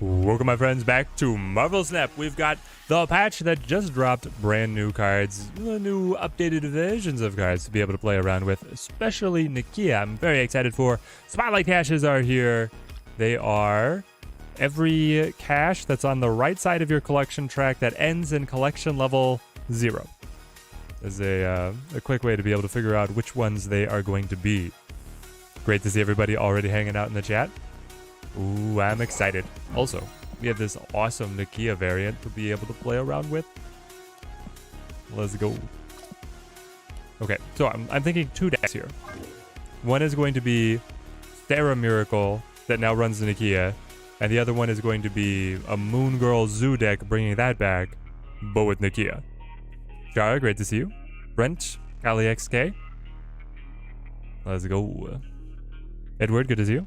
Welcome my friends back to Marvel Snap. We've got the patch that just dropped, brand new cards, new updated versions of cards to be able to play around with, especially Nikia. I'm very excited for. Spotlight caches are here. They are every cache that's on the right side of your collection track that ends in collection level 0. Is a quick way to be able to figure out which ones they are going to be. Great to see everybody already hanging out in the chat. Ooh, I'm excited. Also, we have this awesome Nikia variant to be able to play around with. Let's go. Okay, so I'm thinking 2 decks here. One is going to be Thera Miracle that now runs the Nikia, and the other one is going to be a Moon Girl Zoo deck, bringing that back, but with Nikia. Jara, great to see you. Brent, AliXK. Let's go. Edward, good to see you.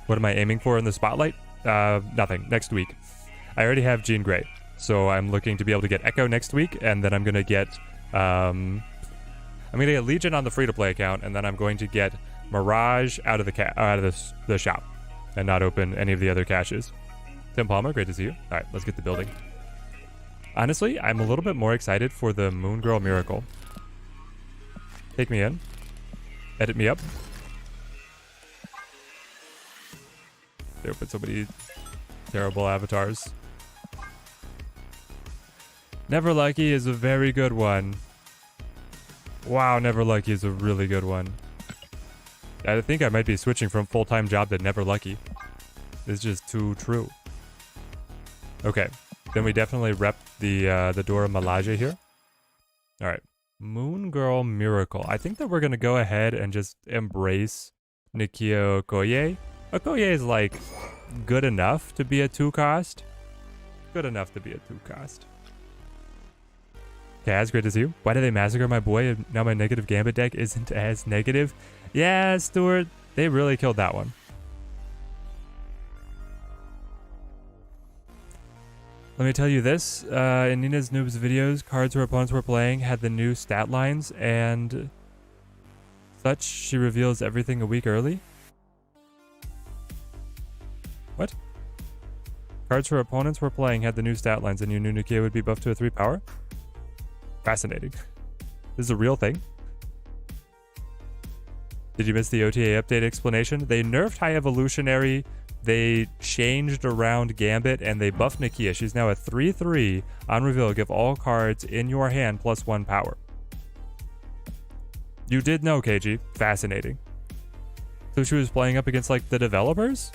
What am I aiming for in the spotlight? Nothing. Next week. I already have Jean Grey, so I'm looking to be able to get Echo next week, and then I'm gonna get Legion on the free-to-play account, and then I'm going to get Mirage out of the shop, and not open any of the other caches. Tim Palmer, great to see you. All right, let's get the building. Honestly, I'm a little bit more excited for the Moon Girl Miracle. Take me in. Edit me up. They opened so many terrible avatars. Never Lucky is a very good one. Wow, Never Lucky is a really good one. I think I might be switching from full-time job to Never Lucky. It's just too true. Okay, then we definitely rep the Dora Milaje here. All right, Moon Girl Miracle. I think that we're gonna go ahead and just embrace Nikia Okoye. Okoye is like good enough to be a 2-cost. Good enough to be a 2-cost. Okay, that's great to see you. Why did they massacre my boy and now my negative Gambit deck isn't as negative? Yeah, Stuart, they really killed that one. Let me tell you this, in Nina's Noobs videos, cards her opponents were playing had the new stat lines and such. She reveals everything a week early. What? Cards her opponents were playing had the new stat lines and you knew Nikia would be buffed to a 3 power? Fascinating. This is a real thing. Did you miss the OTA update explanation? They nerfed High Evolutionary, they changed around Gambit, and they buffed Nikia. She's now a 3/3. On reveal, give all cards in your hand +1 power. You did know, KG. Fascinating. So she was playing up against, like, the developers?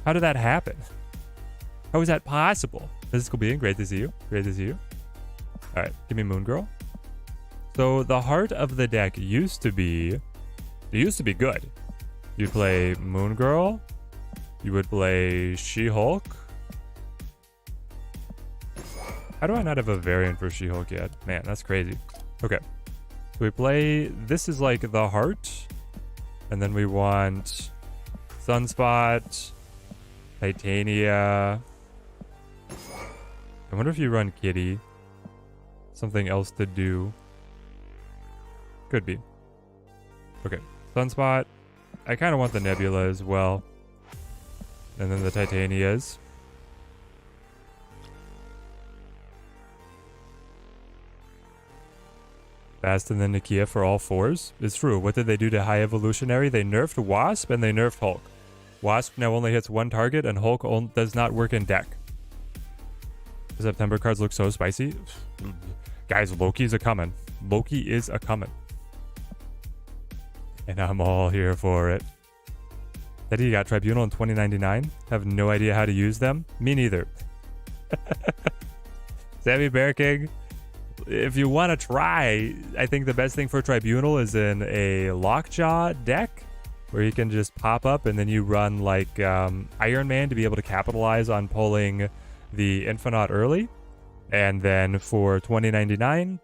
How did that happen? How is that possible? Physical Being, great to see you. Great to see you. All right, give me Moon Girl. So the heart of the deck used to be good. You'd play Moon Girl. You would play She-Hulk. How do I not have a variant for She-Hulk yet? Man, that's crazy. Okay, so we play, this is like the heart. And then we want Sunspot, Titania. I wonder if you run Kitty. Something else to do. Could be. Okay, Sunspot. I kind of want the Nebula as well. And then the Titanias. Fast and then Nikia for all 4s. It's true. What did they do to High Evolutionary? They nerfed Wasp and they nerfed Hulk. Wasp now only hits 1 target, and Hulk does not work in deck. The September cards look so spicy. Guys, Loki's a-coming. Loki is a-coming. And I'm all here for it. Daddy got Tribunal in 2099. Have no idea how to use them. Me neither. Sammy Bear King, if you want to try, I think the best thing for Tribunal is in a Lockjaw deck, where you can just pop up and then you run like Iron Man to be able to capitalize on pulling the Infinite early. And then for 2099,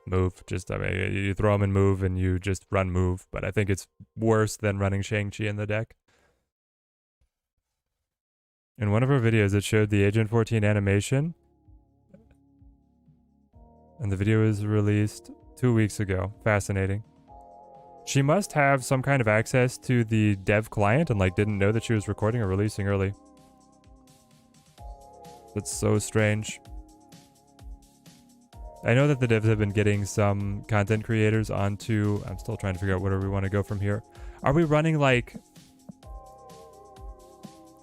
move. Just, I mean, you throw them and move and you just run move. But I think it's worse than running Shang-Chi in the deck. In one of our videos, it showed the Agent 14 animation. And the video was released 2 weeks ago. Fascinating. She must have some kind of access to the dev client and like didn't know that she was recording or releasing early. That's so strange. I know that the devs have been getting some content creators onto... I'm still trying to figure out where we want to go from here. Are we running like...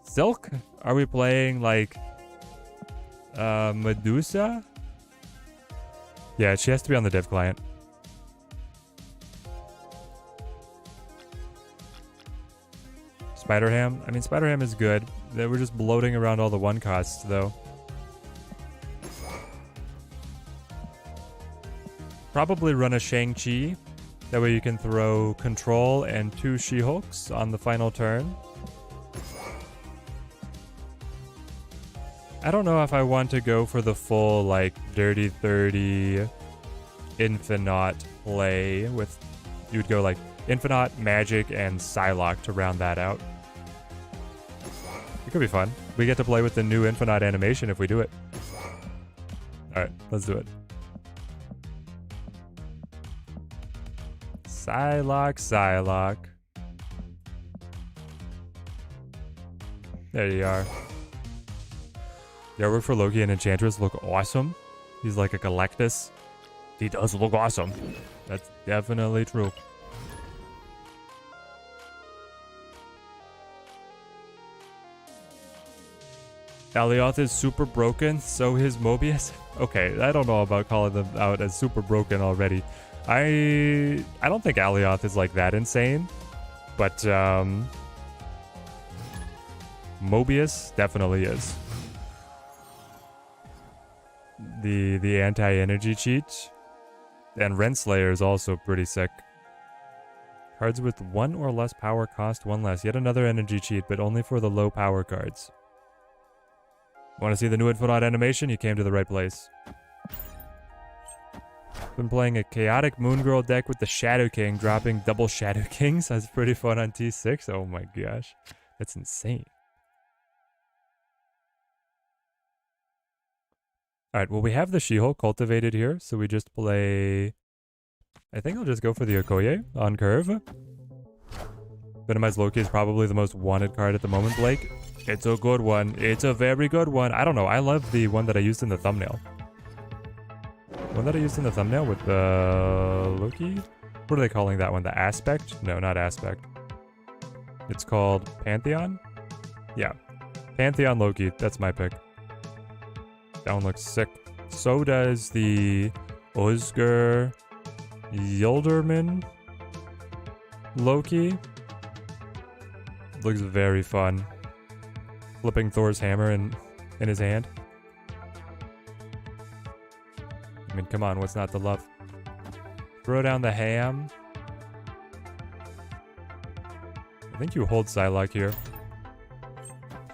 Silk? Are we playing like... Medusa? Yeah, she has to be on the dev client. Spider-Ham? I mean, Spider-Ham is good. We're just bloating around all the one costs, though. Probably run a Shang-Chi. That way you can throw Control and 2 She-Hulks on the final turn. I don't know if I want to go for the full, like, Dirty 30 Infinite play with... You would go, like, Infinite, Magic, and Psylocke to round that out. It could be fun. We get to play with the new Infinite animation if we do it. Alright, let's do it. Psylocke, Psylocke. There you are. The artwork for Loki and Enchantress look awesome. He's like a Galactus. He does look awesome. That's definitely true. Alioth is super broken, so is Mobius. Okay, I don't know about calling them out as super broken already. I don't think Alioth is like that insane, but Mobius definitely is. The anti-energy cheat, and Renslayer is also pretty sick. Cards with 1 or less power cost 1 less. Yet another energy cheat, but only for the low power cards. Want to see the new Infinite animation? You came to the right place. Been playing a chaotic Moon Girl deck with the Shadow King, dropping double Shadow Kings. That's pretty fun on T6. Oh my gosh. That's insane. Alright, well we have the She-Hulk cultivated here, so we just play... I think I'll just go for the Okoye on curve. Venomized Loki is probably the most wanted card at the moment, Blake. It's a good one. It's a very good one. I don't know. I love the one that I used in the thumbnail. One that I used in the thumbnail with the Loki? What are they calling that one? The Aspect? No, not Aspect. It's called Pantheon? Yeah. Pantheon Loki. That's my pick. That one looks sick. So does the Oscar Yilderman Loki. Looks very fun. Flipping Thor's hammer in his hand. I mean, come on, what's not to love? Throw down the ham. I think you hold Psylocke here.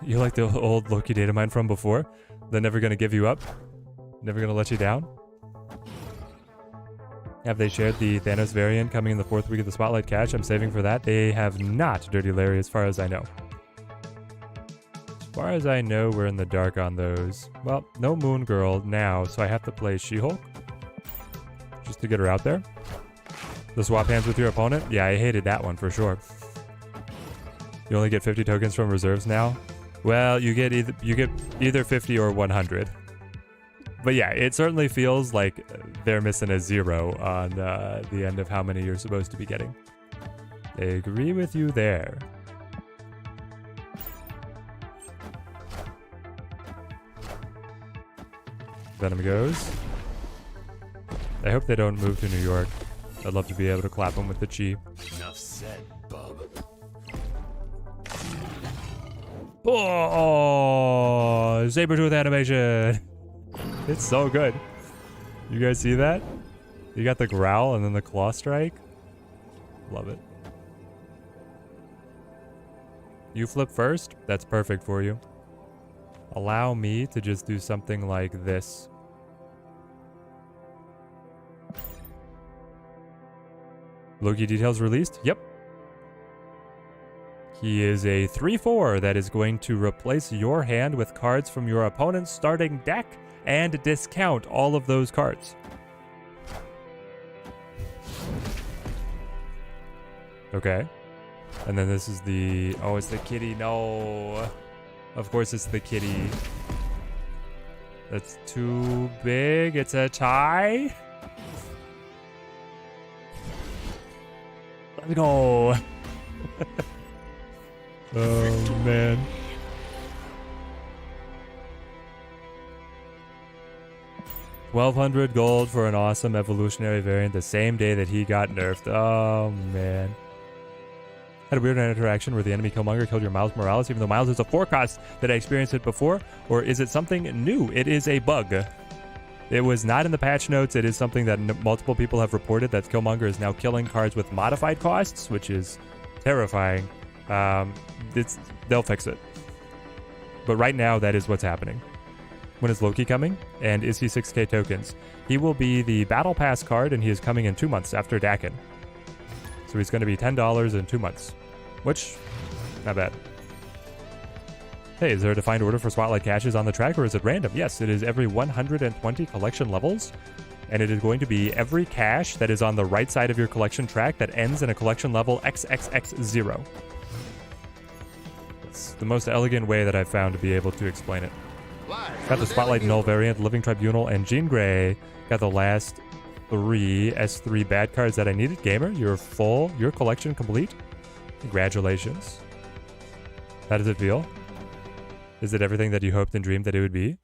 You like the old Loki Datamine from before? They're never gonna give you up? Never gonna let you down? Have they shared the Thanos variant coming in the 4th week of the Spotlight Catch? I'm saving for that. They have not, Dirty Larry, as far as I know. As far as I know, we're in the dark on those. Well, no Moon Girl now, so I have to play She-Hulk. Just to get her out there. The swap hands with your opponent? Yeah, I hated that one for sure. You only get 50 tokens from reserves now? Well, you get either 50 or 100. But yeah, it certainly feels like they're missing a 0 on the end of how many you're supposed to be getting. I agree with you there. Venom goes. I hope they don't move to New York. I'd love to be able to clap them with the chi. Enough said, bub. Oh, Sabertooth animation. It's so good. You guys see that? You got the growl and then the claw strike. Love it. You flip first? That's perfect for you. Allow me to just do something like this. Loki details released? Yep. He is a 3/4 that is going to replace your hand with cards from your opponent's starting deck and discount all of those cards. Okay. And then this is the... Oh, it's the kitty. No. Of course it's the kitty. That's too big. It's a tie. Let's go. Oh, man. $1,200 gold for an awesome evolutionary variant the same day that he got nerfed. Oh, man. Had a weird interaction where the enemy Killmonger killed your Miles Morales, even though Miles is a forecast that I experienced it before? Or is it something new? It is a bug. It was not in the patch notes. It is something that multiple people have reported, that Killmonger is now killing cards with modified costs, which is terrifying. They'll fix it. But right now, that is what's happening. When is Loki coming? And is he 6k tokens? He will be the Battle Pass card, and he is coming in 2 months after Dakin. So he's going to be $10 in 2 months. Which, not bad. Hey, is there a defined order for Spotlight caches on the track, or is it random? Yes, it is every 120 collection levels, and it is going to be every cache that is on the right side of your collection track that ends in a collection level XXX0. It's the most elegant way that I've found to be able to explain it. Got the Spotlight Null variant, Living Tribunal, and Jean Grey. Got the last 3 S3 bad cards that I needed. Gamer, you're full. Your collection complete. Congratulations. How does it feel? Is it everything that you hoped and dreamed that it would be?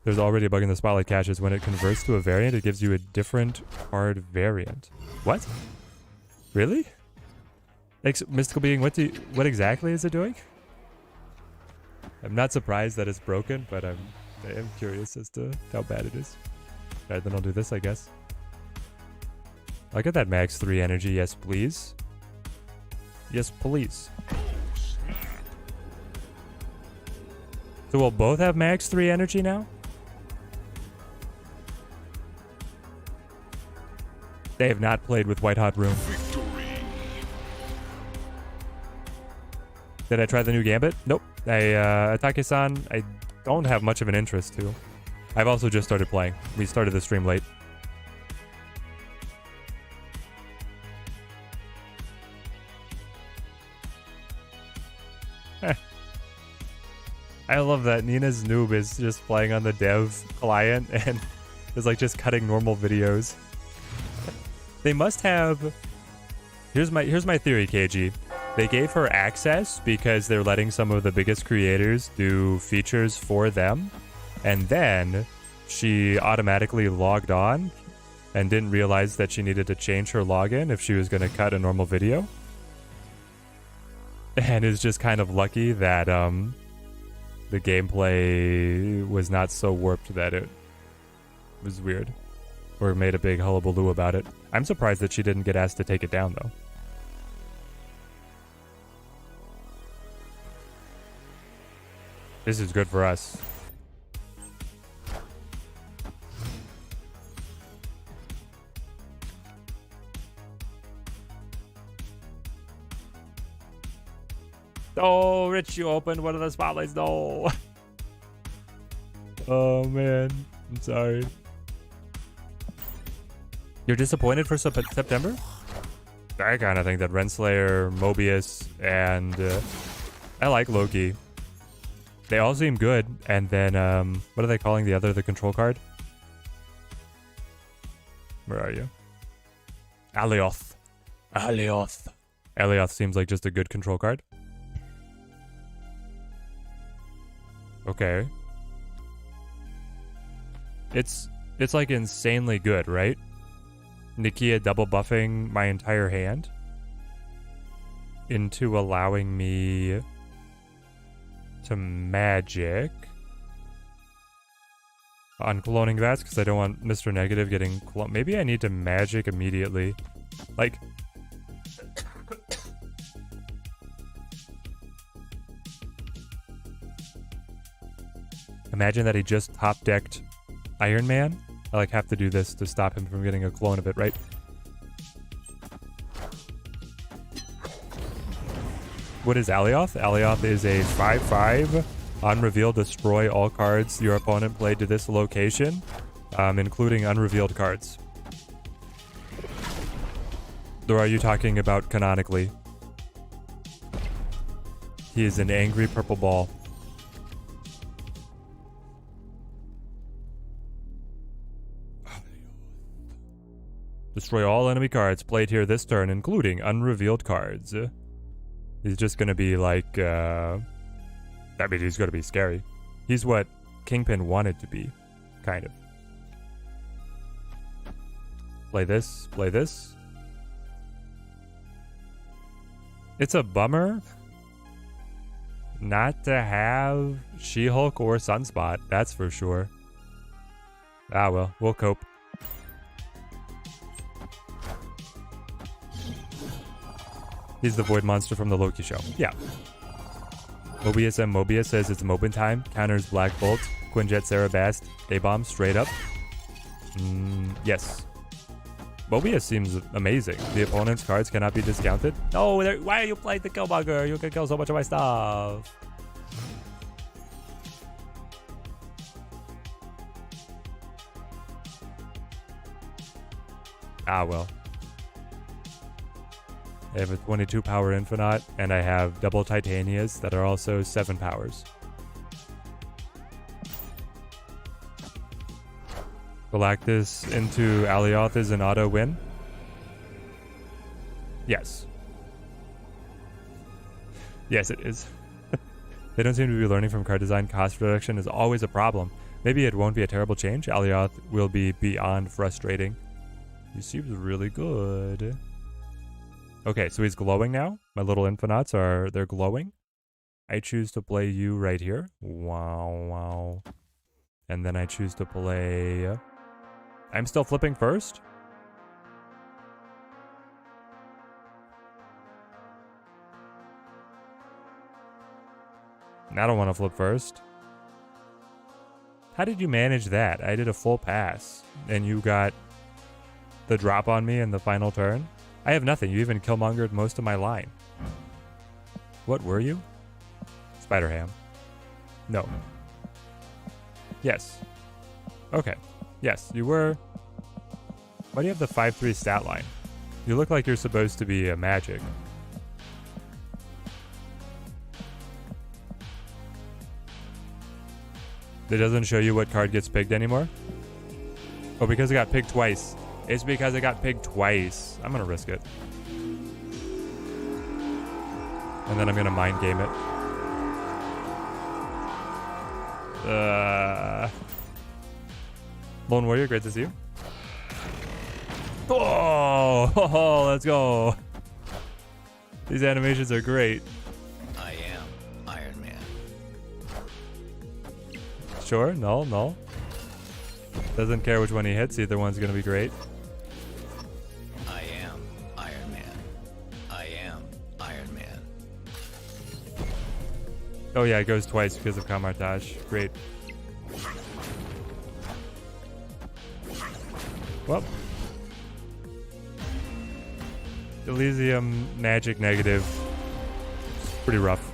There's already a bug in the Spotlight caches. When it converts to a variant, it gives you a different card variant. What? Really? Mystical Being, what exactly is it doing? I'm not surprised that it's broken, but I am curious as to how bad it is. Alright, then I'll do this, I guess. I'll get that max 3 energy, yes please. Yes please. So we'll both have max 3 energy now? They have not played with White Hot Room. Did I try the new Gambit? Nope. Atake-san, I don't have much of an interest to. I've also just started playing. We started the stream late. I love that Nina's noob is just playing on the dev client and is like just cutting normal videos. They must have... Here's my theory, KG. They gave her access because they're letting some of the biggest creators do features for them. And then she automatically logged on and didn't realize that she needed to change her login if she was going to cut a normal video. And is just kind of lucky that the gameplay was not so warped that it was weird. Or made a big hullabaloo about it. I'm surprised that she didn't get asked to take it down, though. This is good for us. Oh, Rich, you opened one of the spotlights. No. Oh, man. I'm sorry. You're disappointed for September? I kind of think that Renslayer, Mobius, and I like Loki. They all seem good. And then, what are they calling the control card? Where are you? Alioth. Alioth. Alioth seems like just a good control card. Okay. It's like insanely good, right? Nikia double buffing my entire hand into allowing me to magic on cloning vats because I don't want Mr. Negative getting cloned. Maybe I need to magic immediately. Like... Imagine that he just top-decked Iron Man. I like have to do this to stop him from getting a clone of it, right? What is Alioth? Alioth is a 5/5 on reveal, destroy all cards your opponent played to this location, including unrevealed cards. Or are you talking about canonically? He is an angry purple ball. Destroy all enemy cards played here this turn, including unrevealed cards. He's just gonna be like, I mean, he's gonna be scary. He's what Kingpin wanted to be, kind of. Play this, play this. It's a bummer not to have She-Hulk or Sunspot, that's for sure. Ah well, we'll cope. He's the Void Monster from the Loki show. Yeah. Mobius and Mobius says it's Mobin time. Counters Black Bolt. Quinjet Sarabast. A-Bomb straight up. Yes. Mobius seems amazing. The opponent's cards cannot be discounted. No, why are you playing the Killmonger? You can kill so much of my stuff. Ah, well. I have a 22 power Infinite, and I have double Titanias that are also 7 powers. Galactus into Alioth is an auto win? Yes. Yes, it is. They don't seem to be learning from card design. Cost reduction is always a problem. Maybe it won't be a terrible change. Alioth will be beyond frustrating. He seems really good. Okay, so he's glowing now. My little Infinites they're glowing. I choose to play you right here. Wow, wow. And then I choose to play... I'm still flipping first? I don't want to flip first. How did you manage that? I did a full pass, and you got the drop on me in the final turn? I have nothing. You even Killmongered most of my line. What were you? Spider-Ham. No. Yes. Okay. Yes, you were. Why do you have the 5-3 stat line? You look like you're supposed to be a magic. It doesn't show you what card gets picked anymore? Oh, because it got picked twice. It's because it got picked twice. I'm gonna risk it. And then I'm gonna mind game it. Lone Warrior, great to see you. Oh, let's go. These animations are great. I am Iron Man. Sure, no. Doesn't care which one he hits, either one's gonna be great. I am Iron Man. I am Iron Man. Oh yeah, it goes twice because of Kamartage. Great. Well. Elysium magic negative. Pretty rough.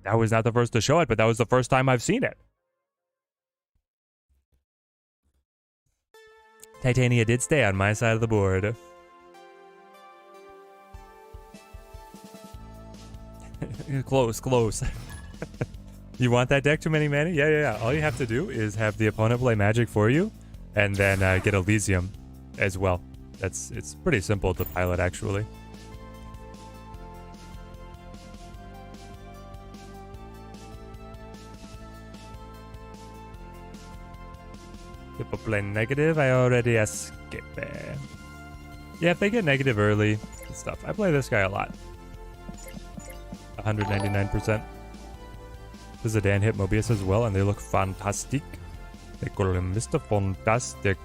That was not the first to show it, but that was the first time I've seen it. Titania did stay on my side of the board. Close. You want that deck too many mana? Yeah. All you have to do is have the opponent play magic for you, and then get Elysium as well. It's pretty simple to pilot, actually. People play negative, I already escape. Yeah, if they get negative early, good stuff. I play this guy a lot. 199%. Does Zidane hit Mobius as well, and they look fantastic. They call him Mr. Fantastic.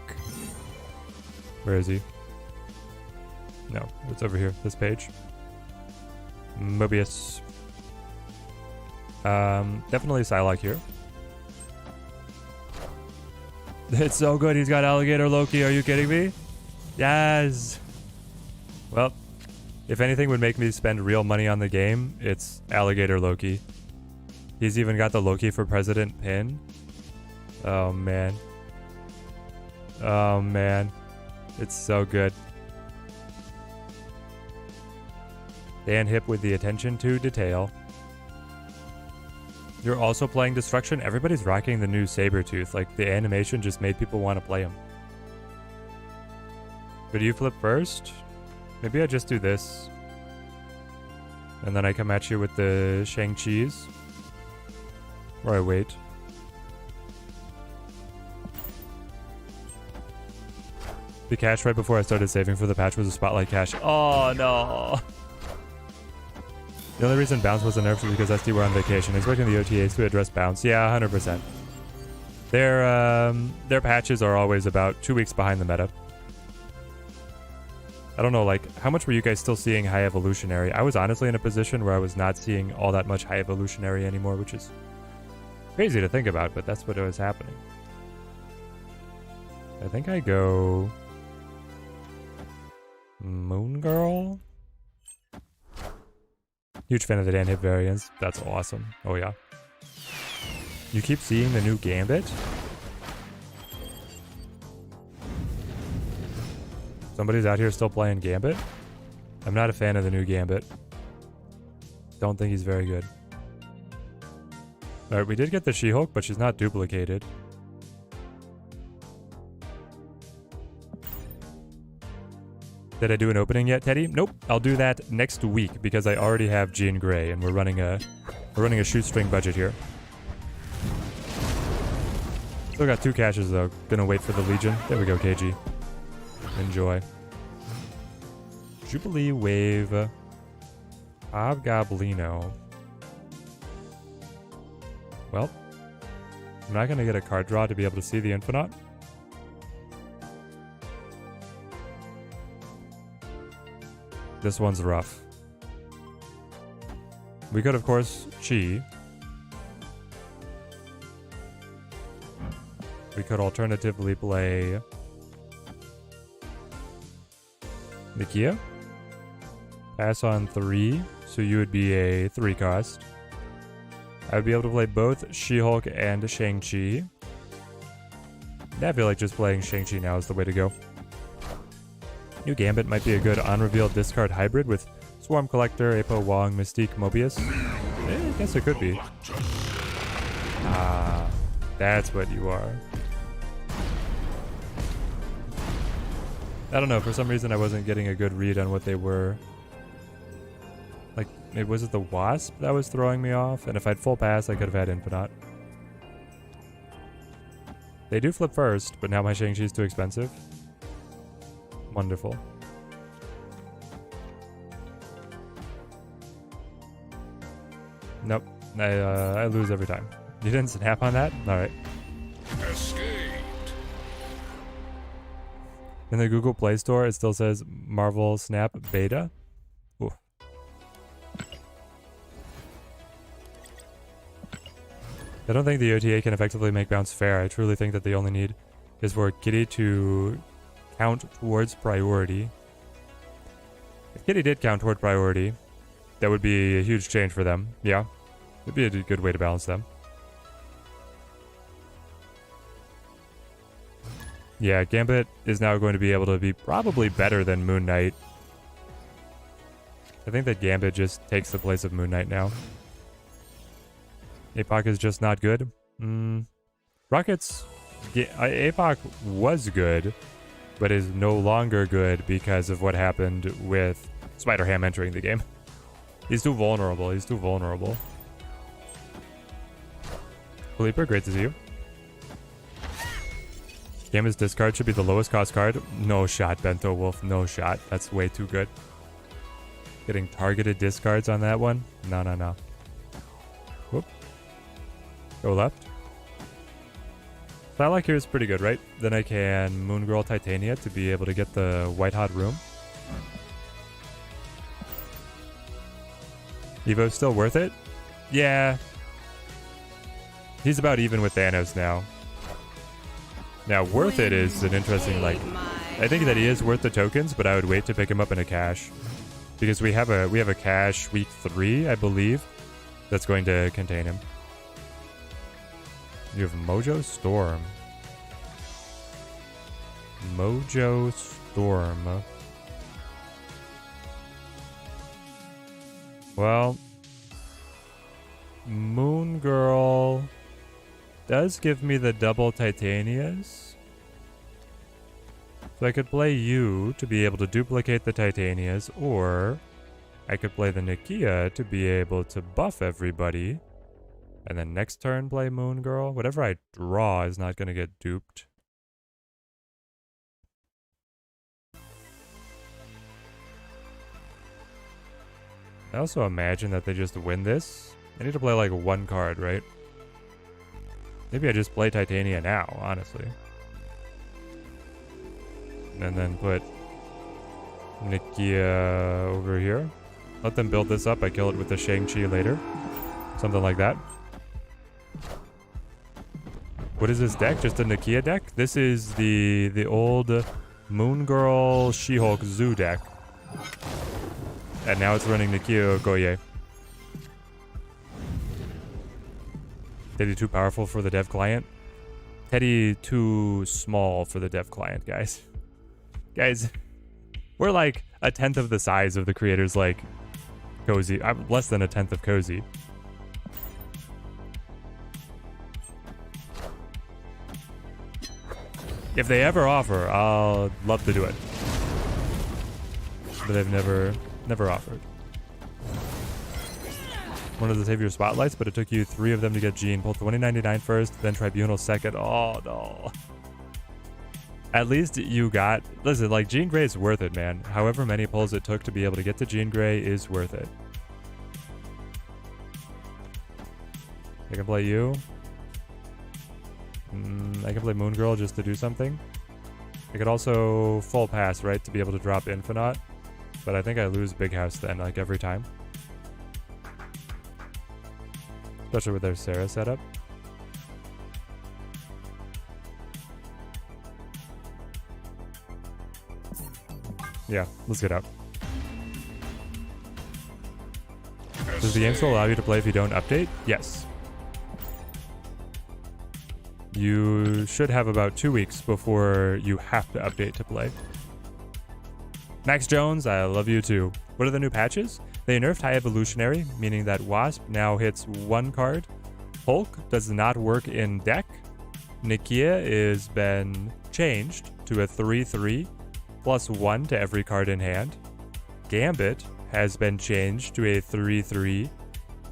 Where is he? No, it's over here, this page. Mobius. Definitely Psylocke here. It's so good. He's got Alligator Loki. Are you kidding me? Yes. Well, if anything would make me spend real money on the game, it's Alligator Loki. He's even got the Loki for President pin. Oh, man. Oh, man. It's so good. Dan Hip with the attention to detail. You're also playing Destruction? Everybody's rocking the new Sabretooth. Like, the animation just made people want to play him. But do you flip first? Maybe I just do this. And then I come at you with the Shang-Chi's. Or I wait. The cash right before I started saving for the patch was a spotlight cash. Oh, no. The only reason bounce wasn't nerfed was because SD were on vacation. Expecting the OTAs to address bounce. Yeah, 100%. Their patches are always about 2 weeks behind the meta. I don't know, like, how much were you guys still seeing high evolutionary? I was honestly in a position where I was not seeing all that much high evolutionary anymore, which is crazy to think about, but that's what was happening. I think I go Moon Girl. Huge fan of the Dan Hip variants. That's awesome. Oh yeah. You keep seeing the new Gambit? Somebody's out here still playing Gambit? I'm not a fan of the new Gambit. Don't think he's very good. Alright, we did get the She-Hulk, but she's not duplicated. Did I do an opening yet, Teddy? Nope. I'll do that next week because I already have Jean Grey and we're running a shoestring budget here. Still got 2 caches though. Gonna wait for the Legion. There we go, KG. Enjoy. Jubilee Wave. Hobgoblino. Well, I'm not gonna get a card draw to be able to see the Infinite. This one's rough. We could, of course, Chi. We could alternatively play Nikia. Pass on 3, so you would be a 3 cost. I would be able to play both She-Hulk and Shang-Chi. Yeah, I feel like just playing Shang-Chi now is the way to go. New Gambit might be a good on-reveal discard hybrid with Swarm Collector, Apo Wong, Mystique, Mobius. I guess it could be. Ah, that's what you are. I don't know, for some reason I wasn't getting a good read on what they were. Like, maybe was it the Wasp that was throwing me off? And if I'd full pass, I could have had Infinite. They do flip first, but now my Shang-Chi's too expensive. Wonderful. Nope. I lose every time. You didn't snap on that? Alright. Escaped. In the Google Play Store, it still says Marvel Snap Beta. Ooh. I don't think the OTA can effectively make bounce fair. I truly think that the only need is for Kitty to count towards priority. If Kitty did count toward priority, that would be a huge change for them. Yeah, it'd be a good way to balance them. Yeah, Gambit is now going to be able to be probably better than Moon Knight. I think that Gambit just takes the place of Moon Knight now. APOC is just not good. Rockets... Yeah, APOC was good, but is no longer good because of what happened with Spider-Ham entering the game. He's too vulnerable. He's too vulnerable. Felipe, great to see you. Gambit's discard should be the lowest cost card. No shot, Bento Wolf. No shot. That's way too good. Getting targeted discards on that one? No, no, no. Whoop. Go left. Flatlock here is pretty good, right? Then I can Moon Girl Titania to be able to get the White Hot Room. Evo's still worth it? Yeah. He's about even with Thanos now. Now, worth it is an interesting, like, I think that he is worth the tokens, but I would wait to pick him up in a cache. Because we have a cache week 3, I believe, that's going to contain him. You have Mojo Storm. Mojo Storm. Well, Moon Girl does give me the double Titanias. So I could play you to be able to duplicate the Titanias, or I could play the Nikia to be able to buff everybody. And then next turn play Moon Girl. Whatever I draw is not going to get duped. I also imagine that they just win this. I need to play like one card, right? Maybe I just play Titania now, honestly. And then put Nikia over here. Let them build this up. I kill it with the Shang-Chi later. Something like that. What is this deck? Just a Nikia deck? This is the old Moon Girl She-Hulk Zoo deck. And now it's running Nikia Okoye. Teddy too powerful for the dev client? Teddy too small for the dev client, guys. Guys, we're like a tenth of the size of the creators like Cozy. I'm less than a tenth of Cozy. If they ever offer, I'll love to do it. But they've never offered. One of the Savior Spotlights, but it took you 3 of them to get Gene. Pull 2099 first, then Tribunal second. Oh, no. At least you got... Listen, like, Jean Grey is worth it, man. However many pulls it took to be able to get to Jean Grey is worth it. I can play you. I can play Moon Girl just to do something. I could also full pass, right, to be able to drop Infinite. But I think I lose Big House then, like, every time. Especially with their Sarah setup. Yeah, let's get out. Does the game still allow you to play if you don't update? Yes. You should have about 2 weeks before you have to update to play. Max Jones, I love you too. What are the new patches? They nerfed High Evolutionary, meaning that Wasp now hits 1 card. Hulk does not work in deck. Nikia is been changed to a 3/3 +1 to every card in hand. Gambit has been changed to a 3/3.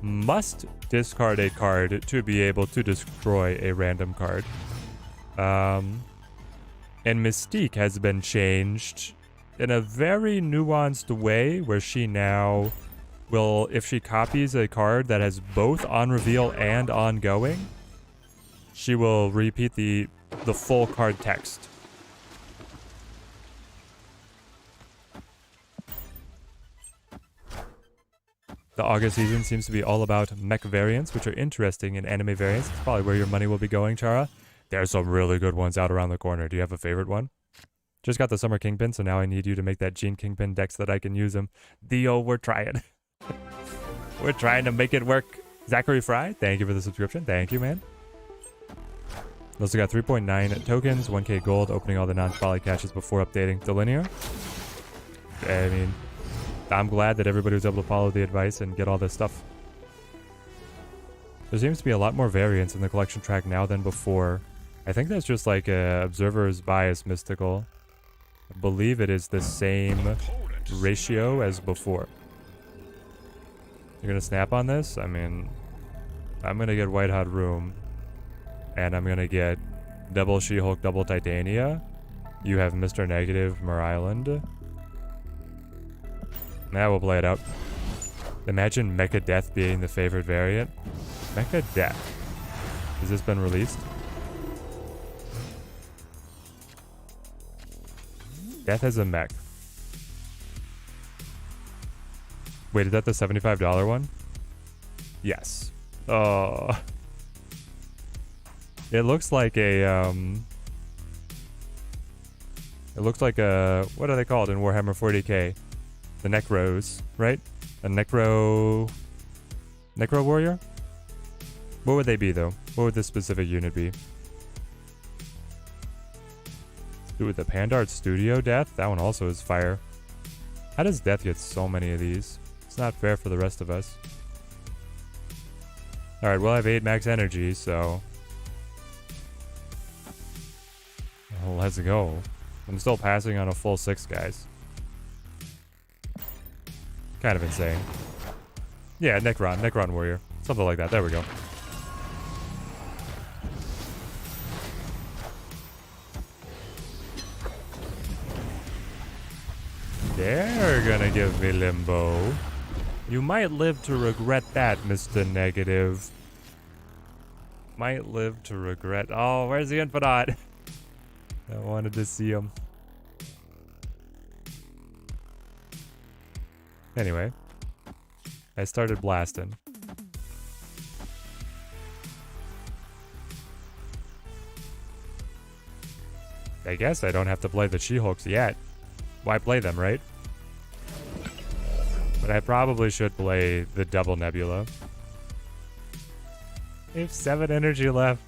Must discard a card to be able to destroy a random card. And Mystique has been changed in a very nuanced way where she now will, if she copies a card that has both on reveal and ongoing, she will repeat the full card text. The August season seems to be all about mech variants, which are interesting in anime variants. It's probably where your money will be going, Chara. There's some really good ones out around the corner. Do you have a favorite one? Just got the Summer Kingpin, so now I need you to make that Gene Kingpin deck so that I can use them. Dio, we're trying. We're trying to make it work. Zachary Fry, thank you for the subscription. Thank you, man. Also got 3.9 tokens, 1k gold, opening all the non-spotlight caches before updating. Delinear? I mean, I'm glad that everybody was able to follow the advice and get all this stuff. There seems to be a lot more variance in the collection track now than before. I think that's just like a observer's bias mystical. I believe it is the same ratio as before. You're gonna snap on this? I mean, I'm gonna get White Hot Room. And I'm gonna get double She-Hulk, double Titania. You have Mr. Negative, Mer Island. Now we'll play it out. Imagine Mecha Death being the favorite variant. Mecha Death. Has this been released? Death has a mech. Wait, is that the $75 one? Yes. Oh. It looks like a, It looks like a, what are they called in Warhammer 40k? The Necros, right? A Necro warrior? What would they be though? What would this specific unit be? Do with the Pandart Studio Death? That one also is fire. How does Death get so many of these? It's not fair for the rest of us. Alright, well I have 8 max energy, so... well, let's go. I'm still passing on a full 6, guys. Kind of insane. Yeah, Necron warrior. Something like that. There we go. They're gonna give me limbo. You might live to regret that, Mr. Negative. Might live to regret. Oh, where's the Infidot? I wanted to see him. Anyway, I started blasting. I guess I don't have to play the She-Hulks yet. Why play them, right? But I probably should play the double Nebula. I have 7 energy left.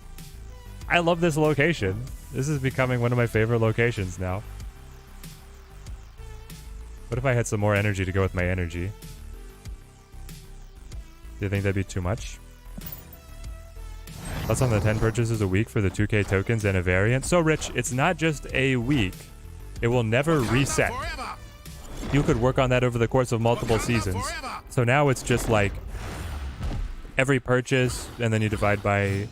I love this location. This is becoming one of my favorite locations now. What if I had some more energy to go with my energy? Do you think that'd be too much? Plus on the 10 purchases a week for the 2k tokens and a variant. So Rich, it's not just a week. It will never reset. You could work on that over the course of multiple seasons. So now it's just like every purchase, and then you divide by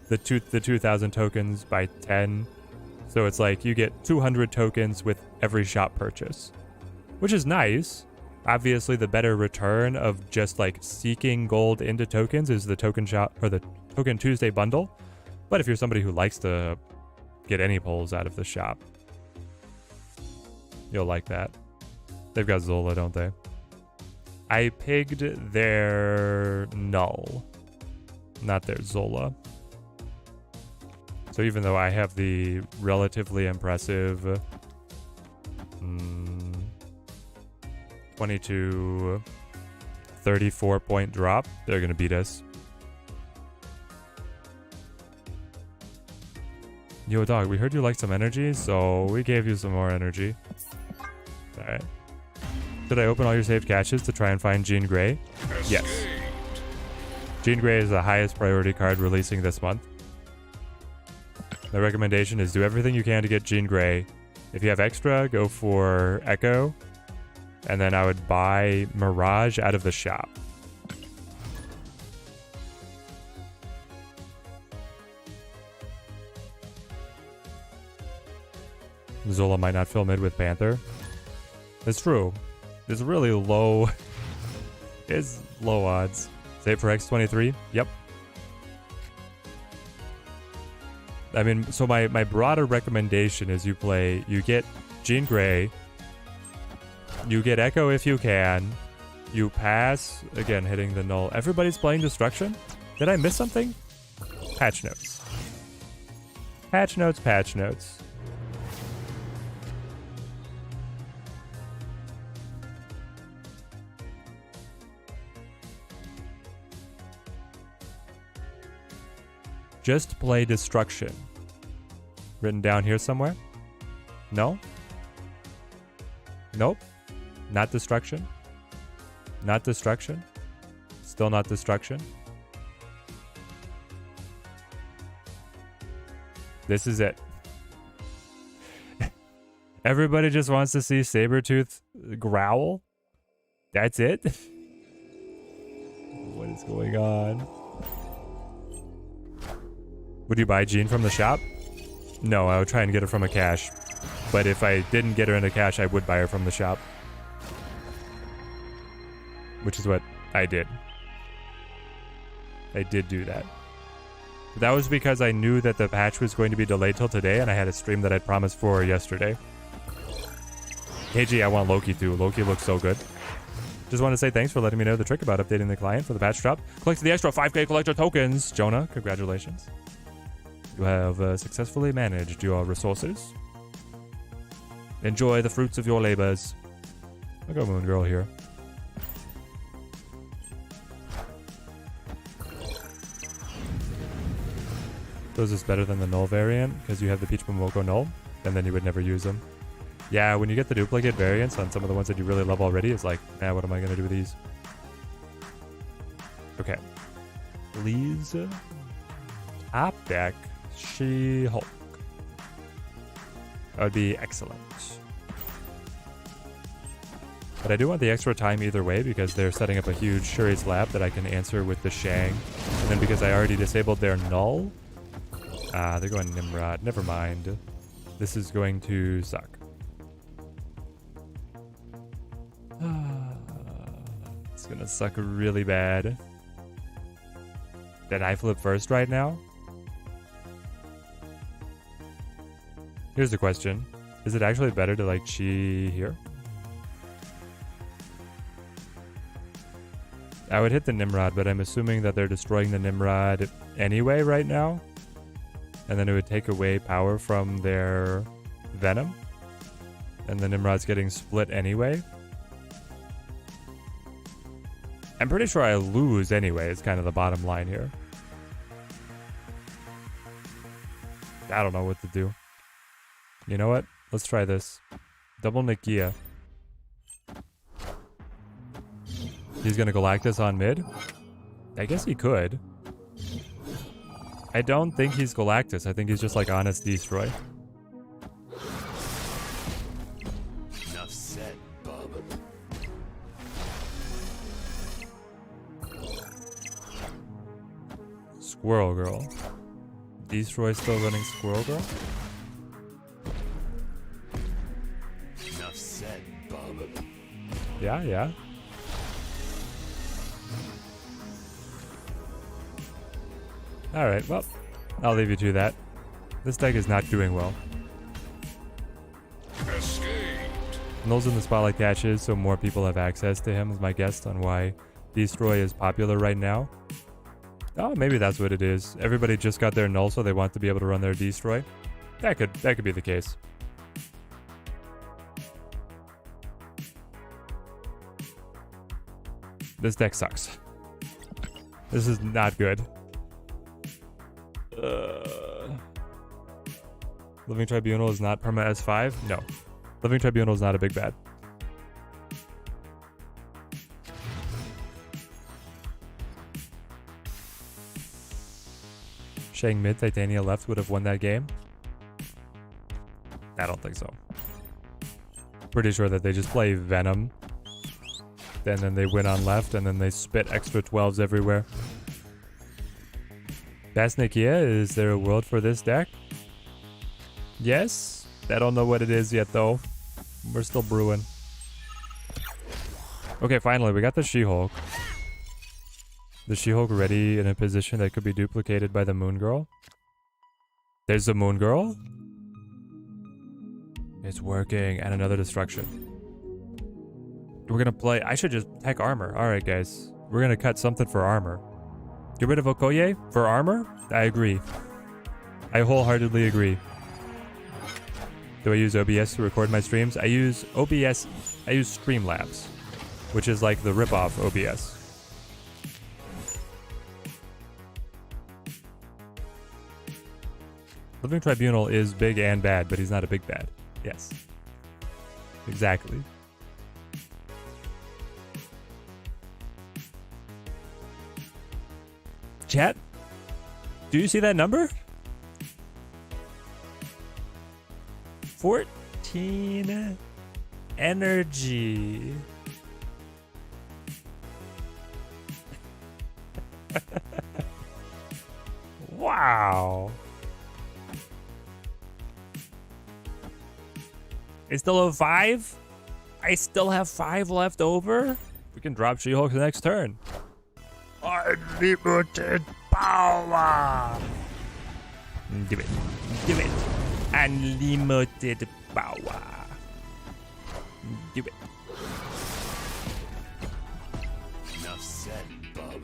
the 2,000 tokens by 10. So it's like you get 200 tokens with every shop purchase, which is nice. Obviously, the better return of just like seeking gold into tokens is the token shop or the Token Tuesday bundle. But if you're somebody who likes to get any pulls out of the shop, you'll like that. They've got Zola, don't they? I pigged their Null, not their Zola. So even though I have the relatively impressive 22, 34 point drop, they're going to beat us. Yo, dog, we heard you like some energy, so we gave you some more energy. Alright. Did I open all your saved caches to try and find Jean Grey? Yes. Jean Grey is the highest priority card releasing this month. My recommendation is do everything you can to get Jean Grey. If you have extra, go for Echo. And then I would buy Mirage out of the shop. Zola might not fill mid with Panther. It's true. It's really low. It's low odds. Save for X23? Yep. I mean, so my broader recommendation is you get Jean Grey, you get Echo if you can, you pass, again, hitting the null. Everybody's playing Destruction? Did I miss something? Patch notes. Patch notes, patch notes. Just play Destruction. Written down here somewhere? No? Nope. Not Destruction. Not Destruction. Still not Destruction. This is it. Everybody just wants to see Sabretooth growl? That's it? What is going on? Would you buy Jean from the shop? No, I would try and get her from a cache. But if I didn't get her in a cache, I would buy her from the shop. Which is what I did. I did do that. But that was because I knew that the patch was going to be delayed till today, and I had a stream that I'd promised for yesterday. KG, I want Loki too. Loki looks so good. Just want to say thanks for letting me know the trick about updating the client for the patch drop. Collect the extra 5k collector tokens. Jonah, congratulations. You have successfully managed your resources. Enjoy the fruits of your labors. I'll go Moon Girl here. So is this better than the Null variant? Because you have the Peach Momoko Null, and then you would never use them. Yeah, when you get the duplicate variants on some of the ones that you really love already, it's like, nah, what am I going to do with these? Okay. Please. Top deck. She-Hulk. That would be excellent. But I do want the extra time either way because they're setting up a huge Shuri's Lab that I can answer with the Shang. And then because I already disabled their Null. They're going Nimrod. Never mind. This is going to suck. It's gonna suck really bad. Did I flip first right now? Here's the question. Is it actually better to like Chi here? I would hit the Nimrod, but I'm assuming that they're destroying the Nimrod anyway right now. And then it would take away power from their Venom. And the Nimrod's getting split anyway. I'm pretty sure I lose anyway. It's kind of the bottom line here. I don't know what to do. You know what? Let's try this. Double Nikia. He's gonna Galactus on mid? I guess he could. I don't think he's Galactus. I think he's just like Honest Destroy. Enough said, bub. Squirrel Girl. Destroy still running Squirrel Girl? Enough said, bub. Yeah, yeah. Alright, well, I'll leave you to that. This deck is not doing well. Null's in the spotlight catches, so more people have access to him, is my guess on why Destroy is popular right now. Oh, maybe that's what it is. Everybody just got their Null, so they want to be able to run their Destroy. That could be the case. This deck sucks. This is not good. Living Tribunal is not perma S5? No. Living Tribunal is not a big bad. Shang mid, Titania left would have won that game? I don't think so. Pretty sure that they just play Venom. And then they win on left, and then they spit extra 12s everywhere. That's Nikia. Is there a world for this deck? Yes. I don't know what it is yet, though. We're still brewing. Okay, finally, we got the She-Hulk. The She-Hulk ready in a position that could be duplicated by the Moon Girl. There's the Moon Girl. It's working. And another destruction. We're gonna play... I should just tech armor. Alright, guys. We're gonna cut something for armor. Get rid of Okoye for armor? I agree. I wholeheartedly agree. Do I use OBS to record my streams? I use OBS... I use Streamlabs, which is like the rip-off OBS. Living Tribunal is big and bad, but he's not a big bad. Yes. Exactly. Chat? Do you see that number? 14 energy. Wow. I still have 5? I still have 5 left over? We can drop She-Hulk the next turn. Unlimited power! Give it. Give it. Unlimited power. Give it. Enough said, bub.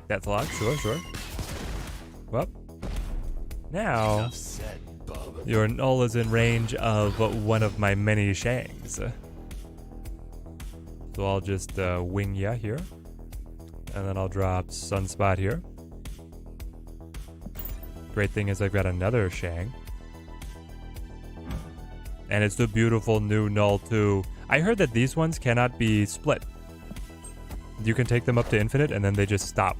Deathlock, sure. Well, now... Enough said, bub. Your null is in range of one of my many Shangs. So I'll just wing ya here. And then I'll drop Sunspot here. Great thing is I've got another Shang. And it's the beautiful new null too. I heard that these ones cannot be split. You can take them up to infinite and then they just stop.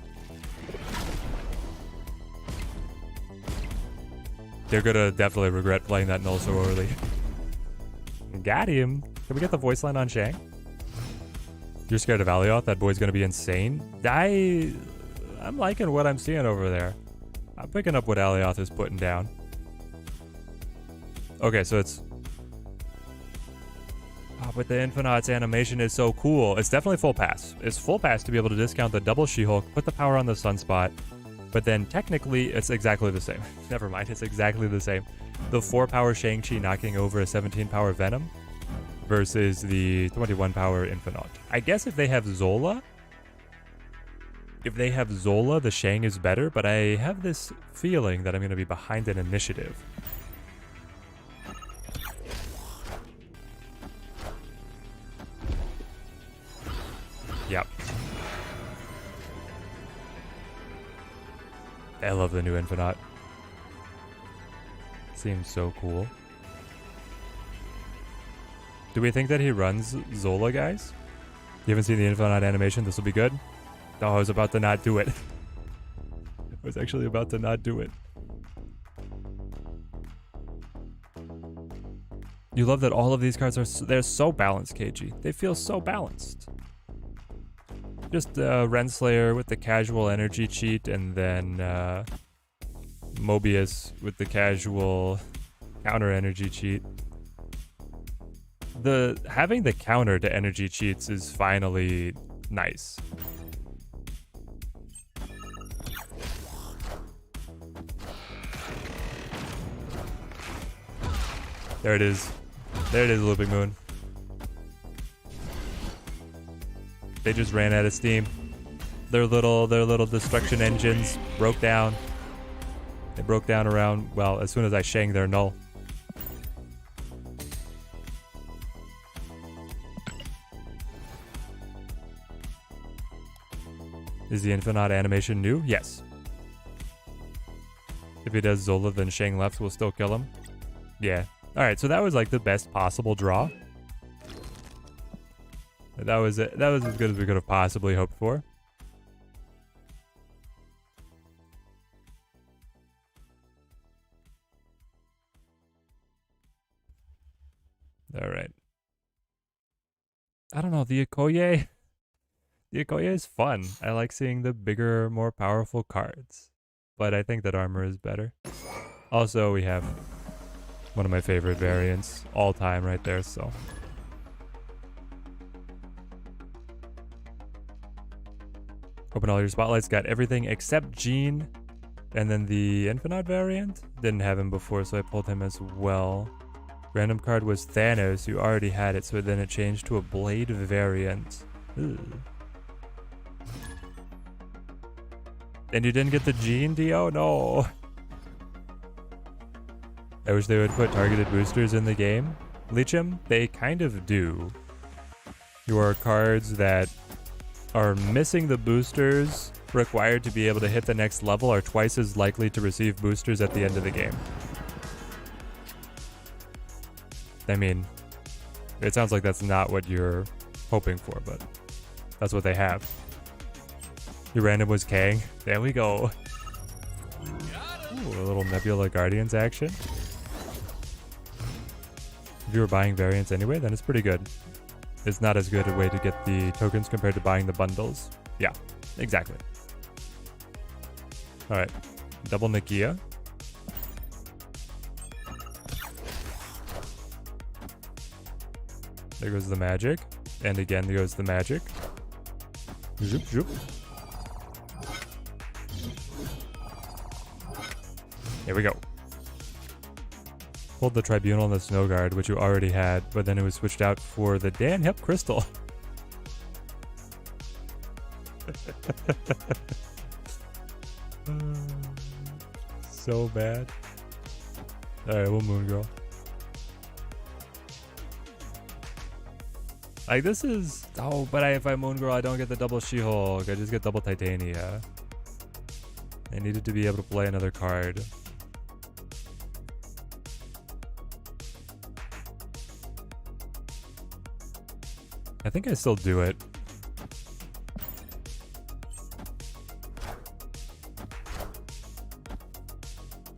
They're gonna definitely regret playing that null so early. Got him. Can we get the voice line on Shang? You're scared of Alioth? That boy's gonna be insane. I'm liking what I'm seeing over there. I'm picking up what Alioth is putting down. Okay, so it's... Oh, but the Infinite's animation is so cool. It's definitely full pass. It's full pass to be able to discount the double She-Hulk, put the power on the Sunspot, but then technically it's exactly the same. Never mind, it's exactly the same. The 4-power Shang-Chi knocking over a 17-power Venom versus the 21-power Infinite. I guess if they have Zola... the Shang is better, but I have this feeling that I'm going to be behind an initiative. Yep. I love the new Infinite. Seems so cool. Do we think that he runs Zola, guys? You haven't seen the Infinite animation? This will be good? Oh, I was about to not do it. I was actually about to not do it. You love that all of these cards they're so balanced, KG. They feel so balanced. Just Renslayer with the casual energy cheat, and then Mobius with the casual counter energy cheat. Having the counter to energy cheats is finally nice. There it is. There it is, Looping Moon. They just ran out of steam. Their little destruction engines broke down. They broke down around, well, as soon as I shang their null. Is the Infinite animation new? Yes. If he does Zola, then Shang left will still kill him. Yeah. Alright, so that was like the best possible draw. That was it. That was as good as we could have possibly hoped for. Alright. I don't know, the Okoye... The Okoye is fun. I like seeing the bigger, more powerful cards. But I think that armor is better. Also, we have one of my favorite variants all time right there, so... Open all your spotlights, got everything except Gene. And then the Infinite variant. Didn't have him before, so I pulled him as well. Random card was Thanos, you already had it, so then it changed to a Blade variant. Ugh. And you didn't get the Gene, Dio? No. I wish they would put targeted boosters in the game. Leechum, they kind of do. Your cards that are missing the boosters required to be able to hit the next level are twice as likely to receive boosters at the end of the game. I mean, it sounds like that's not what you're hoping for, but that's what they have. Your random was Kang. There we go. Ooh, a little Nebula Guardians action. If you were buying variants anyway, then it's pretty good. It's not as good a way to get the tokens compared to buying the bundles. Yeah, exactly. Alright, double Nikia. There goes the magic. And again, there goes the magic. Zoop, zoop. Here we go. Pulled the Tribunal and the Snow Guard, which you already had, but then it was switched out for the Dan Hip Crystal. So bad. Alright, we'll Moon Girl. Like, this is... Oh, but if I Moon Girl, I don't get the double She-Hulk. I just get double Titania. I needed to be able to play another card. I think I still do it.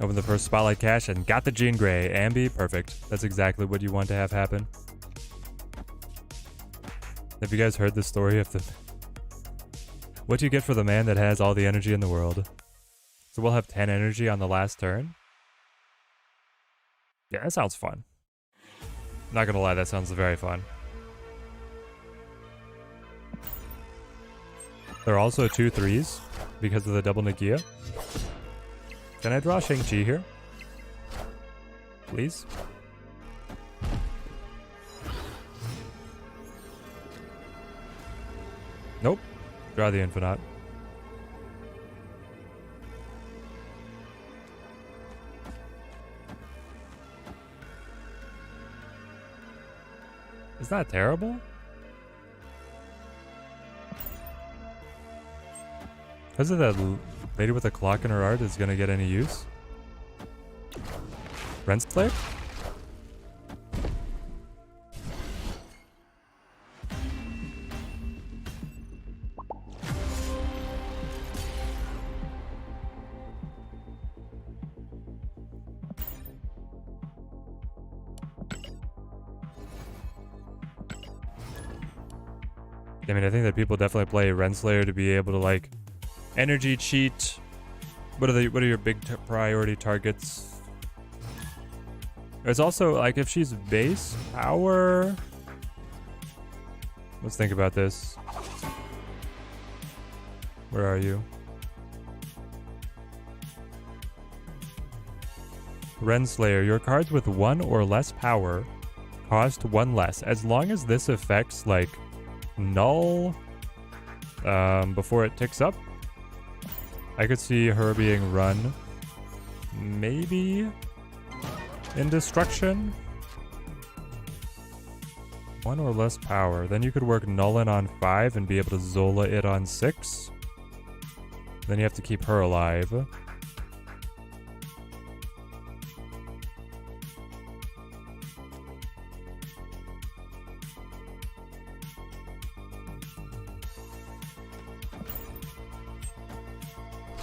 Open the first Spotlight cache and got the Jean Grey. Ambi, perfect. That's exactly what you want to have happen. Have you guys heard the story of the... What you get for the man that has all the energy in the world? So we'll have 10 energy on the last turn? Yeah, that sounds fun. Not gonna lie, that sounds very fun. There are also 2 3s because of the double Nikia. Can I draw Shang-Chi here? Please? Nope. Draw the Infinite. Is that terrible? Because of that lady with a clock in her art is gonna get any use? Renslayer? I mean, I think that people definitely play Renslayer to be able to, like, energy cheat. What are your big priority targets? There's also, like, if she's base power. Let's think about this. Where are you? Renslayer, your cards with 1 or less power cost 1 less. As long as this affects, like, null before it ticks up, I could see her being run maybe in destruction. 1 or less power. Then you could work Nullin on 5 and be able to Zola it on 6. Then you have to keep her alive.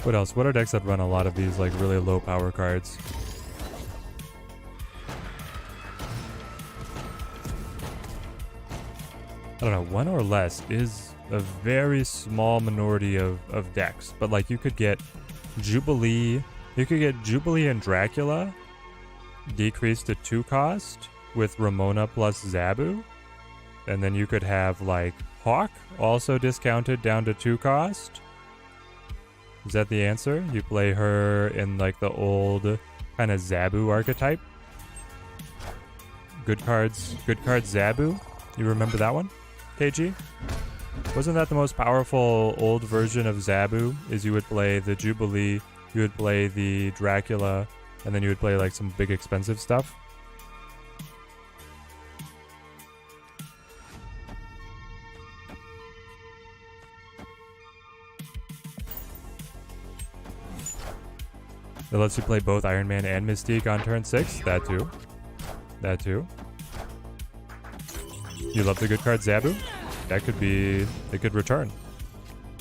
What else? What are decks that run a lot of these, like, really low power cards? I don't know, 1 or less is a very small minority of decks. But, like, you could get Jubilee. You could get Jubilee and Dracula decreased to 2 cost with Ramona plus Zabu. And then you could have, like, Hawk also discounted down to 2 cost. Is that the answer? You play her in, like, the old kind of Zabu archetype. Good cards Zabu. You remember that one, KG? Wasn't that the most powerful old version of Zabu? Is you would play the Jubilee, you would play the Dracula, and then you would play, like, some big expensive stuff? It lets you play both Iron Man and Mystique on turn 6. That too. That too. You love the good card Zabu? That could be... It could return.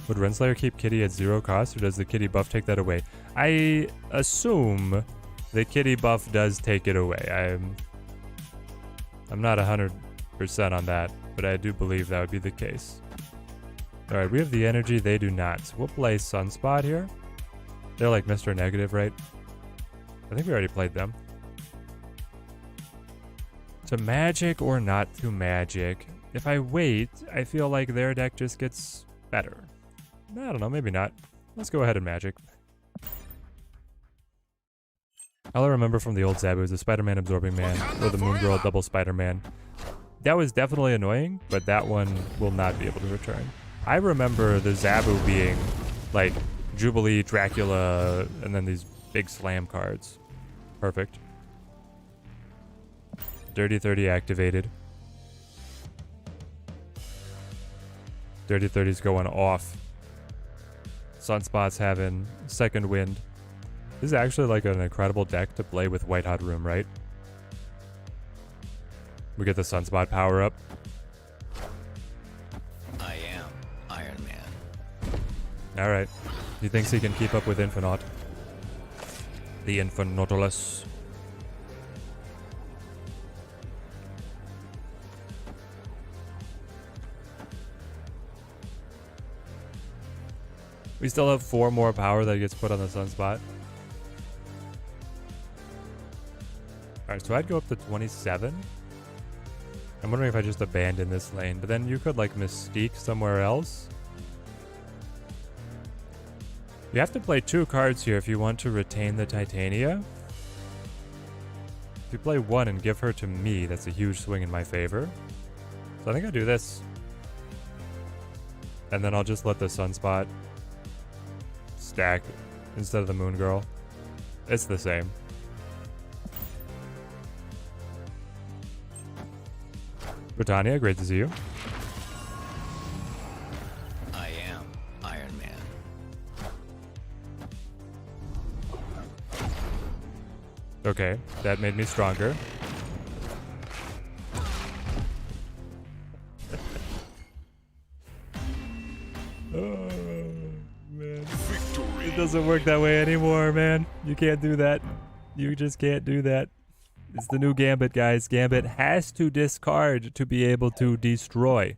Would Renslayer keep Kitty at 0 cost, or does the Kitty buff take that away? I assume the Kitty buff does take it away. I'm not 100% on that, but I do believe that would be the case. Alright, we have the energy. They do not. So we'll play Sunspot here. They're like Mr. Negative, right? I think we already played them. To Magic or not to Magic? If I wait, I feel like their deck just gets better. I don't know, maybe not. Let's go ahead and Magic. All I remember from the old Zabu is the Spider-Man Absorbing Man, or the Moon Girl Double Spider-Man. That was definitely annoying, but that one will not be able to return. I remember the Zabu being, like, Jubilee, Dracula, and then these big slam cards. Perfect. Dirty 30 activated. Dirty 30's going off. Sunspot's having second wind. This is actually like an incredible deck to play with White Hot Room, right? We get the Sunspot power up. I am Iron Man. Alright. He thinks he can keep up with Infinaut. The Infinautilus. We still have 4 more power that gets put on the Sunspot. Alright, so I'd go up to 27. I'm wondering if I just abandon this lane, but then you could like Mystique somewhere else. You have to play 2 cards here if you want to retain the Titania. If you play 1 and give her to me, that's a huge swing in my favor. So I think I'll do this. And then I'll just let the Sunspot stack instead of the Moon Girl. It's the same. Britannia, great to see you. I am Iron Man. Okay, that made me stronger. Oh, man. Victory. It doesn't work that way anymore, man. You can't do that. You just can't do that. It's the new Gambit, guys. Gambit has to discard to be able to destroy.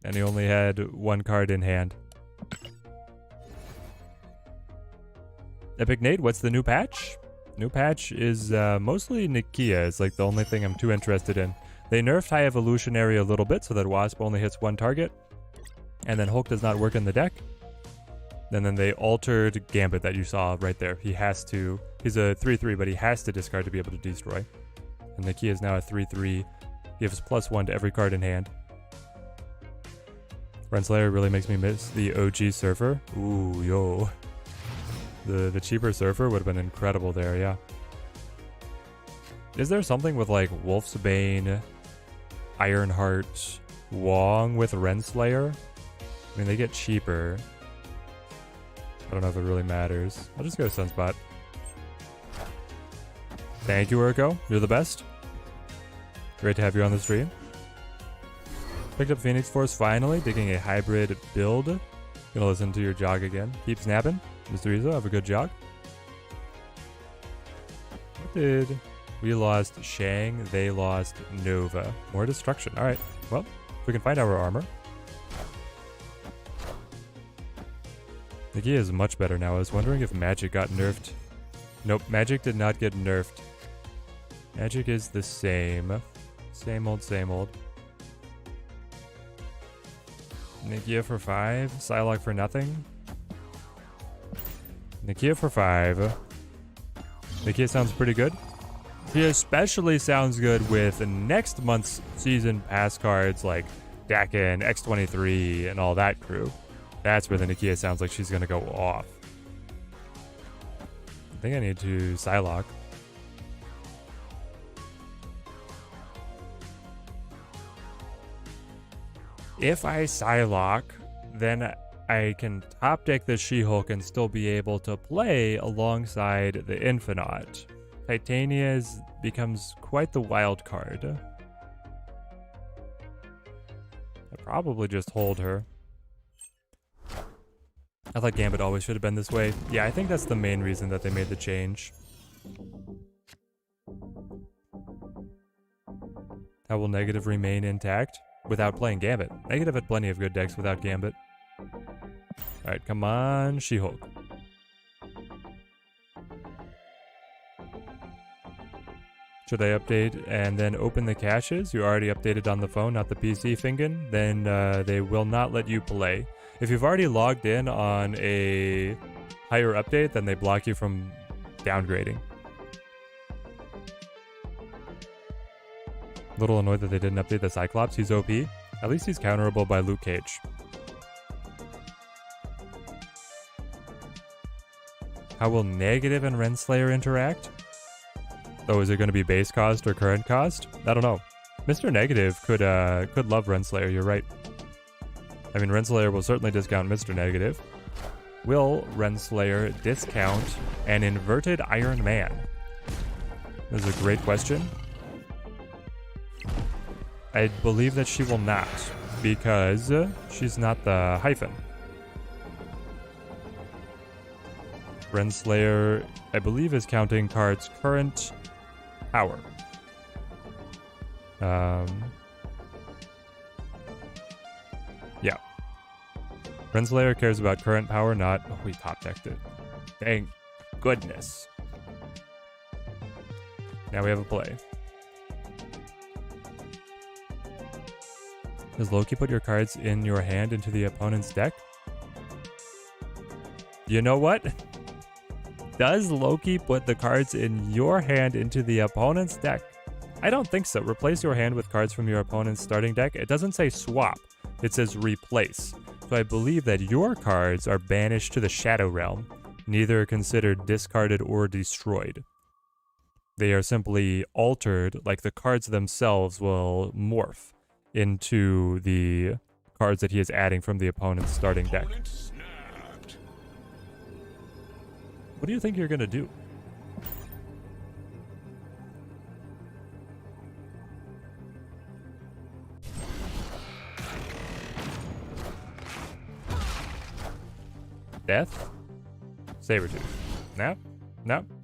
And he only had 1 card in hand. Epic Nate, what's the new patch? New patch is mostly Nikia. It's like the only thing I'm too interested in. They nerfed High Evolutionary a little bit so that Wasp only hits 1 target. And then Hulk does not work in the deck. And then they altered Gambit that you saw right there. He has to... He's a 3-3, but he has to discard to be able to destroy. And Nikia is now a 3-3. Gives +1 to every card in hand. Renslayer really makes me miss the OG Surfer. Ooh, yo. The cheaper Surfer would have been incredible there, yeah. Is there something with like Wolf's Bane, Ironheart, Wong with Renslayer? I mean, they get cheaper. I don't know if it really matters. I'll just go Sunspot. Thank you, Urko. You're the best. Great to have you on the stream. Picked up Phoenix Force finally, digging a hybrid build. Gonna listen to your jog again. Keep snapping. Mr. Izo, have a good jog. What did... We lost Shang, they lost Nova. More destruction. Alright, well, if we can find our armor. Nikia is much better now. I was wondering if Magic got nerfed. Nope, Magic did not get nerfed. Magic is the same. Same old, same old. Nikia for 5. Psylocke for nothing. Nikia for 5. Nikia sounds pretty good. He especially sounds good with next month's season pass cards like Dakin, X23, and all that crew. That's where the Nikia sounds like she's going to go off. I think I need to Psylocke. If I Psylocke, then I can top deck the She-Hulk and still be able to play alongside the Infinaut. Titania becomes quite the wild card. I probably just hold her. I thought Gambit always should have been this way. Yeah, I think that's the main reason that they made the change. How will Negative remain intact without playing Gambit? Negative had plenty of good decks without Gambit. Alright, come on, She-Hulk. Should I update and then open the caches? You already updated on the phone, not the PC, Fingon. Then they will not let you play. If you've already logged in on a higher update, then they block you from downgrading. A little annoyed that they didn't update the Cyclops. He's OP. At least he's counterable by Luke Cage. How will Negative and Renslayer interact? So is it going to be base cost or current cost? I don't know. Mr. Negative could love Renslayer, you're right. I mean, Renslayer will certainly discount Mr. Negative. Will Renslayer discount an inverted Iron Man? This is a great question. I believe that she will not, because she's not the hyphen. Renslayer, I believe, is counting cards' current power. Yeah. Renslayer cares about current power, not... Oh, we top decked it. Thank goodness. Now we have a play. Does Loki put your cards in your hand into the opponent's deck? You know what? Does Loki put the cards in your hand into the opponent's deck? I don't think so. Replace your hand with cards from your opponent's starting deck. It doesn't say swap. It says replace. So I believe that your cards are banished to the Shadow Realm, neither considered discarded or destroyed. They are simply altered, like the cards themselves will morph into the cards that he is adding from the opponent's starting deck. What do you think you're going to do? Death? Sabretooth. No,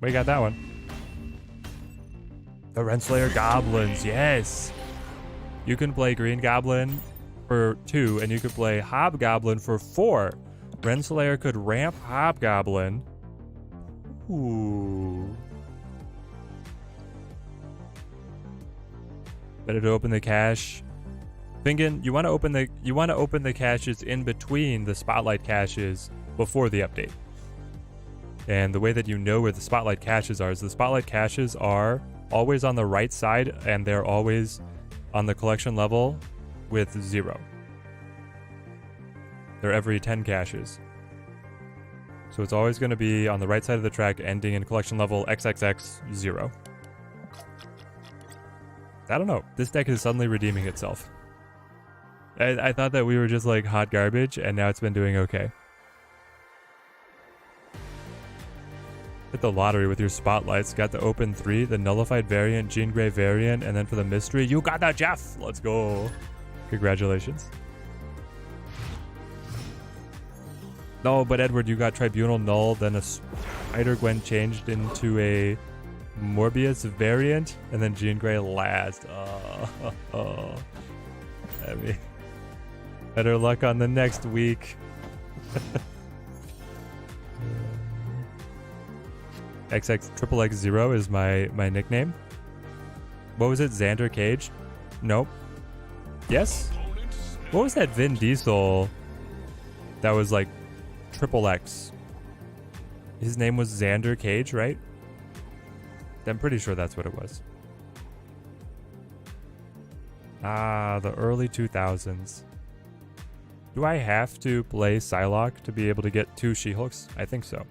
we got that one. The Renslayer Goblins, yes! You can play Green Goblin for 2, and you could play Hobgoblin for 4. Renslayer could ramp Hobgoblin. Ooh. Better to open the cache. Fingon, you want to open the caches in between the spotlight caches before the update. And the way that you know where the spotlight caches are is the spotlight caches are always on the right side, and they're always on the collection level with 0. They're every 10 caches. So it's always going to be on the right side of the track, ending in collection level XXX0. I don't know. This deck is suddenly redeeming itself. I thought that we were just like hot garbage, and now it's been doing okay. Hit the lottery with your spotlights. Got the open 3, the nullified variant, Jean Grey variant, and then for the mystery, you got that, Jeff! Let's go. Congratulations. No, but Edward, you got Tribunal Null, then a Spider-Gwen changed into a Morbius variant, and then Jean Grey last. Oh. I mean, better luck on the next week. XXXX0 is my nickname. What was it? Xander Cage? Nope. Yes? What was that Vin Diesel that was like XXX? His name was Xander Cage, right? I'm pretty sure that's what it was. Ah, the early 2000s. Do I have to play Psylocke to be able to get 2 She-Hulks? I think so.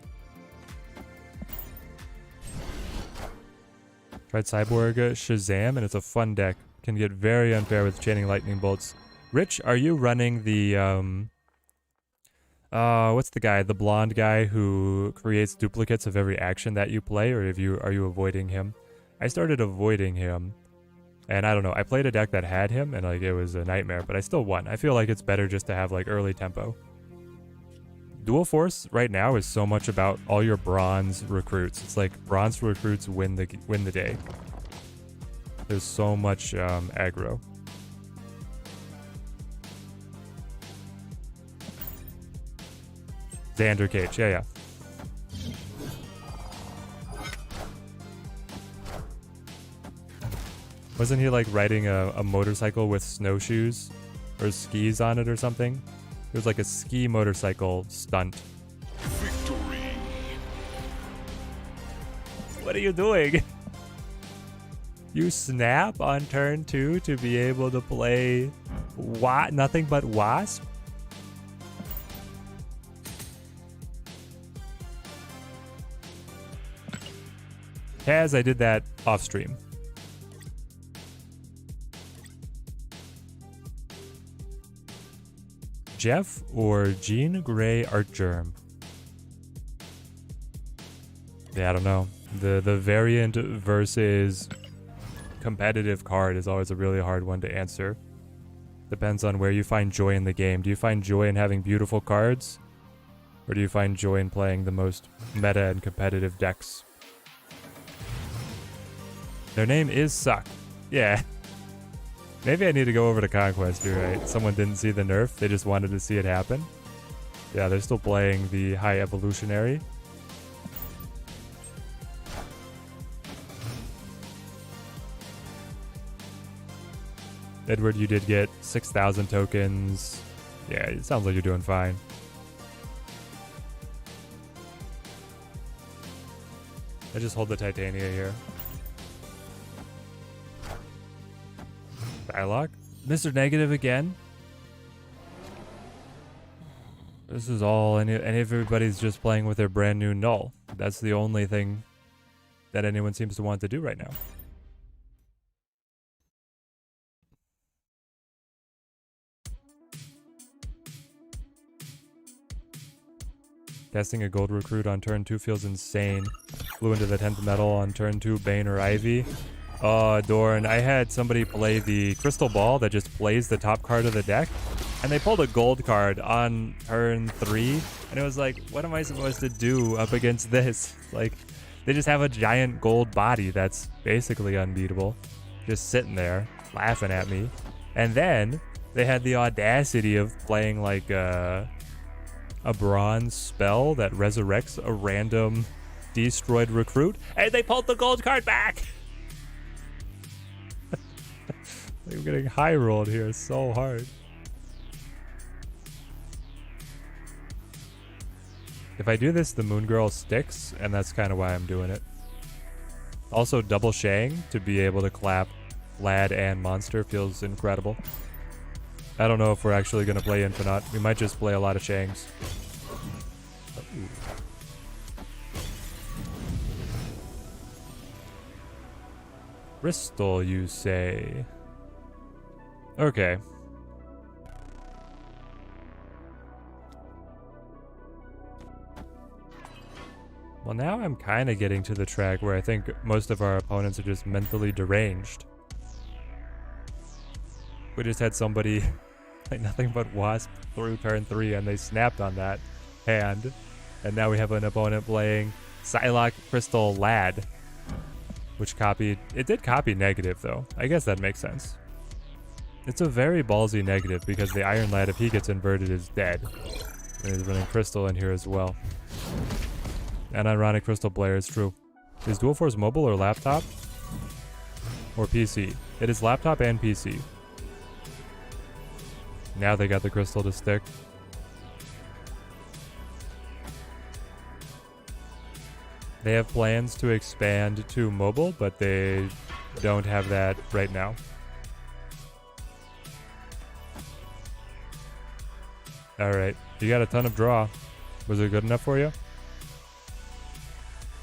Tried Cyborg Shazam, and it's a fun deck. Can get very unfair with chaining lightning bolts. Rich, are you running the what's the guy? The blonde guy who creates duplicates of every action that you play, or are you avoiding him? I started avoiding him, and I don't know. I played a deck that had him, and like it was a nightmare, but I still won. I feel like it's better just to have like early tempo. Dual Force right now is so much about all your bronze recruits. It's like bronze recruits win the day. There's so much aggro. Xander Cage, yeah. Wasn't he like riding a motorcycle with snowshoes or skis on it or something? It was like a ski motorcycle stunt. Victory. What are you doing? You snap on turn 2 to be able to play nothing but Wasp? Kaz, I did that off stream. Jeff or Jean Grey Art Germ? Yeah, I don't know. The variant versus competitive card is always a really hard one to answer. Depends on where you find joy in the game. Do you find joy in having beautiful cards? Or do you find joy in playing the most meta and competitive decks? Their name is Suck. Yeah. Maybe I need to go over to Conquest, you're right. Someone didn't see the nerf, they just wanted to see it happen. Yeah, they're still playing the High Evolutionary. Edward, you did get 6,000 tokens. Yeah, it sounds like you're doing fine. I just hold the Titania here. Dialogue? Mr. Negative again? This is all, and everybody's just playing with their brand new null. That's the only thing that anyone seems to want to do right now. Casting a gold recruit on turn 2 feels insane. Flew into the 10th metal on turn 2, Bane or Ivy. Oh, Dorn, I had somebody play the Crystal Ball that just plays the top card of the deck, and they pulled a gold card on turn 3, and it was like, what am I supposed to do up against this? Like, they just have a giant gold body that's basically unbeatable, just sitting there, laughing at me. And then they had the audacity of playing like a bronze spell that resurrects a random destroyed recruit, and they pulled the gold card back! I'm getting high rolled here so hard. If I do this, the Moon Girl sticks, and that's kind of why I'm doing it. Also, double Shang to be able to clap Lad and Monster feels incredible. I don't know if we're actually going to play Infinite. We might just play a lot of Shangs. Ooh. Bristol, you say? Okay. Well, now I'm kind of getting to the track where I think most of our opponents are just mentally deranged. We just had somebody like nothing but Wasp through turn 3 and they snapped on that hand. And now we have an opponent playing Psylocke Crystal Lad, which copied... It did copy negative though. I guess that makes sense. It's a very ballsy negative because the Iron Lad, if he gets inverted, is dead. And he's running Crystal in here as well. And ironic Crystal player, it's true. Is Dual Force mobile or laptop? Or PC? It is laptop and PC. Now they got the Crystal to stick. They have plans to expand to mobile, but they don't have that right now. Alright, you got a ton of draw. Was it good enough for you?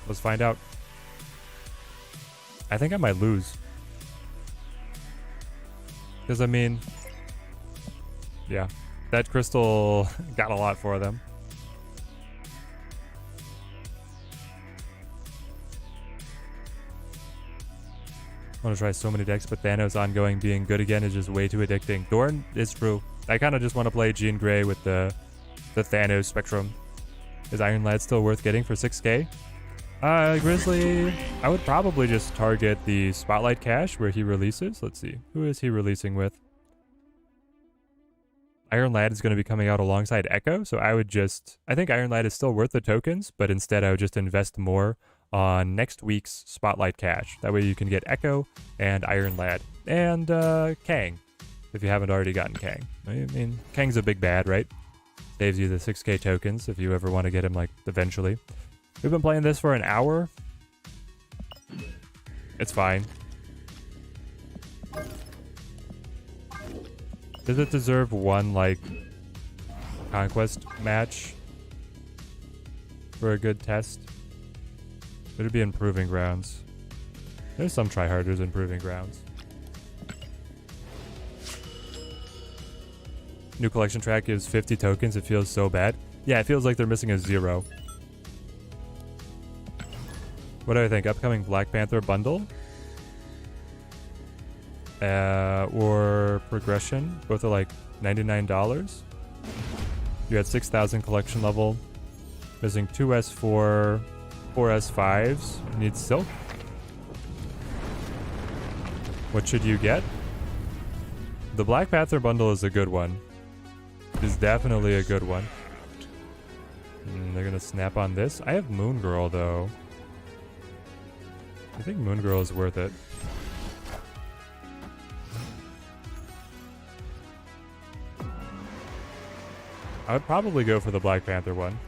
Let's find out. I think I might lose. Because, I mean... Yeah, that Crystal got a lot for them. I want to try so many decks, but Thanos ongoing being good again is just way too addicting. Dorn is true. I kind of just want to play Jean Grey with the Thanos Spectrum. Is Iron Lad still worth getting for 6k? Grizzly, I would probably just target the Spotlight Cache where he releases. Let's see. Who is he releasing with? Iron Lad is going to be coming out alongside Echo, so I would just... I think Iron Lad is still worth the tokens, but instead I would just invest more on next week's Spotlight Cache. That way you can get Echo and Iron Lad. And Kang, if you haven't already gotten Kang. I mean, Kang's a big bad, right? Saves you the 6k tokens if you ever want to get him, like, eventually. We've been playing this for an hour. It's fine. Does it deserve one, like, conquest match for a good test? Would it be in Proving Grounds? There's some tryharders in Proving Grounds. New collection track gives 50 tokens. It feels so bad. Yeah, it feels like they're missing a 0. What do I think? Upcoming Black Panther bundle? Or progression? Both are like $99. You're at 6,000 collection level. Missing 2S4, 4S5s. Need silk. What should you get? The Black Panther bundle is a good one. Is definitely a good one. They're gonna snap on this. I have Moon Girl though. I think Moon Girl is worth it. I would probably go for the Black Panther one.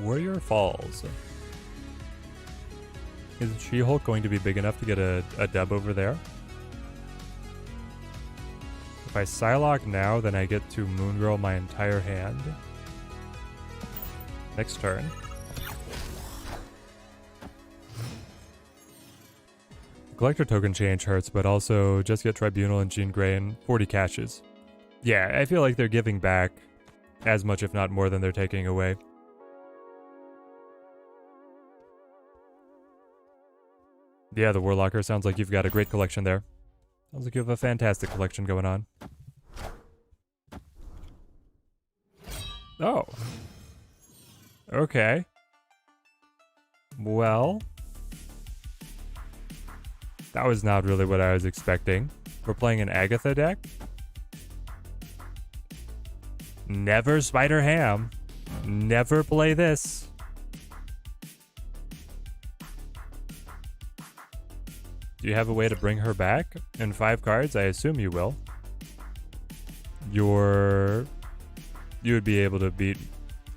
Warrior Falls. Is She-Hulk going to be big enough to get a dub over there? If I Psylocke now, then I get to Moon Girl my entire hand. Next turn. Collector token change hurts, but also just get Tribunal and Jean Grey and 40 caches. Yeah, I feel like they're giving back as much, if not more, than they're taking away. Yeah, the Warlocker sounds like you've got a great collection there. Sounds like you have a fantastic collection going on. Oh. Okay. Well. That was not really what I was expecting. We're playing an Agatha deck? Never Spider Ham. Never play this. Do you have a way to bring her back in 5 cards? I assume you will. You would be able to beat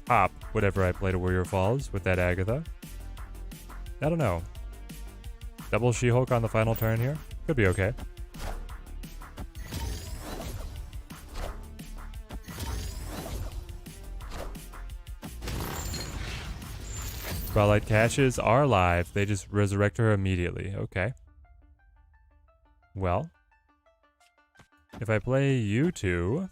Pop whatever I play to Warrior Falls with that Agatha. I don't know. Double She-Hulk on the final turn here? Could be okay. Spotlight caches are live. They just resurrect her immediately. Okay. Well, if I play you two,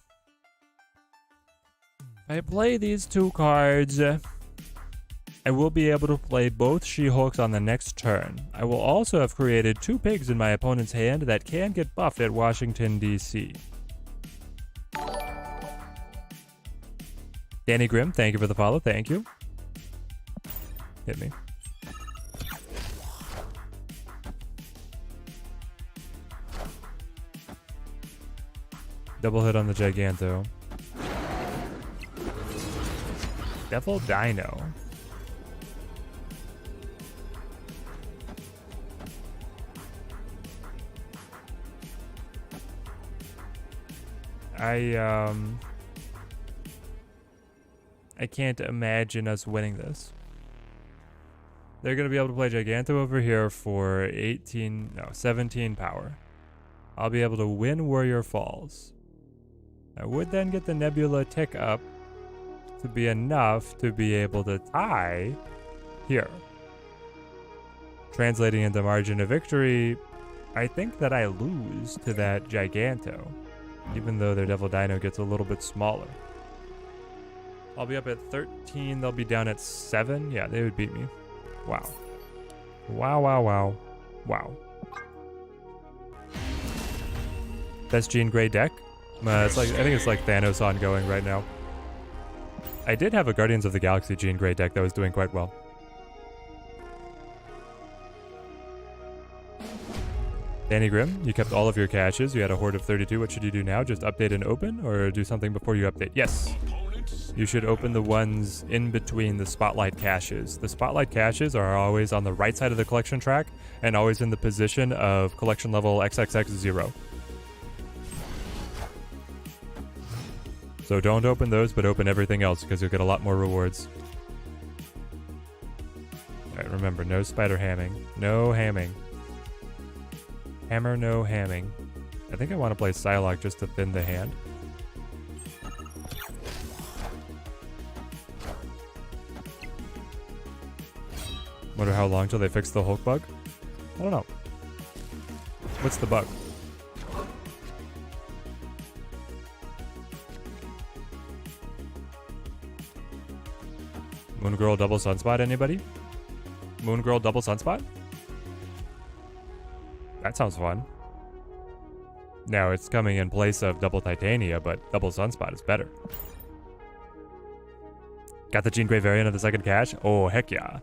if I play these 2 cards, I will be able to play both She-Hulks on the next turn. I will also have created 2 pigs in my opponent's hand that can get buffed at Washington, D.C. Danny Grimm, thank you for the follow. Thank you. Hit me. Double hit on the Giganto. Devil Dino. I can't imagine us winning this. They're going to be able to play Giganto over here for 17 power. I'll be able to win Warrior Falls. I would then get the Nebula tick up to be enough to be able to tie here. Translating into margin of victory, I think that I lose to that Giganto, even though their Devil Dino gets a little bit smaller. I'll be up at 13, they'll be down at 7. Yeah, they would beat me. Wow. Wow, wow, wow. Wow. Best Jean Grey deck? It's like, I think it's like Thanos ongoing right now. I did have a Guardians of the Galaxy Jean Grey deck that was doing quite well. Danny Grimm, you kept all of your caches. You had a horde of 32. What should you do now? Just update and open, or do something before you update? Yes. You should open the ones in between the Spotlight caches. The Spotlight caches are always on the right side of the collection track and always in the position of collection level XXX0. So don't open those, but open everything else because you'll get a lot more rewards. Alright, remember, no spider hamming. No hamming. Hammer, no hamming. I think I want to play Psylocke just to thin the hand. Wonder how long till they fix the Hulk bug? I don't know. What's the bug? Moon Girl double sunspot, anybody? Moon Girl double sunspot? That sounds fun. Now it's coming in place of double Titania, but double sunspot is better. Got the Jean Grey variant of the second cache? Oh, heck yeah.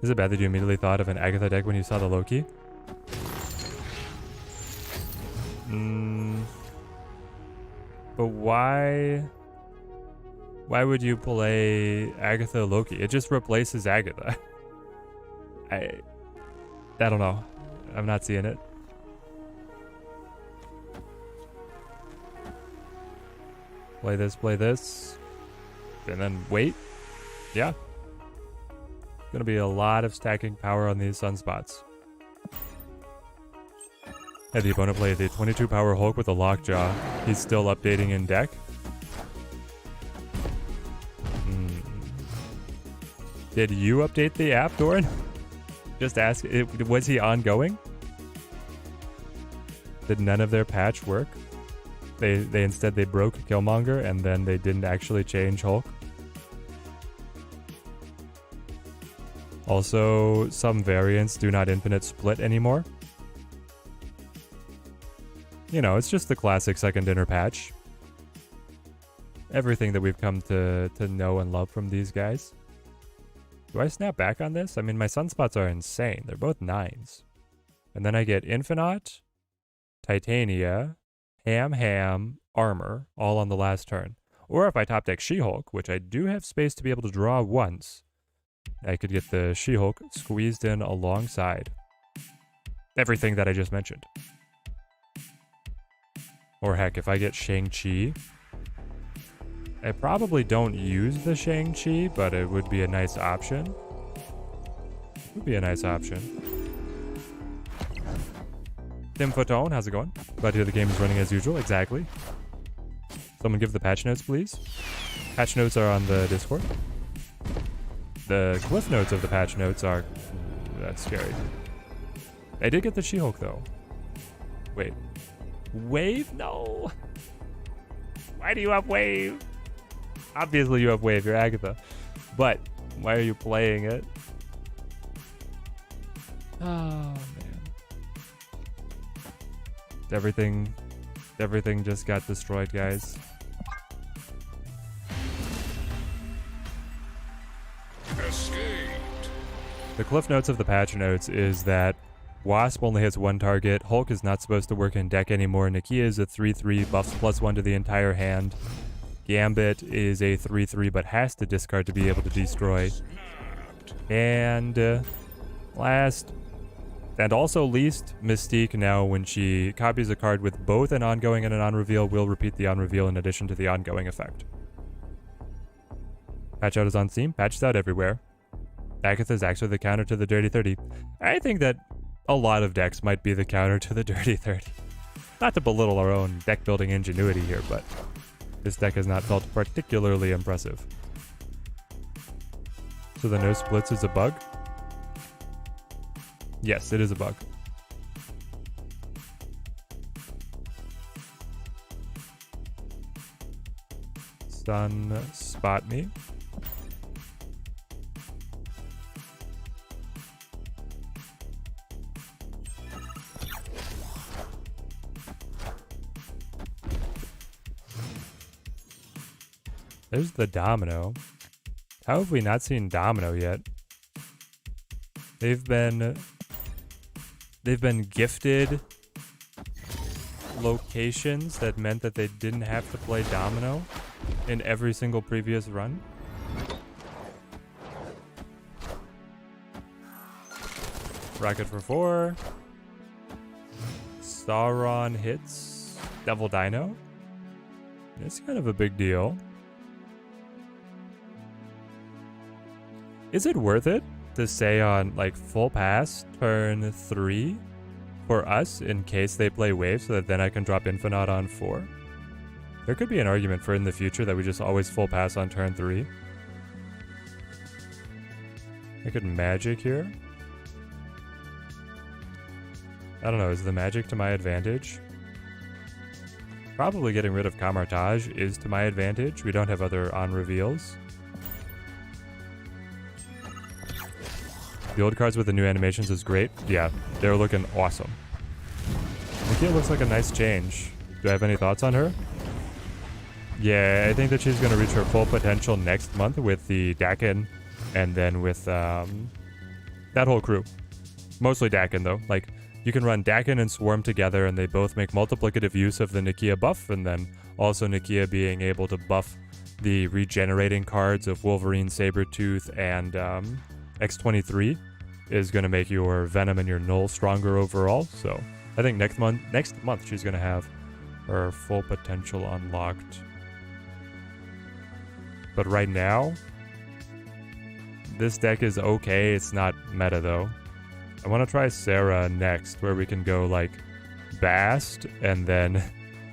Is it bad that you immediately thought of an Agatha deck when you saw the Loki? But why... Why would you play Agatha Loki? It just replaces Agatha. I don't know. I'm not seeing it. Play this. And then wait. Yeah. Gonna be a lot of stacking power on these sunspots. Had the opponent play the 22 power Hulk with a lockjaw. He's still updating in deck. Did you update the app, Doran? Just ask, was he ongoing? Did none of their patch work? They instead they broke Killmonger and then they didn't actually change Hulk. Also, some variants do not infinite split anymore. You know, it's just the classic second dinner patch. Everything that we've come to know and love from these guys. Do I snap back on this? I mean, my sunspots are insane. They're both 9s. And then I get Infinite, Titania, Ham, Armor, all on the last turn. Or if I top deck She-Hulk, which I do have space to be able to draw once, I could get the She-Hulk squeezed in alongside everything that I just mentioned. Or heck, if I get Shang-Chi, I probably don't use the Shang-Chi, but it would be a nice option. It would be a nice option. Tim Fatone, how's it going? Glad to hear the game is running as usual. Exactly. Someone give the patch notes, please. Patch notes are on the Discord. The cliff notes of the patch notes are... That's scary. I did get the She-Hulk, though. Wait. Wave? No! Why do you have Wave? Obviously you have Wave, you're Agatha. But, why are you playing it? Oh, man. Everything just got destroyed, guys. Escaped. The cliff notes of the patch notes is that Wasp only has one target, Hulk is not supposed to work in deck anymore, Nikia is a 3/3, buffs +1 to the entire hand, Gambit is a 3/3 but has to discard to be able to destroy. And last and also least, Mystique now when she copies a card with both an ongoing and an on-reveal will repeat the on-reveal in addition to the ongoing effect. Patch out is on Steam, patches out everywhere. Agatha is actually the counter to the Dirty 30. I think that a lot of decks might be the counter to the Dirty 30. Not to belittle our own deck building ingenuity here, but this deck has not felt particularly impressive. So the no splits is a bug? Yes, it is a bug. Sun spot me. There's the Domino. How have we not seen Domino yet? They've been gifted locations that meant that they didn't have to play Domino in every single previous run. Rocket for 4. Sauron hits. Devil Dino. It's kind of a big deal. Is it worth it to say on like full pass turn 3 for us in case they play wave so that then I can drop Infinite on 4? There could be an argument for in the future that we just always full pass on turn 3. I could magic here. I don't know, is the magic to my advantage? Probably getting rid of Camartage is to my advantage. We don't have other on reveals. The old cards with the new animations is great. Yeah, they're looking awesome. Nikia looks like a nice change. Do I have any thoughts on her? Yeah, I think that she's going to reach her full potential next month with the Dakin and then with that whole crew. Mostly Dakin though. Like, you can run Dakin and Swarm together and they both make multiplicative use of the Nikia buff, and then also Nikia being able to buff the regenerating cards of Wolverine, Sabretooth, and X-23 is going to make your Venom and your Null stronger overall. So I think next month she's going to have her full potential unlocked. But right now, this deck is okay. It's not meta though. I want to try Sarah next, where we can go like Bast and then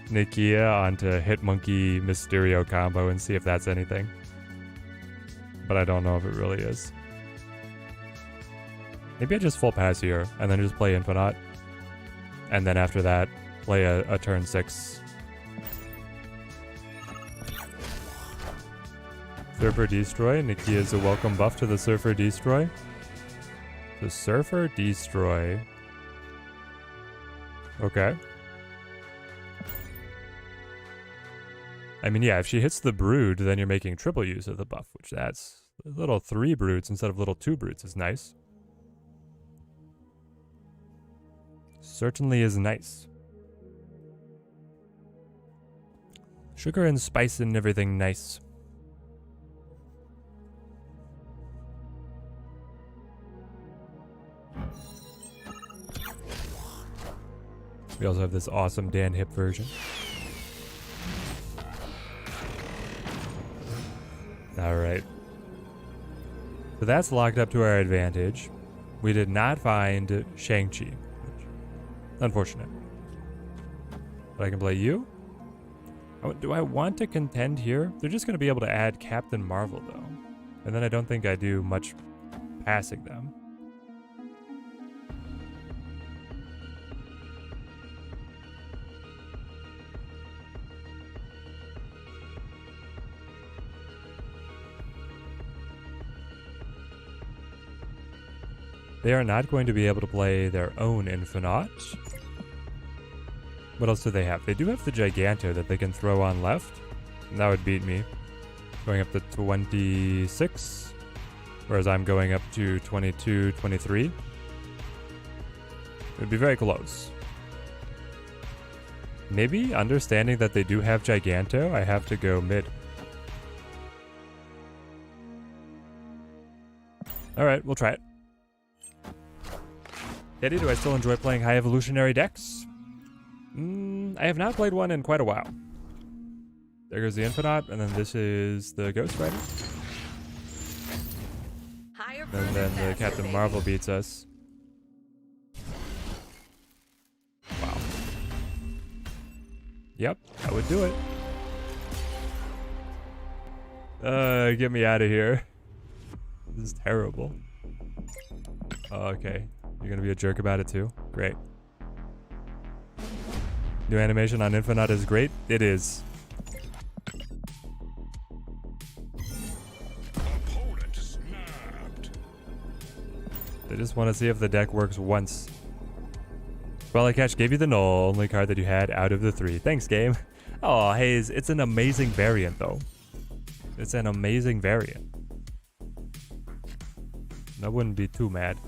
Nikia onto Hitmonkey Mysterio combo and see if that's anything. But I don't know if it really is. Maybe I just full pass here and then just play Infinite. And then after that, play a turn 6. Surfer Destroy. Nikia is a welcome buff to the Surfer Destroy. The Surfer Destroy. Okay. I mean, yeah, if she hits the Brood, then you're making triple use of the buff, which that's little 3 Broods instead of little 2 Broods is nice. Certainly is nice. Sugar and spice and everything nice. We also have this awesome Dan Hip version. Alright. So that's locked up to our advantage. We did not find Shang-Chi. Unfortunate. But I can play you? Do I want to contend here? They're just going to be able to add Captain Marvel, though. And then I don't think I do much passing them. They are not going to be able to play their own Infinite. What else do they have? They do have the Giganto that they can throw on left. And that would beat me. Going up to 26. Whereas I'm going up to 22, 23. It would be very close. Maybe understanding that they do have Giganto, I have to go mid. Alright, we'll try it. Eddie, do I still enjoy playing high evolutionary decks? I have not played one in quite a while. There goes the Infinite, and then this is the Ghost Rider. And then the Captain Marvel beats us. Wow. Yep, that would do it. Get me out of here. This is terrible. Okay. You're gonna be a jerk about it too? Great. New animation on Infinite is great. It is. Opponent snapped. They just want to see if the deck works once. Well, Catch gave you the null, only card that you had out of the 3. Thanks, game. Oh, Hayes, it's an amazing variant though. It's an amazing variant. I wouldn't be too mad.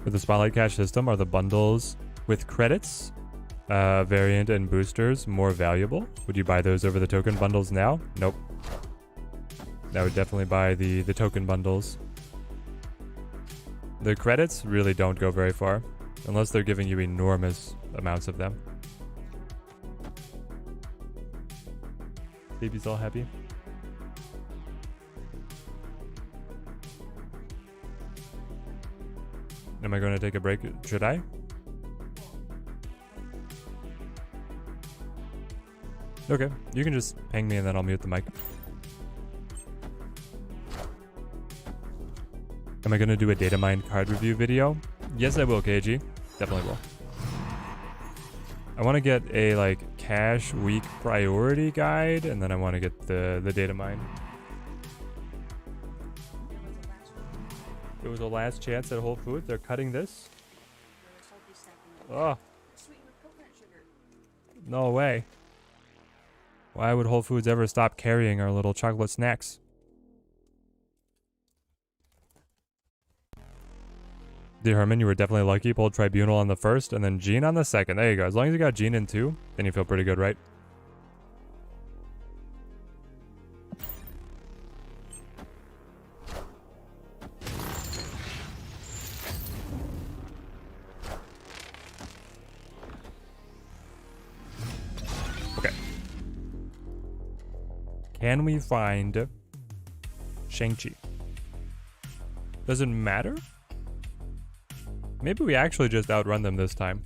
For the Spotlight Cash system, are the bundles with credits, variant, and boosters more valuable? Would you buy those over the token bundles now? Nope. I would definitely buy the token bundles. The credits really don't go very far, unless they're giving you enormous amounts of them. Baby's all happy. Am I going to take a break? Should I? Okay, you can just ping me and then I'll mute the mic. Am I going to do a Datamine card review video? Yes, I will, KG. Definitely will. I want to get a like cash week priority guide, and then I want to get the Datamine. It was the last chance at Whole Foods. They're cutting this. Oh. No way. Why would Whole Foods ever stop carrying our little chocolate snacks? Dear Herman, you were definitely lucky. Pulled Tribunal on the first and then Gene on the second. There you go. As long as you got Gene in two, then you feel pretty good, right? Okay. Can we find Shang-Chi? Does it matter? Maybe we actually just outrun them this time.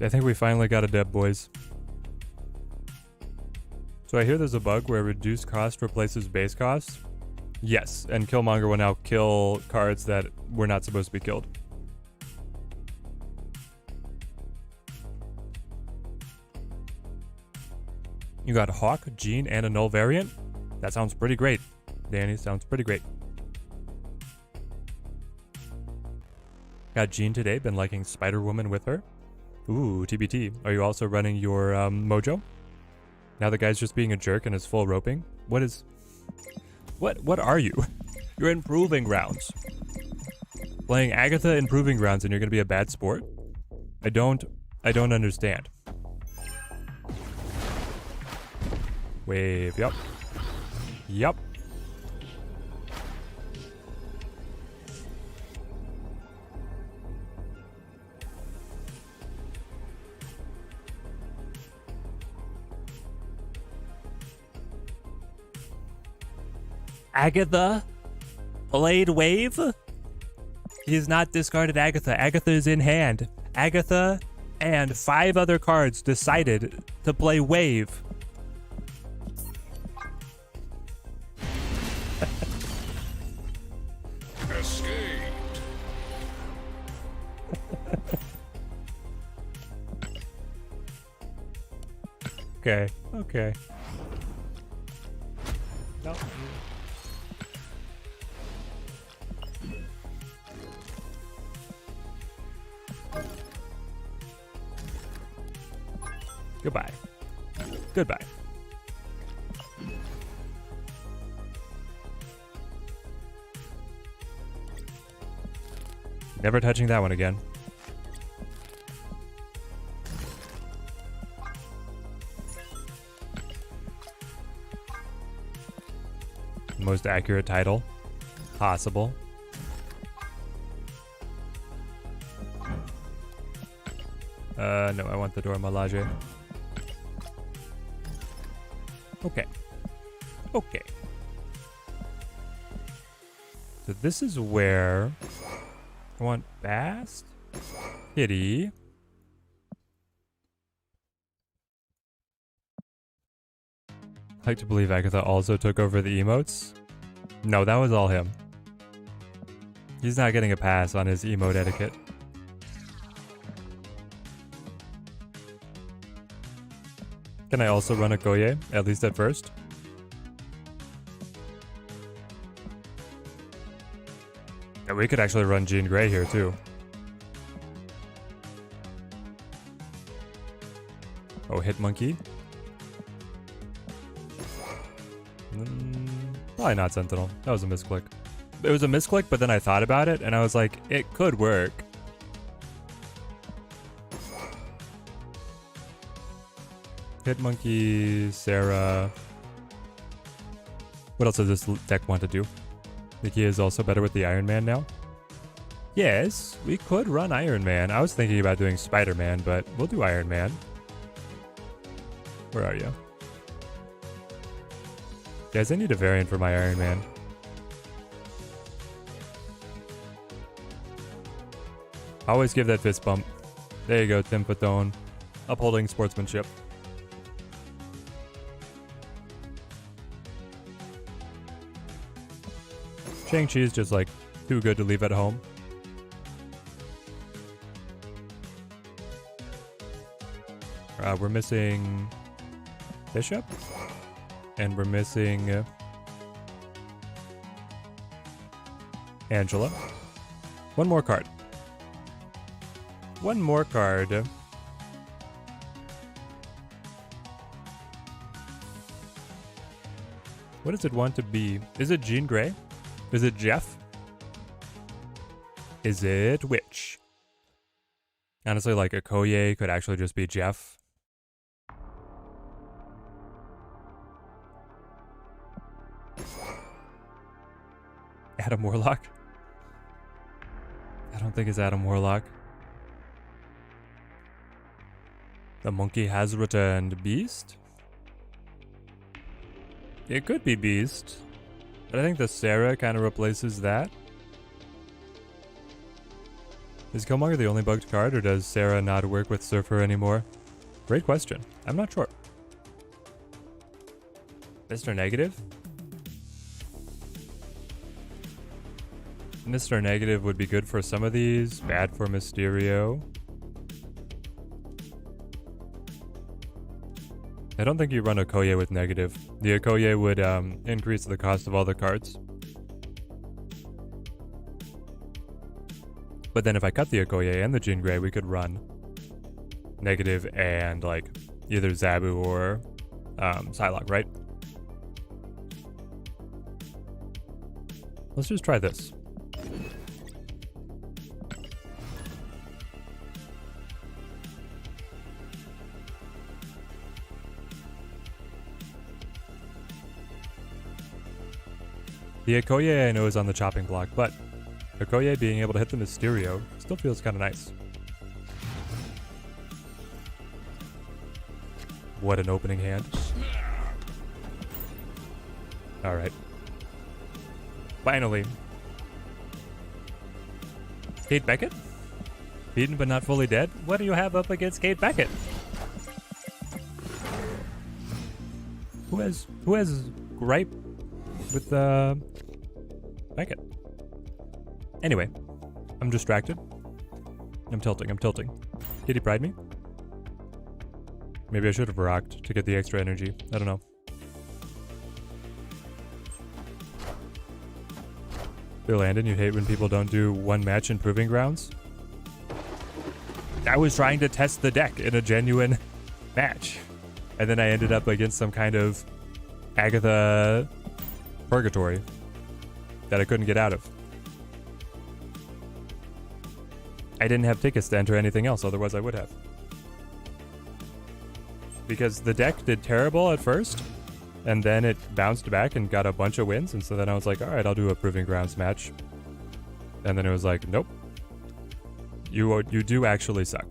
I think we finally got a deb, boys. So I hear there's a bug where reduced cost replaces base cost. Yes, and Killmonger will now kill cards that were not supposed to be killed. You got Hawk, Gene, and a null variant? That sounds pretty great. Danny, sounds pretty great. Got Gene today, been liking Spider-Woman with her. Ooh, TBT. Are you also running your mojo? Now the guy's just being a jerk and is full roping? What is... What are you? You're in Proving Grounds. Playing Agatha in Proving Grounds and you're gonna be a bad sport? I don't understand. Wave, yep. Yep. Agatha? Blade Wave? He has not discarded Agatha. Agatha is in hand. Agatha and 5 other cards decided to play Wave. Escaped. Okay, okay. No. Goodbye. Goodbye. Never touching that one again. Most accurate title possible. No, I want the Dora Milaje. Okay. Okay. So this is where I want Bast, Kitty. I like to believe Agatha also took over the emotes. No, that was all him. He's not getting a pass on his emote etiquette. Can I also run a Goye, at least at first? Yeah, we could actually run Jean Grey here too. Oh, Hit Monkey. Probably not Sentinel. That was a misclick. It was a misclick, but then I thought about it and I was like, it could work. Hit Monkey, Sarah. What else does this deck want to do? Nikia is also better with the Iron Man now. Yes, we could run Iron Man. I was thinking about doing Spider-Man, but we'll do Iron Man. Where are you? Guys, I need a variant for my Iron Man. Always give that fist bump. There you go, Tim Fatone. upholding sportsmanship. Shang-Chi is just like too good to leave at home. We're missing Bishop, and we're missing Angela. One more card. One more card. What does it want to be? Is it Jean Grey? Is it Jeff? Is it Witch? Honestly, like Okoye could actually just be Jeff. Adam Warlock? I don't think it's Adam Warlock. The monkey has returned. Beast? It could be Beast. But I think the Sarah kind of replaces that. Is Killmonger the only bugged card, or does Sarah not work with Surfer anymore? Great question. I'm not sure. Mr. Negative? Mr. Negative would be good for some of these, bad for Mysterio. I don't think you run Okoye with negative. The Okoye would increase the cost of all the cards. But then if I cut the Okoye and the Jean Grey, we could run negative and like either Zabu or Psylocke, right? Let's just try this. The Okoye I know is on the chopping block, but Okoye being able to hit the Mysterio still feels kind of nice. What an opening hand. Alright. Finally. Kate Beckett? Beaten but not fully dead? What do you have up against Kate Beckett? Who has gripe with Beckett? Anyway, I'm distracted. I'm tilting. Did he pride me? Maybe I should have rocked to get the extra energy. I don't know. Bill Landon, you hate when people don't do one match in Proving Grounds? I was trying to test the deck in a genuine match. And then I ended up against some kind of Agatha purgatory that I couldn't get out of. I didn't have tickets to enter anything else, otherwise I would have. Because the deck did terrible at first, and then it bounced back and got a bunch of wins, and so then I was like, alright, I'll do a Proving Grounds match. And then it was like, nope. You do actually suck.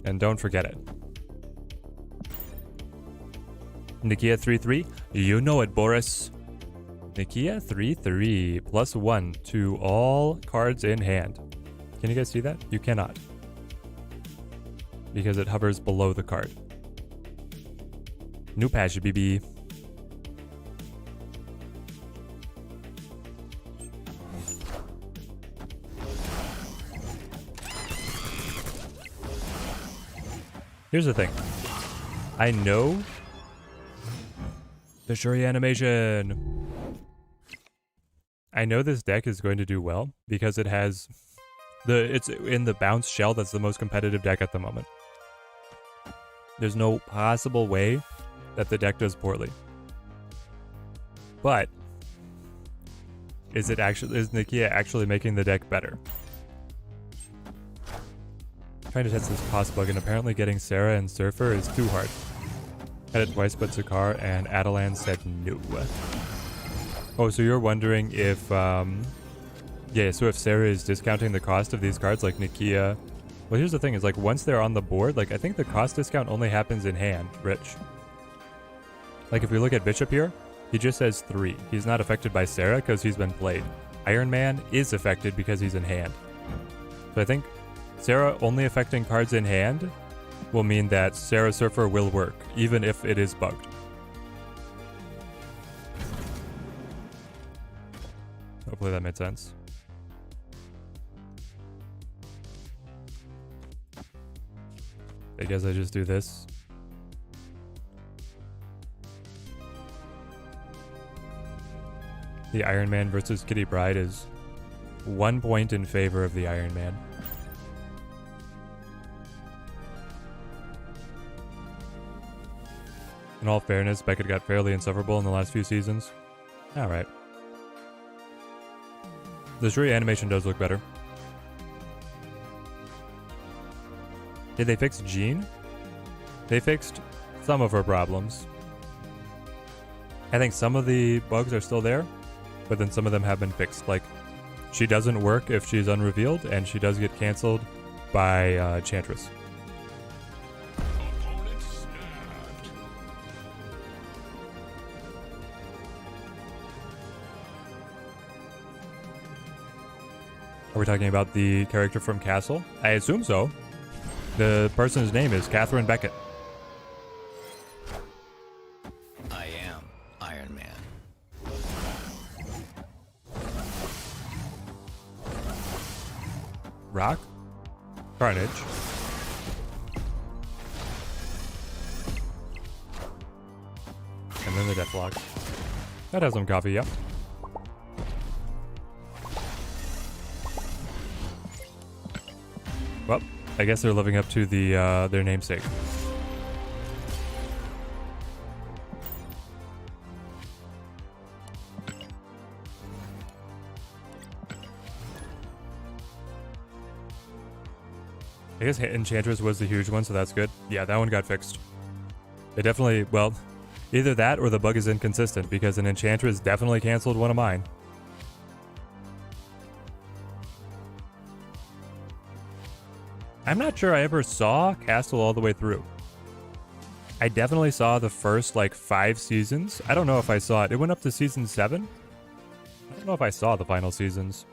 And don't forget it. Nikia 3-3, you know it, Boris. Nikia 3-3, +1 to all cards in hand. Can you guys see that? You cannot. Because it hovers below the card. New patch, BB. Here's the thing. I know the Shuri animation. I know this deck is going to do well because it has it's in the bounce shell that's the most competitive deck at the moment. There's no possible way that the deck does poorly. But is Nikia actually making the deck better? Trying to test this cost bug, and apparently getting Sarah and Surfer is too hard. Had it twice, but Sakaar and Adelan said no. Oh, so you're wondering if yeah, so if Sarah is discounting the cost of these cards like Nikia. Well, here's the thing, is like once they're on the board, like I think the cost discount only happens in hand, Rich. Like if we look at Bishop here, he just says 3. He's not affected by Sarah because he's been played. Iron Man is affected because he's in hand. So I think Sarah only affecting cards in hand will mean that Sarah Surfer will work, even if it is bugged. Hopefully that made sense. I guess I just do this. The Iron Man versus Kitty Pryde is 1 point in favor of the Iron Man. In all fairness, Beckett got fairly insufferable in the last few seasons. Alright. The Shuri animation does look better. Did they fix Jean? They fixed some of her problems. I think some of the bugs are still there, but then some of them have been fixed. Like, she doesn't work if she's unrevealed, and she does get canceled by Enchantress. Opponent snapped. Are we talking about the character from Castle? I assume so. The person's name is Catherine Beckett. I am Iron Man. Rock? Carnage. And then the Deathlock. That has some coffee, yeah. Well, I guess they're living up to the their namesake. I guess Enchantress was the huge one, so that's good. Yeah, that one got fixed. It definitely, well, either that or the bug is inconsistent, because an Enchantress definitely canceled one of mine. I'm not sure I ever saw Castle all the way through. I definitely saw the first, like, 5 seasons. I don't know if I saw it. It went up to season 7? I don't know if I saw the final seasons.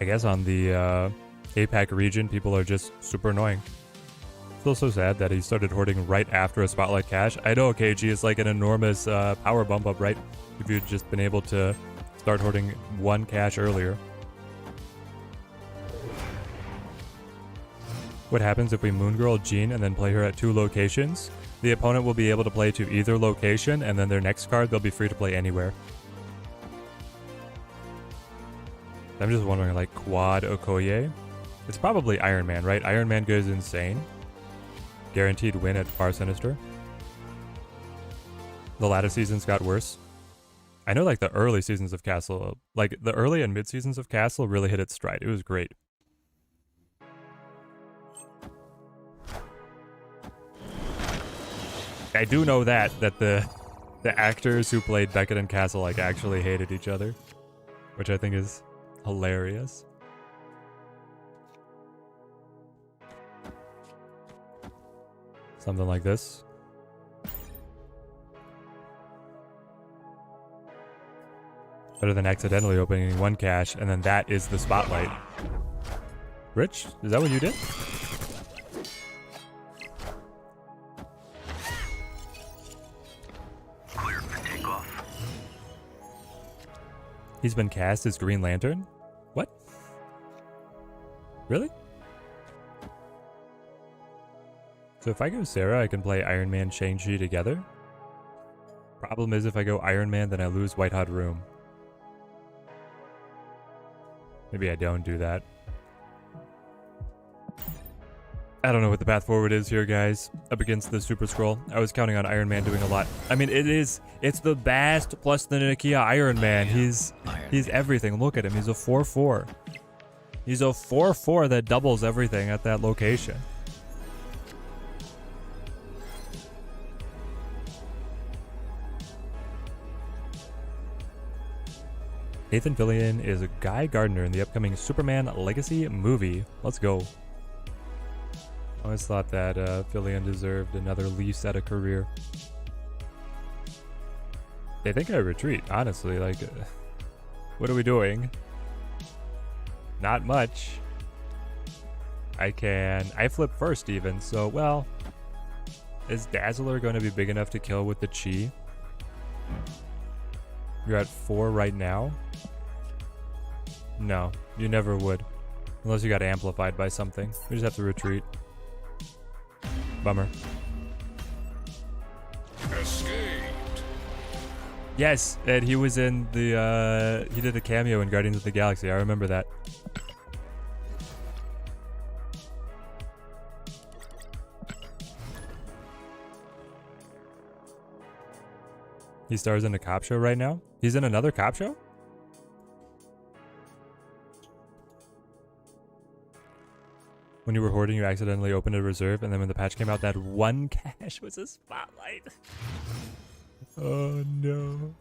I guess on the APAC region, people are just super annoying. Feels so sad that he started hoarding right after a Spotlight Cash. I know KG is like an enormous power bump up, right? If you'd just been able to start hoarding 1 cash earlier. What happens if we Moon Girl Jean and then play her at 2 locations? The opponent will be able to play to either location, and then their next card they'll be free to play anywhere. I'm just wondering, like, Quad Okoye? It's probably Iron Man, right? Iron Man goes insane. Guaranteed win at Far Sinister. The latter seasons got worse. I know, like, the early seasons of Castle, like, the early and mid seasons of Castle really hit its stride. It was great. I do know that the actors who played Beckett and Castle, like, actually hated each other, which I think is hilarious. Something like this. Better than accidentally opening 1 cache, and then that is the spotlight. Rich, is that what you did? Clear for takeoff. He's been cast as Green Lantern? What? Really? So if I go Sarah, I can play Iron Man, Shang-Chi together? Problem is if I go Iron Man, then I lose White Hot Room. Maybe I don't do that. I don't know what the path forward is here, guys. Up against the Super Scroll. I was counting on Iron Man doing a lot. I mean, it's the best plus the Nikia Iron Man. He's everything. Look at him. He's a 4/4. He's a 4/4 that doubles everything at that location. Nathan Fillion is Guy Gardner in the upcoming Superman Legacy movie. Let's go. I always thought that Fillion deserved another lease at a career. They think I retreat, honestly. Like, what are we doing? Not much. I flip first even, so, well, is Dazzler going to be big enough to kill with the Chi? You're at 4 right now? No, you never would. Unless you got amplified by something. We just have to retreat. Bummer. Escaped. Yes, and he was in the, he did a cameo in Guardians of the Galaxy. I remember that. He stars in a cop show right now? He's in another cop show? When you were hoarding, you accidentally opened a reserve, and then when the patch came out, that one cache was a spotlight. Oh no.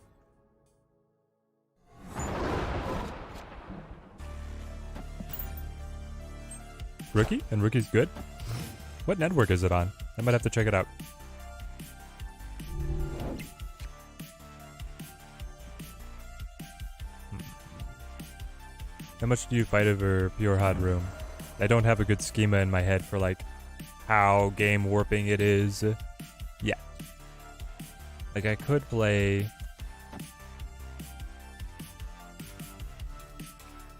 Rookie? And Rookie's good? What network is it on? I might have to check it out. How much do you fight over Pure Hot Room? I don't have a good schema in my head for like how game warping it is. Yeah. Like I could play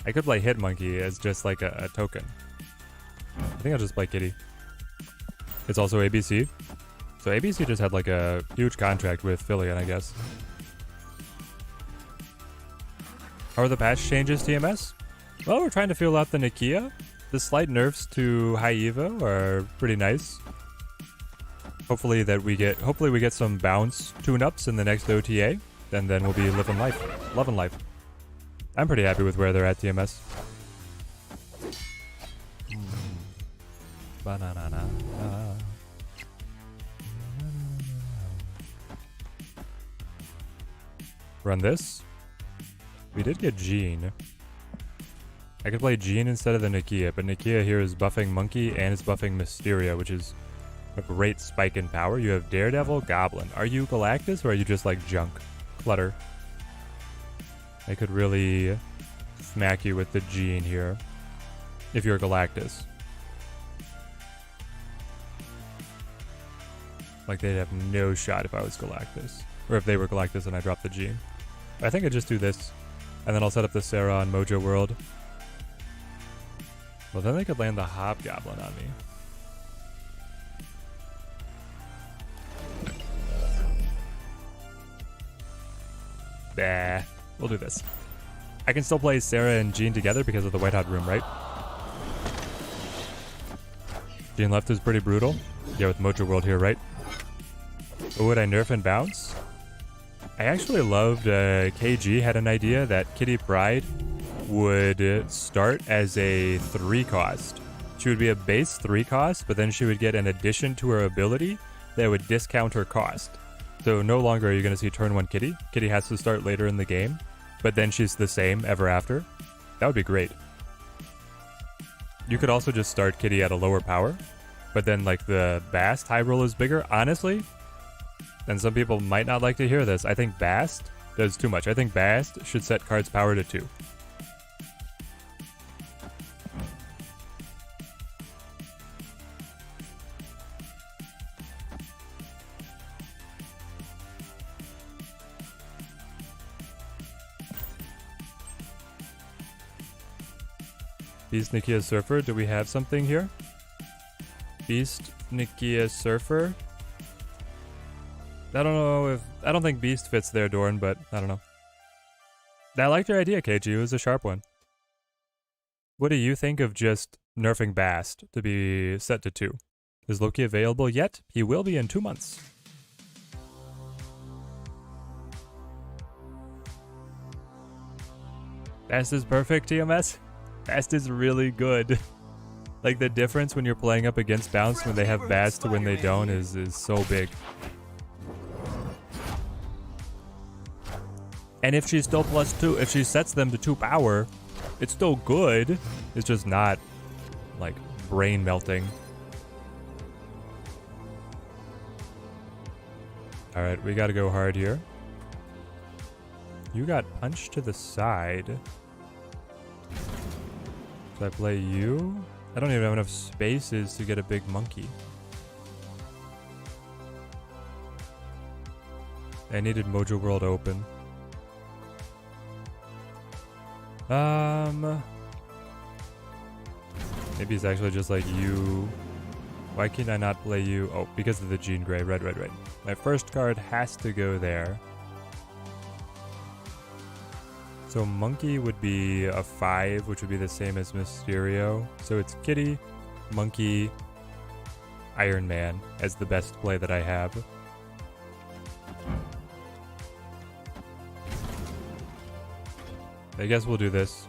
Hitmonkey as just like a token. I think I'll just play Kitty. It's also ABC. So ABC just had like a huge contract with Phillian, I guess. How are the patch changes, TMS? Well, we're trying to feel out the Nikia. The slight nerfs to High Evo are pretty nice. Hopefully we get some bounce tune-ups in the next OTA, and then we'll be living life. Loving life. I'm pretty happy with where they're at, TMS. Run this. We did get Jean. I could play Jean instead of the Nikia, but Nikia here is buffing Monkey and it's buffing Mysteria, which is a great spike in power. You have Daredevil, Goblin. Are you Galactus or are you just like junk? Clutter. I could really smack you with the Jean here if you're Galactus. Like they'd have no shot if I was Galactus. Or if they were Galactus and I dropped the Jean. I think I just do this. And then I'll set up the Sarah on Mojo World. Well, then they could land the Hobgoblin on me. Bah. We'll do this. I can still play Sarah and Jean together because of the White Hot Room, right? Jean left is pretty brutal. Yeah, with Mojo World here, right? But would I nerf and bounce? I actually loved KG had an idea that Kitty Pryde would start as a 3 cost. She would be a base 3 cost, but then she would get an addition to her ability that would discount her cost. So no longer are you going to see turn 1 Kitty. Kitty has to start later in the game, but then she's the same ever after. That would be great. You could also just start Kitty at a lower power, but then like the Bast high roll is bigger. Honestly, and some people might not like to hear this, I think Bast does too much. I think Bast should set card's power to 2. Beast Nikia Surfer, do we have something here? Beast Nikia Surfer? I don't think Beast fits there, Dorn, but I don't know. I liked your idea, KG. It was a sharp one. What do you think of just nerfing Bast to be set to 2? Is Loki available yet? He will be in 2 months. Bast is perfect, TMS. Bast is really good. Like the difference when you're playing up against Bounce when they have Bast to when they don't is so big. And if she's still +2, if she sets them to 2 power, it's still good. It's just not like brain melting. All right, we got to go hard here. You got punched to the side. So I play you? I don't even have enough spaces to get a big monkey. I needed Mojo World open. Maybe it's actually just like you. Why can I not play you? Oh, because of the Jean Grey. Red. My first card has to go there. So Monkey would be a 5, which would be the same as Mysterio. So it's Kitty, Monkey, Iron Man as the best play that I have. I guess we'll do this.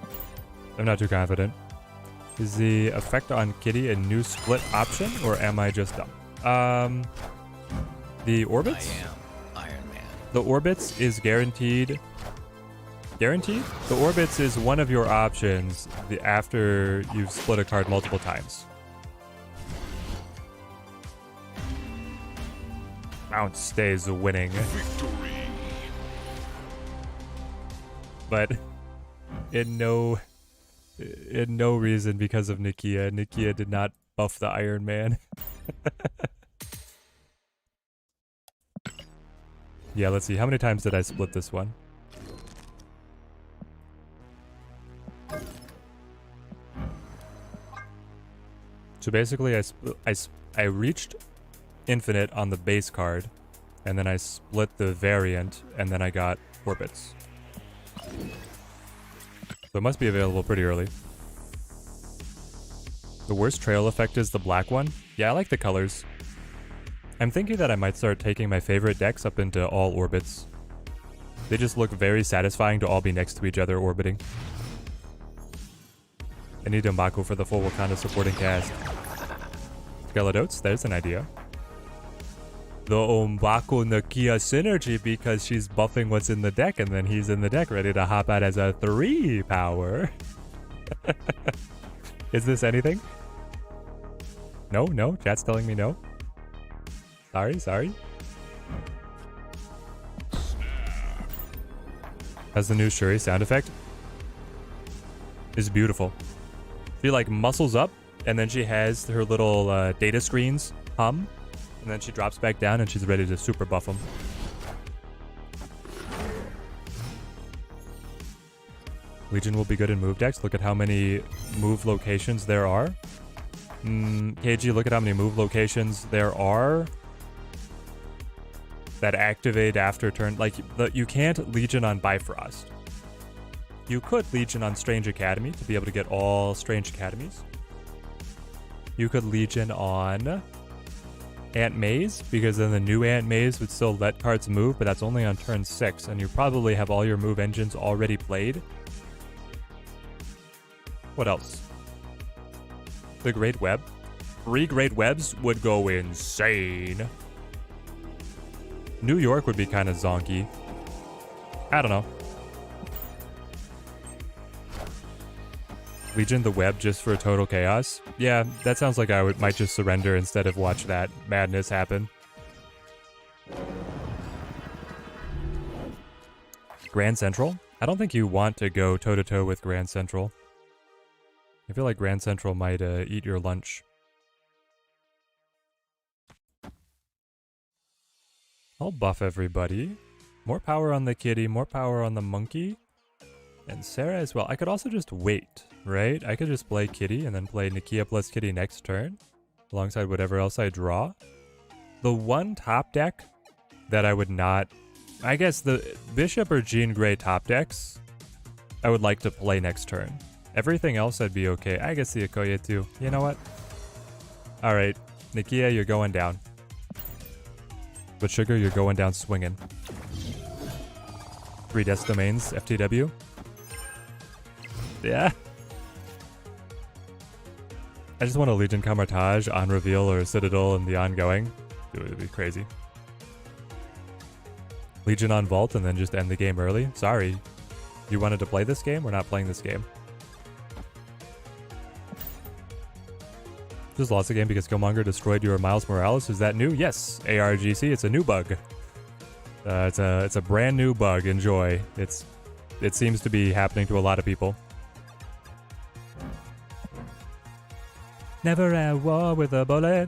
I'm not too confident. Is the effect on Kitty a new split option, or am I just dumb? The orbits? I am Iron Man. The orbits is guaranteed. Guaranteed? The orbits is one of your options after you've split a card multiple times. Mount stays winning. Victory. But in no reason because of Nikia. Nikia did not buff the Iron Man. Yeah, let's see. How many times did I split this one? So basically, I reached infinite on the base card, and then I split the variant, and then I got orbits. So it must be available pretty early. The worst trail effect is the black one. Yeah, I like the colors. I'm thinking that I might start taking my favorite decks up into all orbits. They just look very satisfying to all be next to each other orbiting. I need M'Baku for the full Wakanda supporting cast. Skeledotes, there's an idea. The M'Baku Nikia synergy because she's buffing what's in the deck and then he's in the deck ready to hop out as a 3 power. Is this anything? No? Chat's telling me no? Sorry. Has the new Shuri sound effect? Is beautiful. She like muscles up and then she has her little data screens hum. And then she drops back down and she's ready to super buff them. Legion will be good in move decks. Look at how many move locations there are. KG, look at how many move locations there are that activate after turn. Like, you can't Legion on Bifrost. You could Legion on Strange Academy to be able to get all Strange Academies. You could Legion on Aunt May's, because then the new Aunt May's would still let cards move, but that's only on turn 6, and you probably have all your move engines already played. What else? The Great Web. 3 Great Webs would go insane. New York would be kind of zonky. I don't know. Legion the Web just for total chaos? Yeah, that sounds like I might just surrender instead of watch that madness happen. Grand Central? I don't think you want to go toe-to-toe with Grand Central. I feel like Grand Central might eat your lunch. I'll buff everybody. More power on the kitty, more power on the monkey. And Sarah as well. I could also just wait, right? I could just play Kitty and then play Nikia plus Kitty next turn, alongside whatever else I draw. The one top deck that I would not... I guess the Bishop or Jean Grey top decks, I would like to play next turn. Everything else I'd be okay. I guess the Okoye too. You know what? Alright, Nikia, you're going down. But Sugar, you're going down swinging. 3 Death Domains, FTW. Yeah. I just want a Legion Camartage on reveal or Citadel in the ongoing. It would be crazy. Legion on Vault and then just end the game early. Sorry. You wanted to play this game? We're not playing this game. Just lost the game because Killmonger destroyed your Miles Morales. Is that new? Yes. ARGC. It's a new bug. It's a brand new bug. Enjoy. It seems to be happening to a lot of people. Never at war with a bullet.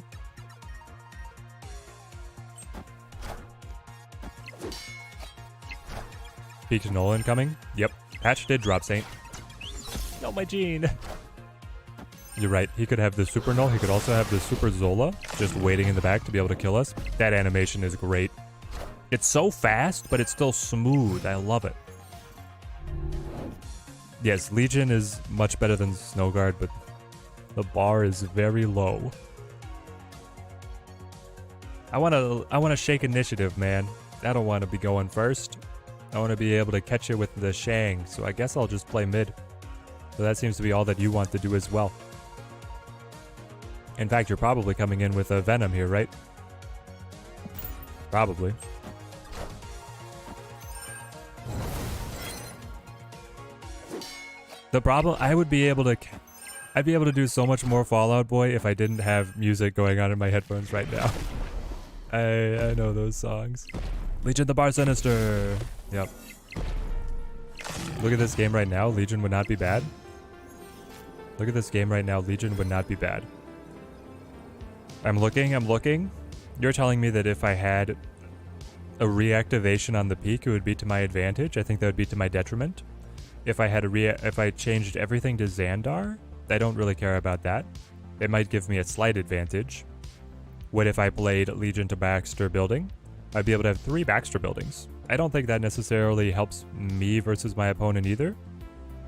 Peaked Nolan coming. Yep. Patch did drop Saint. No, my Gene. You're right. He could have the Super Null. He could also have the Super Zola just waiting in the back to be able to kill us. That animation is great. It's so fast, but it's still smooth. I love it. Yes, Legion is much better than Snowguard, but the bar is very low. I wanna shake initiative, man. I don't want to be going first. I want to be able to catch it with the Shang, so I guess I'll just play mid. So that seems to be all that you want to do as well. In fact, you're probably coming in with a Venom here, right? Probably. The problem, I'd be able to do so much more Fallout Boy if I didn't have music going on in my headphones right now. I know those songs. Legion the Bar Sinister. Yep. Look at this game right now. Legion would not be bad. Look at this game right now. Legion would not be bad. I'm looking. You're telling me that if I had a reactivation on the peak, it would be to my advantage. I think that would be to my detriment. If I had if I changed everything to Xandar, I don't really care about that. It might give me a slight advantage. What if I played Legion to Baxter building? I'd be able to have 3 Baxter buildings. I don't think that necessarily helps me versus my opponent either.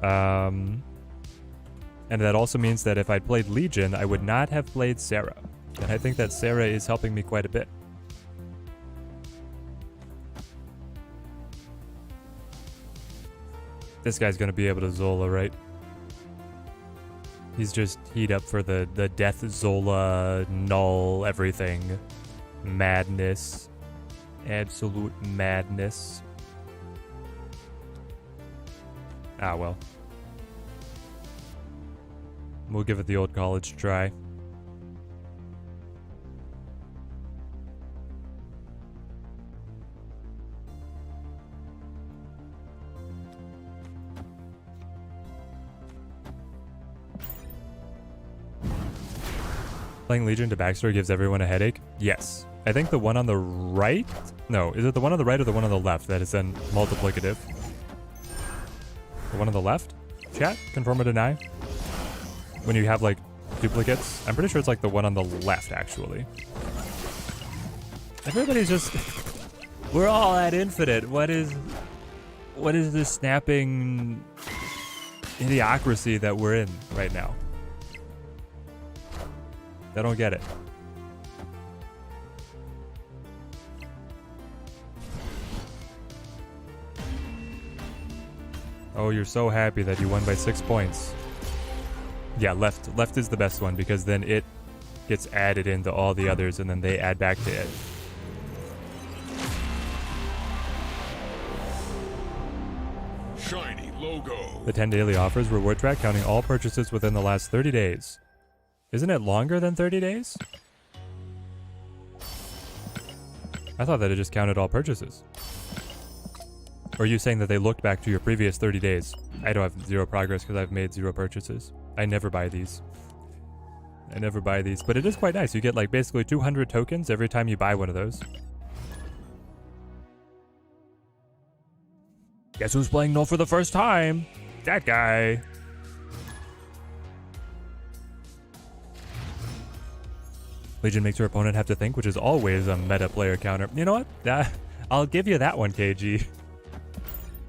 And that also means that if I'd played Legion, I would not have played Sarah. And I think that Sarah is helping me quite a bit. This guy's gonna be able to Zola, right? He's just heat up for the Death Zola, Null, everything. Madness. Absolute madness. Ah, well. We'll give it the old college try. Playing Legion to Baxter gives everyone a headache? Yes. I think the one on the right? No, is it the one on the right or the one on the left that is then multiplicative? The one on the left? Chat? Confirm or deny? When you have, like, duplicates? I'm pretty sure it's, like, the one on the left, actually. Everybody's just... We're all at infinite. What is this snapping idiocracy that we're in right now? I don't get it. Oh, you're so happy that you won by 6 points. Yeah, left is the best one because then it gets added into all the others and then they add back to it. Shiny logo. The 10 daily offers reward track counting all purchases within the last 30 days. Isn't it longer than 30 days? I thought that it just counted all purchases. Or are you saying that they looked back to your previous 30 days? I don't have 0 progress because I've made 0 purchases. I never buy these. But it is quite nice. You get like basically 200 tokens every time you buy one of those. Guess who's playing Null for the first time? That guy. Legion makes your opponent have to think, which is always a meta player counter. You know what? I'll give you that one, KG.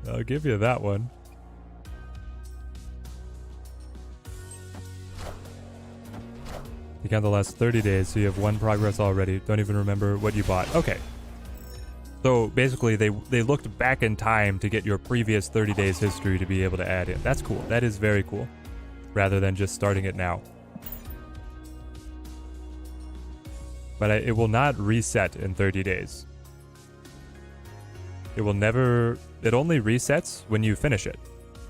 I'll give you that one. You count the last 30 days, so you have 1 progress already. Don't even remember what you bought. Okay. So basically, they looked back in time to get your previous 30 days history to be able to add in. That's cool. That is very cool. Rather than just starting it now. But it will not reset in 30 days. It will never... It only resets when you finish it.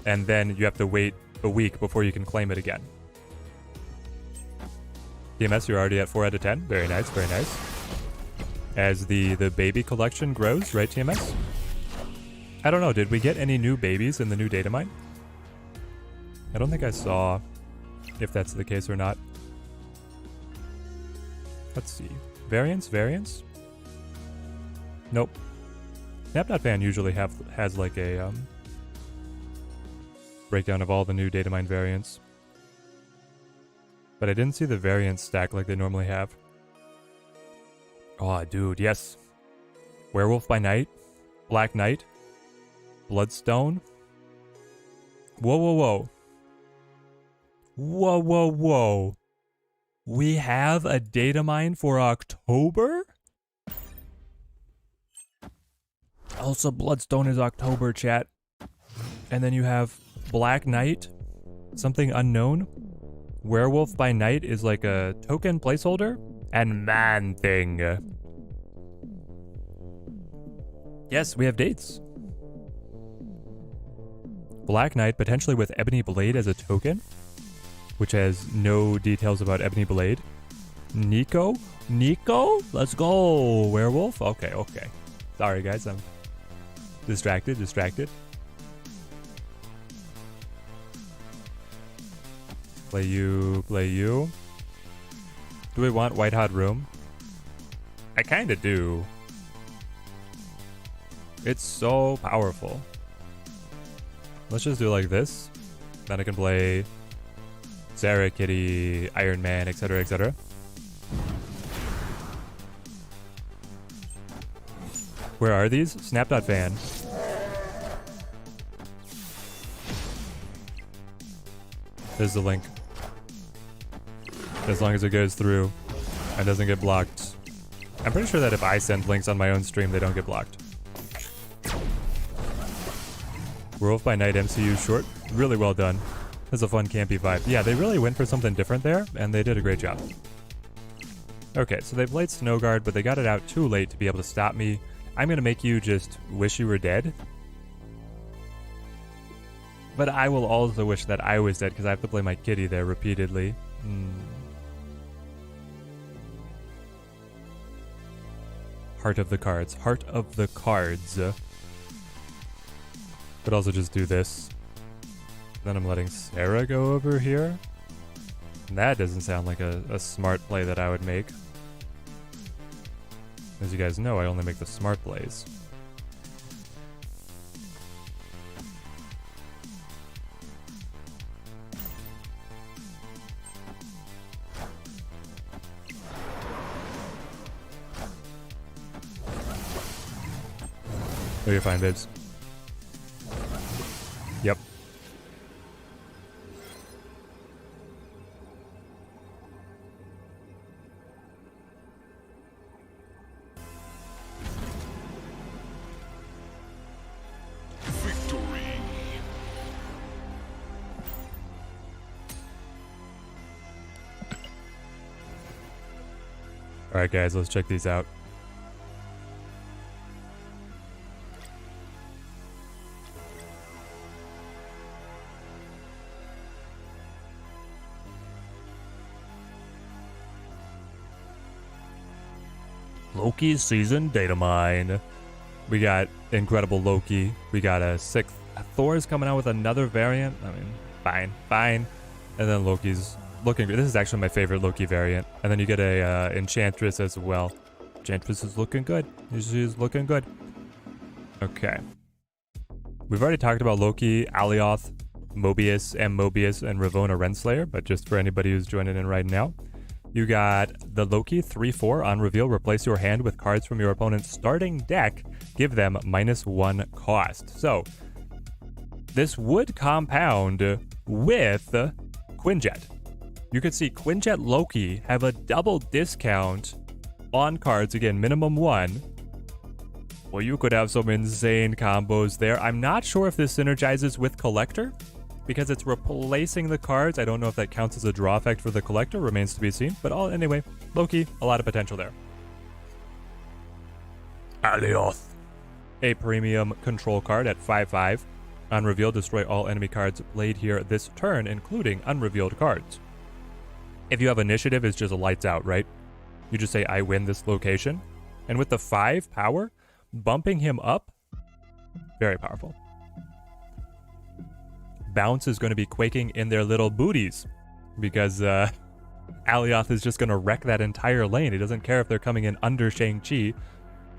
And then you have to wait a week before you can claim it again. TMS, you're already at 4 out of 10. Very nice, very nice. As the baby collection grows, right, TMS? I don't know, did we get any new babies in the new Datamine? I don't think I saw if that's the case or not. Let's see. Variants? Nope. Snap.fan usually has like a breakdown of all the new Datamine variants. But I didn't see the variants stack like they normally have. Oh, dude, yes. Werewolf by Night, Black Knight, Bloodstone. Whoa, whoa, whoa. Whoa, whoa, whoa. We have a Datamine for October? Also, Bloodstone is October, chat. And then you have Black Knight, something unknown. Werewolf by Night is like a token placeholder. And Man Thing. Yes, we have dates. Black Knight, potentially with Ebony Blade as a token, which has no details about Ebony Blade. Nico? Let's go. Werewolf? Okay. Sorry, guys, I'm distracted. Play you. Do we want White Hot Room? I kinda do. It's so powerful. Let's just do like this. Then I can play Sarah, Kitty, Iron Man, etc, etc. Where are these? Snap.fan. There's the link. As long as it goes through and doesn't get blocked. I'm pretty sure that if I send links on my own stream, they don't get blocked. Werewolf by Night MCU short. Really well done. That's a fun campy vibe. Yeah, they really went for something different there, and they did a great job. Okay, so they played Snowguard, but they got it out too late to be able to stop me. I'm going to make you just wish you were dead. But I will also wish that I was dead, because I have to play my kitty there repeatedly. Heart of the cards. But also just do this. Then I'm letting Sarah go over here. And that doesn't sound like a smart play that I would make. As you guys know, I only make the smart plays. Oh, you're fine, babes. Yep. Victory. Alright guys, let's check these out. Loki's Season Datamine. We got Incredible Loki. We got a 6th. Thor's coming out with another variant. I mean, fine. And then Loki's looking good. This is actually my favorite Loki variant. And then you get a Enchantress as well. Enchantress is looking good. She's looking good. Okay. We've already talked about Loki, Alioth, Mobius, and Ravonna Renslayer, but just for anybody who's joining in right now. You got the Loki 3/4 on reveal. Replace your hand with cards from your opponent's starting deck. Give them -1 cost. So, this would compound with Quinjet. You could see Quinjet Loki have a double discount on cards. Again, minimum 1. Well, you could have some insane combos there. I'm not sure if this synergizes with Collector, because it's replacing the cards. I don't know if that counts as a draw effect for the Collector. Remains to be seen. But anyway, Loki, a lot of potential there. Alioth. A premium control card at 5/5. On reveal, destroy all enemy cards played here this turn, including unrevealed cards. If you have initiative, it's just a lights out, right? You just say, I win this location. And with the 5 power, bumping him up, very powerful. Bounce is going to be quaking in their little booties because Alioth is just going to wreck that entire lane. He doesn't care if they're coming in under Shang-Chi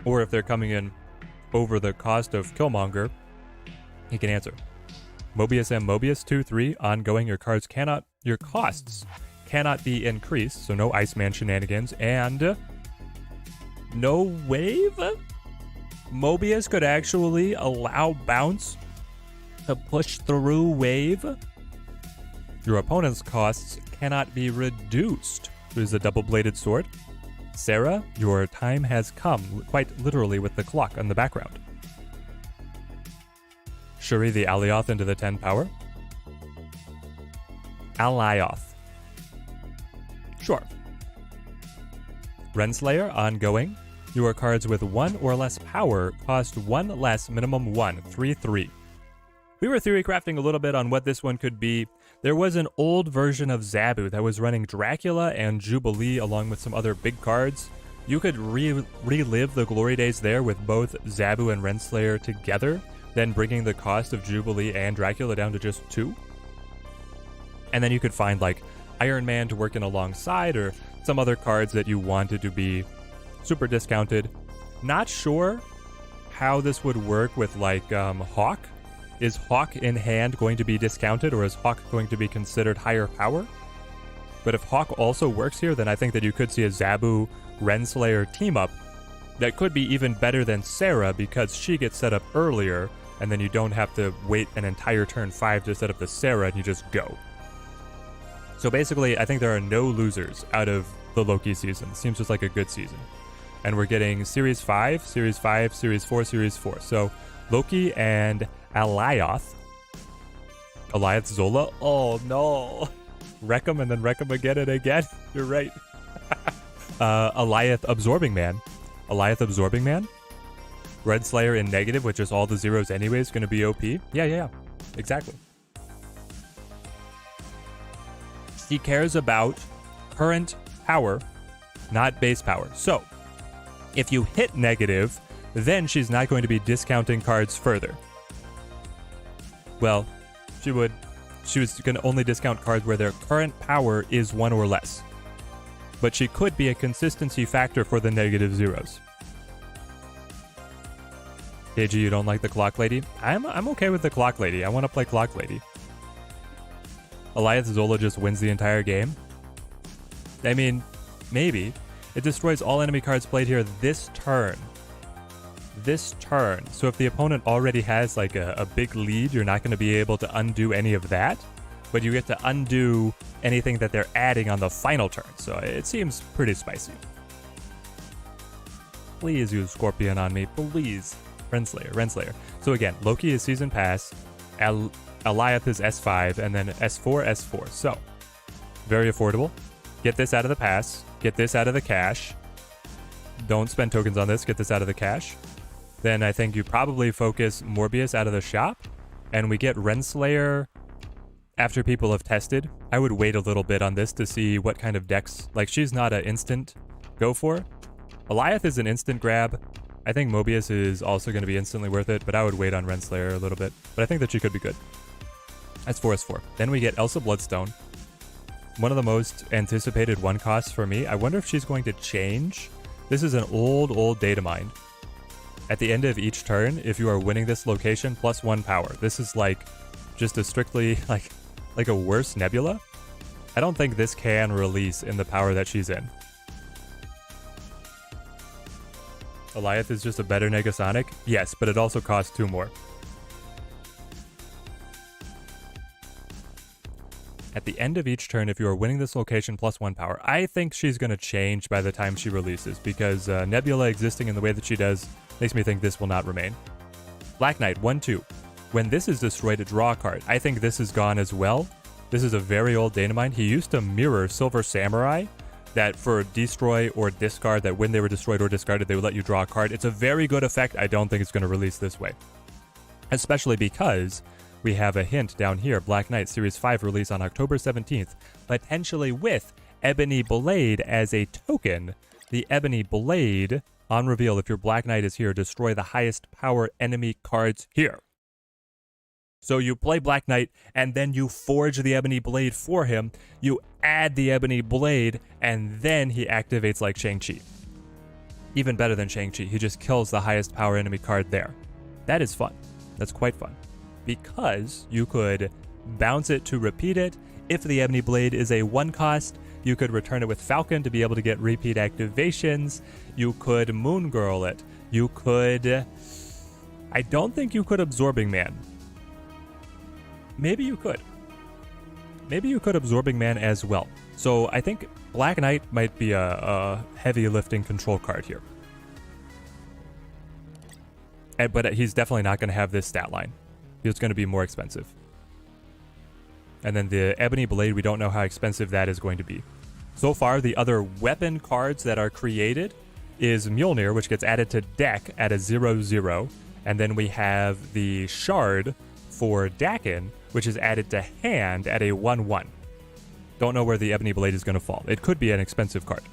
or if they're coming in over the cost of Killmonger. He can answer. Mobius M. Mobius 2-3 ongoing. Your costs cannot be increased, so no Iceman shenanigans, and no wave? Mobius could actually allow bounce to push through wave. Your opponent's costs cannot be reduced. There's a double-bladed sword. Sarah, your time has come, quite literally with the clock on the background. Shuri the Alioth into the 10 power. Alioth. Sure. Renslayer, ongoing. Your cards with 1 or less power cost 1 less, minimum 1, 3/3. We were theory crafting a little bit on what this one could be. There was an old version of Zabu that was running Dracula and Jubilee along with some other big cards. You could relive the glory days there with both Zabu and Renslayer together, then bringing the cost of Jubilee and Dracula down to just 2. And then you could find like Iron Man to work in alongside or some other cards that you wanted to be super discounted. Not sure how this would work with like Hawk. Is Hawk in hand going to be discounted, or is Hawk going to be considered higher power? But if Hawk also works here, then I think that you could see a Zabu Renslayer team up that could be even better than Sarah because she gets set up earlier, and then you don't have to wait an entire turn 5 to set up the Sarah, and you just go. So basically, I think there are no losers out of the Loki season. Seems just like a good season. And we're getting Series 5, Series 5, Series 4, Series 4. So Loki and Alioth. Alioth Zola. Oh no. Wreck him and then wreck him again and again. You're right. Alioth Absorbing Man. Alioth Absorbing Man. Red Slayer in negative, which is all the zeros anyways, going to be OP. Yeah. Exactly. He cares about current power, not base power. So, if you hit negative, then she's not going to be discounting cards further. Well, she was going to only discount cards where their current power is 1 or less. But she could be a consistency factor for the negative zeros. KG, you don't like the Clock Lady? I'm okay with the Clock Lady. I want to play Clock Lady. Alioth Zola just wins the entire game. I mean, maybe. It destroys all enemy cards played here this turn. So if the opponent already has like a big lead, you're not going to be able to undo any of that, but you get to undo anything that they're adding on the final turn. So it seems pretty spicy. Please use Scorpion on me, please. Renslayer. So again, Loki is Season Pass, Alioth is S5, and then S4. So very affordable. Get this out of the pass. Get this out of the cash. Don't spend tokens on this. Get this out of the cash. Then I think you probably focus Morbius out of the shop, and we get Renslayer after people have tested. I would wait a little bit on this to see what kind of decks. Like, she's not an instant go for. Alioth is an instant grab. I think Mobius is also going to be instantly worth it, but I would wait on Renslayer a little bit. But I think that she could be good. S4. Then we get Elsa Bloodstone. One of the most anticipated one costs for me. I wonder if she's going to change. This is an old Datamine. At the end of each turn, if you are winning this location, plus 1 power. This is like just a strictly like a worse Nebula. I don't think this can release in the power that she's in. Alioth is just a better Negasonic? Yes, but it also costs 2 more. At the end of each turn, if you are winning this location, plus 1 power. I think she's going to change by the time she releases, because Nebula existing in the way that she does makes me think this will not remain. Black Knight, 1-2. When this is destroyed, draw a card. I think this is gone as well. This is a very old Datamine. He used to mirror Silver Samurai, that for destroy or discard, that when they were destroyed or discarded, they would let you draw a card. It's a very good effect. I don't think it's going to release this way. Especially because we have a hint down here. Black Knight Series 5 release on October 17th, potentially with Ebony Blade as a token. The Ebony Blade, on reveal, if your Black Knight is here, destroy the highest power enemy cards here. So you play Black Knight, and then you forge the Ebony Blade for him. You add the Ebony Blade, and then he activates like Shang-Chi. Even better than Shang-Chi. He just kills the highest power enemy card there. That is fun. That's quite fun. Because you could bounce it to repeat it. If the Ebony Blade is a 1 cost, you could return it with Falcon to be able to get repeat activations. You could Moon Girl it. You could... I don't think you could Absorbing Man. Maybe you could. Maybe you could Absorbing Man as well. So I think Black Knight might be a heavy lifting control card here. But he's definitely not going to have this stat line. It's going to be more expensive. And then the Ebony Blade, we don't know how expensive that is going to be. So far, the other weapon cards that are created is Mjolnir, which gets added to deck at a 0/0. And then we have the Shard for Dakin, which is added to hand at a 1/1. Don't know where the Ebony Blade is going to fall. It could be an expensive card.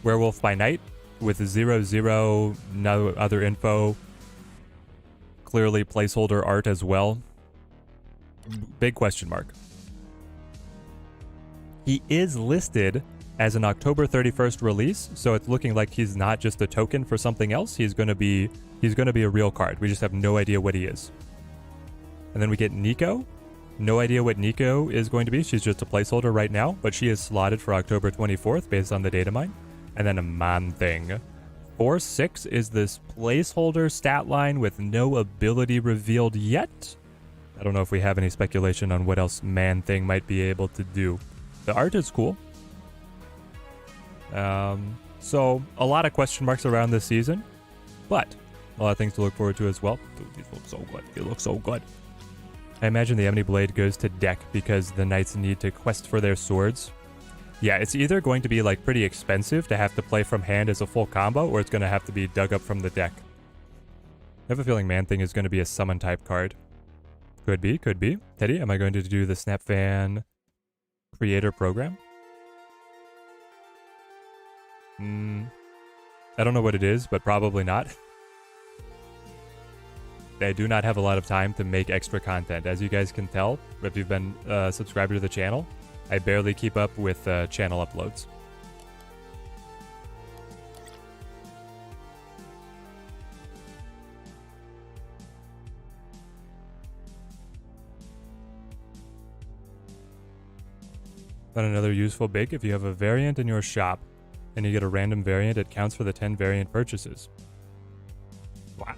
Werewolf by Night with a 0/0, no other info. Clearly placeholder art as well. Big question mark. He is listed as an October 31st release, so it's looking like he's not just a token for something else. He's going to be a real card. We just have no idea what he is. And then we get Nico. No idea what Nico is going to be. She's just a placeholder right now, but she is slotted for October 24th based on the Datamine. And then a Man-Thing. 4/6 is this placeholder stat line with no ability revealed yet. I don't know if we have any speculation on what else Man-Thing might be able to do. The art is cool. So a lot of question marks around this season, but a lot of things to look forward to as well. Dude, these look so good. They look so good. I imagine the Ebony Blade goes to deck because the knights need to quest for their swords. Yeah, it's either going to be like pretty expensive to have to play from hand as a full combo, or it's going to have to be dug up from the deck. I have a feeling Man-Thing is going to be a summon type card. Could be, could be. Teddy, am I going to do the Snapfan creator program? I don't know what it is, but probably not. I do not have a lot of time to make extra content. As you guys can tell, if you've been subscribed to the channel, I barely keep up with channel uploads. But another useful big, if you have a variant in your shop and you get a random variant, it counts for the 10 variant purchases. Wow.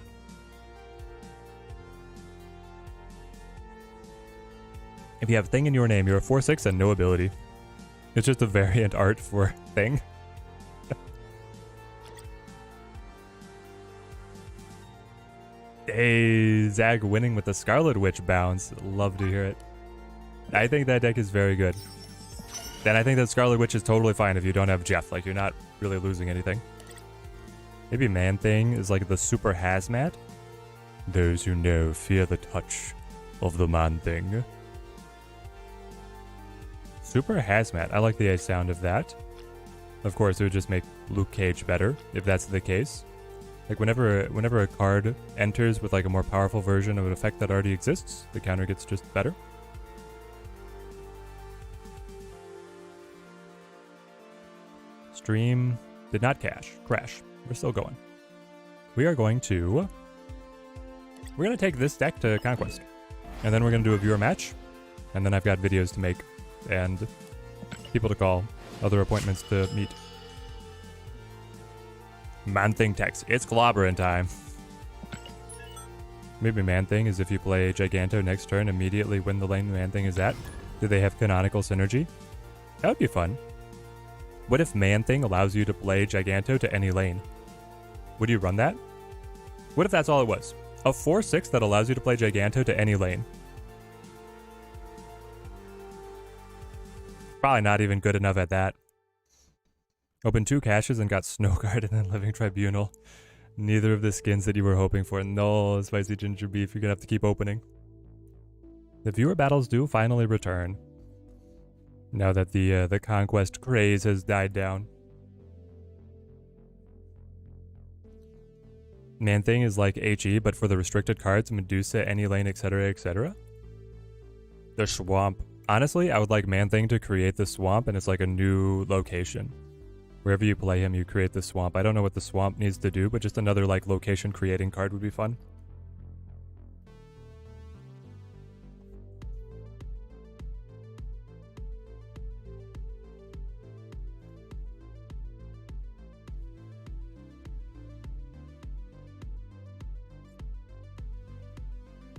If you have Thing in your name, you're a 4/6 and no ability. It's just a variant art for Thing. Hey, Zag winning with the Scarlet Witch bounce. Love to hear it. I think that deck is very good. Then I think that Scarlet Witch is totally fine if you don't have Jeff. Like, you're not really losing anything. Maybe Man-Thing is like the super hazmat. Those who know fear the touch of the Man-Thing. Super hazmat. I like the sound of that. Of course, it would just make Luke Cage better if that's the case. Like whenever a card enters with like a more powerful version of an effect that already exists, the counter gets just better. Stream did not crash. We're still going. We're going to take this deck to Conquest. And then we're going to do a viewer match. And then I've got videos to make and people to call, other appointments to meet. Man-Thing text. It's clobbering time. Maybe Man-Thing is if you play Giganto next turn, immediately win the lane Man-Thing is at. Do they have canonical synergy? That would be fun. What if Man-Thing allows you to play Giganto to any lane? Would you run that? What if that's all it was? A 4/6 that allows you to play Giganto to any lane. Probably not even good enough at that. Opened 2 caches and got Snowguard and then Living Tribunal. Neither of the skins that you were hoping for. No, Spicy Ginger Beef, you're gonna have to keep opening. The viewer battles do finally return. Now that the Conquest craze has died down. Man-Thing is like HE, but for the restricted cards, Medusa, any lane, etc., etc. The Swamp. Honestly, I would like Man-Thing to create the Swamp, and it's like a new location. Wherever you play him, you create the Swamp. I don't know what the Swamp needs to do, but just another like location creating card would be fun.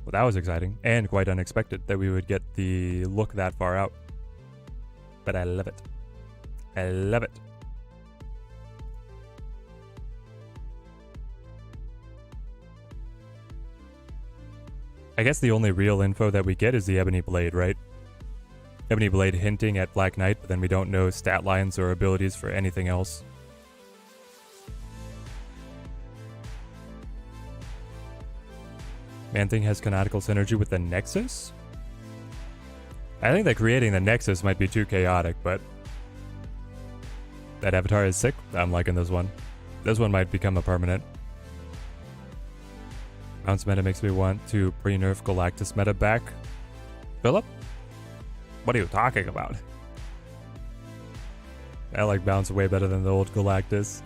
Well, that was exciting and quite unexpected that we would get the look that far out. But I love it. I love it. I guess the only real info that we get is the Ebony Blade, right? Ebony Blade hinting at Black Knight, but then we don't know stat lines or abilities for anything else. Man-Thing has canonical synergy with the Nexus? I think that creating the Nexus might be too chaotic, but that avatar is sick. I'm liking this one. This one might become a permanent. Bounce meta makes me want to pre-nerf Galactus meta back. Philip? What are you talking about? I like Bounce way better than the old Galactus.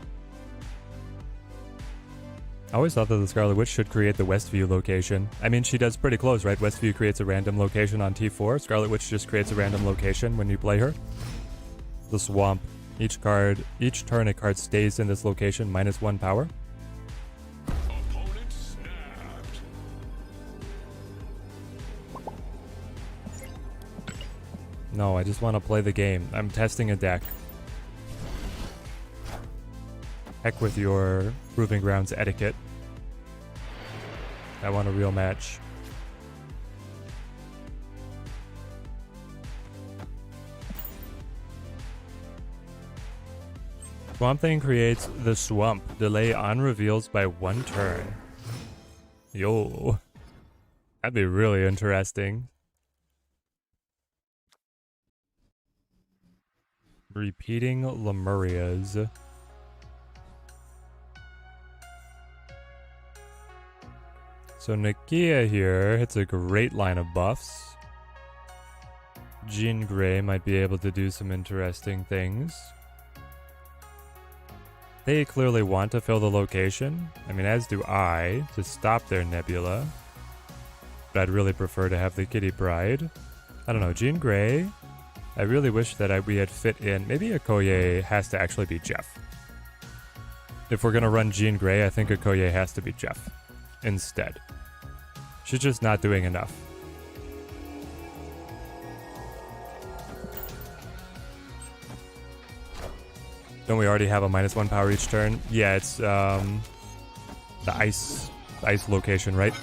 I always thought that the Scarlet Witch should create the Westview location. I mean, she does pretty close, right? Westview creates a random location on T4. Scarlet Witch just creates a random location when you play her. The Swamp. Each turn a card stays in this location, -1 power. Opponent snapped. No, I just want to play the game. I'm testing a deck. Heck with your Proving Grounds etiquette. I want a real match. Swamp Thing creates the Swamp. Delay on reveals by 1 turn. Yo. That'd be really interesting. Repeating Lemurias. So Nikia here hits a great line of buffs. Jean Grey might be able to do some interesting things. They clearly want to fill the location. I mean, as do I, to stop their Nebula. But I'd really prefer to have the Kitty Pride. I don't know, Jean Grey. I really wish that we had fit in. Maybe Okoye has to actually be Jeff. If we're going to run Jean Grey, I think Okoye has to be Jeff instead. She's just not doing enough. Don't we already have a -1 power each turn? Yeah, it's the ice location, right?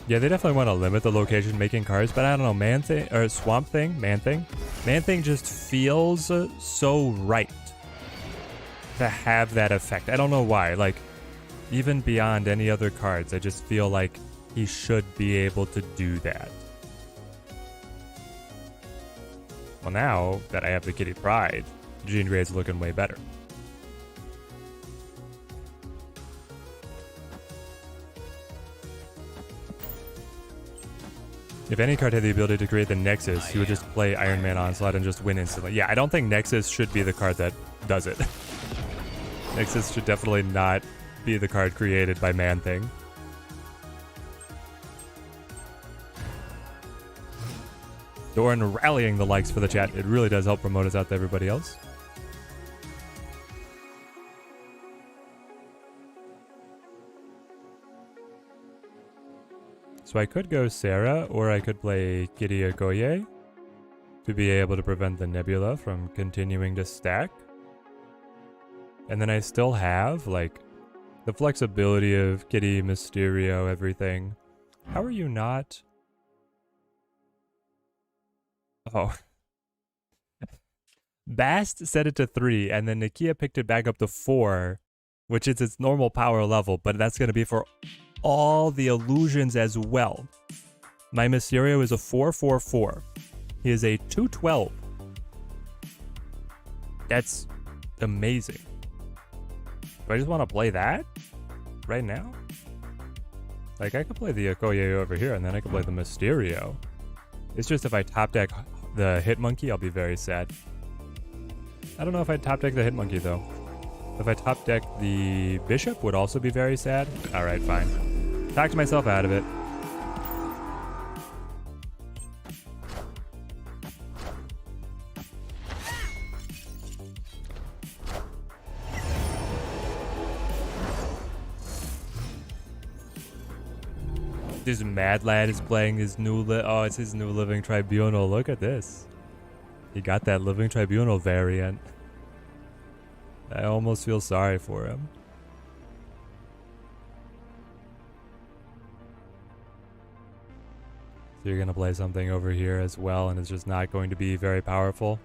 Yeah, they definitely want to limit the location making cards, but I don't know, Man-Thing or Swamp Thing, Man-Thing. Man-Thing just feels so right to have that effect. I don't know why. Like, even beyond any other cards, I just feel like he should be able to do that. Well, now that I have the Kitty Pride, Jean Grey's looking way better. If any card had the ability to create the Nexus, he would just play Iron Man Onslaught and just win instantly. Yeah, I don't think Nexus should be the card that does it. Nexus should definitely not be the card created by Man-Thing. Doran rallying the likes for the chat. It really does help promote us out to everybody else. So I could go Sarah, or I could play Kitty Okoye to be able to prevent the Nebula from continuing to stack. And then I still have, like, the flexibility of Kitty, Mysterio, everything. How are you not? Oh. Bast set it to 3, and then Nikia picked it back up to 4, which is its normal power level, but that's going to be for all the illusions as well. My Mysterio is a 4/4/4. He is a 2/12. That's amazing. Do I just want to play that right now? Like, I could play the Okoye over here, and then I could play the Mysterio. It's just if I top deck the Hitmonkey, I'll be very sad. I don't know if I'd top deck the Hitmonkey, though. If I top deck the Bishop, would also be very sad. Alright, fine. Talked myself out of it. This mad lad is playing his new oh, it's his new Living Tribunal. Look at this. He got that Living Tribunal variant. I almost feel sorry for him. So you're gonna play something over here as well, and it's just not going to be very powerful.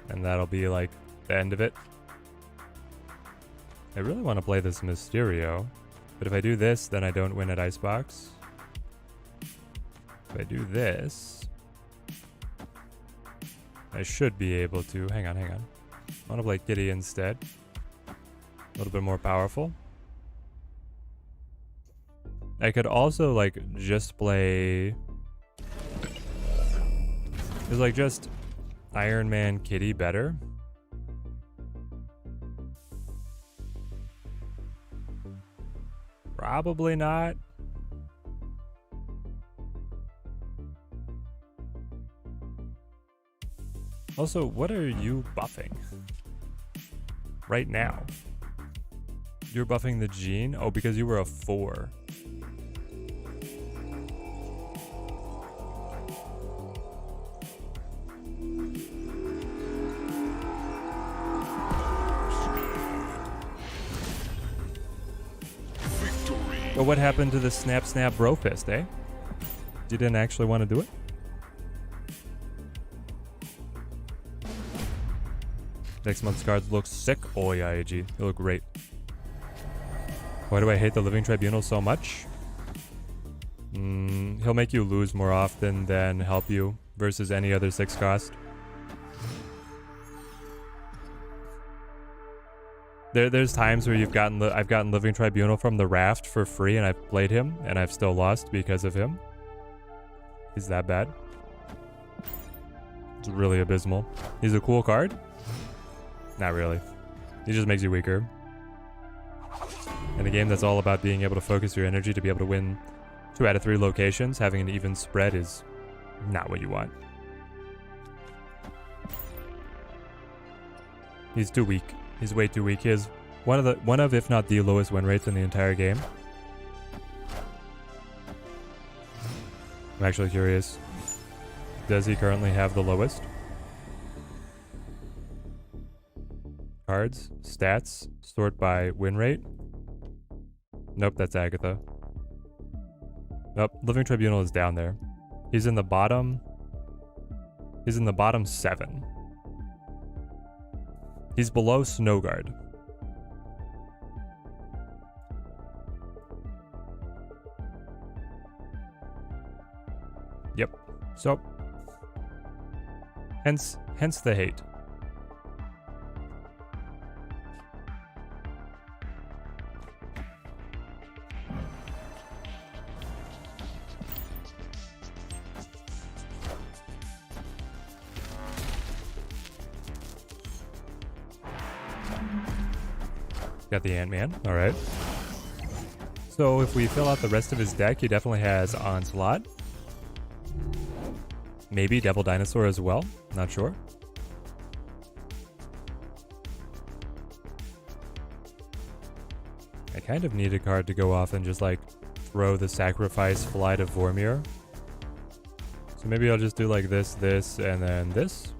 And that'll be like the end of it. I really want to play this Mysterio. But if I do this, then I don't win at Icebox. If I do this, I should be able to. Hang on. I want to play Kitty instead. A little bit more powerful. I could also like just play. Is like just Iron Man Kitty better? Probably not. Also, what are you buffing right now? You're buffing the gene? Oh, because you were a 4. But what happened to the snap bro fist, eh? You didn't actually want to do it? Next month's cards look sick. Oh yeah, AG. They look great. Why do I hate the Living Tribunal so much? He'll make you lose more often than help you versus any other 6 cost. There's times where I've gotten Living Tribunal from the raft for free, and I've played him, and I've still lost because of him. He's that bad. It's really abysmal. He's a cool card? Not really. He just makes you weaker. In a game that's all about being able to focus your energy to be able to win 2 out of 3 locations, having an even spread is not what you want. He's too weak. He's way too weak. He has one of if not the lowest win rates in the entire game. I'm actually curious. Does he currently have the lowest? Cards, stats, sort by win rate. Nope, that's Agatha. Nope, Living Tribunal is down there. He's in the bottom 7. He's below Snowguard. Yep. So, hence the hate. Got the Ant-Man. All right. So if we fill out the rest of his deck, he definitely has Onslaught. Maybe Devil Dinosaur as well. Not sure. I kind of need a card to go off and just like throw the Sacrifice Flight of Vormir. So maybe I'll just do like this, and then this.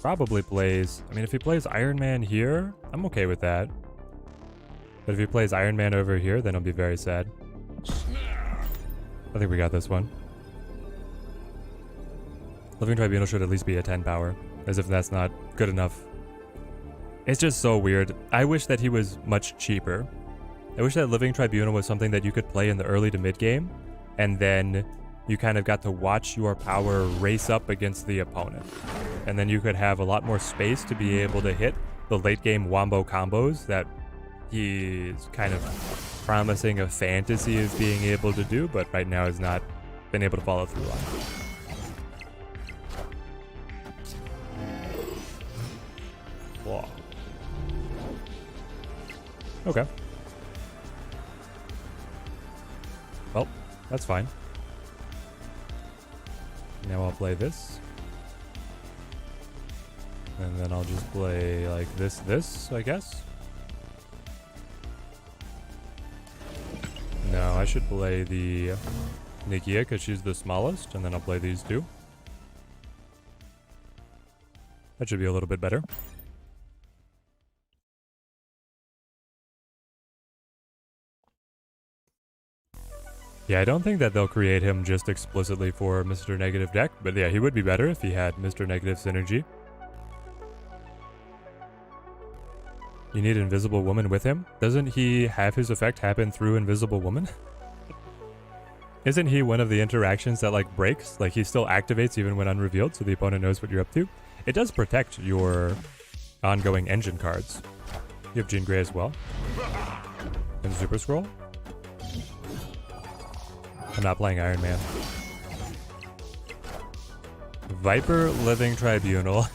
Probably plays... I mean, if he plays Iron Man here, I'm okay with that. But if he plays Iron Man over here, then I'll be very sad. I think we got this one. Living Tribunal should at least be a 10 power, as if that's not good enough. It's just so weird. I wish that he was much cheaper. I wish that Living Tribunal was something that you could play in the early to mid game, and then you kind of got to watch your power race up against the opponent. And then you could have a lot more space to be able to hit the late game wombo combos that he's kind of promising a fantasy of being able to do, but right now has not been able to follow through on. Whoa. Okay. Well, that's fine. Now I'll play this. And then I'll just play like this, I guess. No, I should play the Nikia because she's the smallest, and then I'll play these two. That should be a little bit better. Yeah, I don't think that they'll create him just explicitly for Mr. Negative deck, but yeah, he would be better if he had Mr. Negative synergy. You need Invisible Woman with him? Doesn't he have his effect happen through Invisible Woman? Isn't he one of the interactions that like breaks? Like he still activates even when unrevealed so the opponent knows what you're up to? It does protect your ongoing engine cards. You have Jean Grey as well. And Super Scroll. I'm not playing Iron Man. Viper Living Tribunal.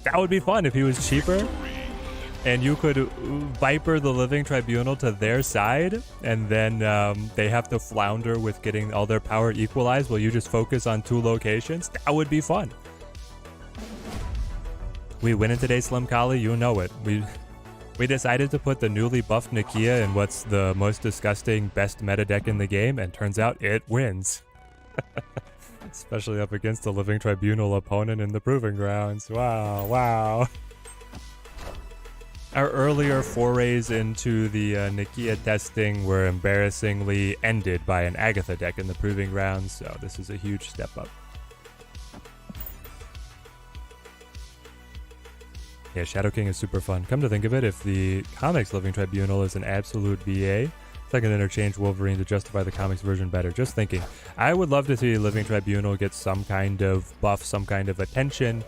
That would be fun if he was cheaper and you could Viper the Living Tribunal to their side, and then they have to flounder with getting all their power equalized while you just focus on 2 locations. That would be fun. We win it today, Slim Kali. You know it. We decided to put the newly buffed Nikia in what's the most disgusting best meta deck in the game, and turns out it wins. Especially up against the Living Tribunal opponent in the Proving Grounds. Wow, wow. Our earlier forays into the Nikia testing were embarrassingly ended by an Agatha deck in the Proving Grounds, so this is a huge step up. Yeah, Shadow King is super fun. Come to think of it, if the comics Living Tribunal is an absolute BA, second interchange Wolverine to justify the comics version better. Just thinking. I would love to see Living Tribunal get some kind of buff, some kind of attention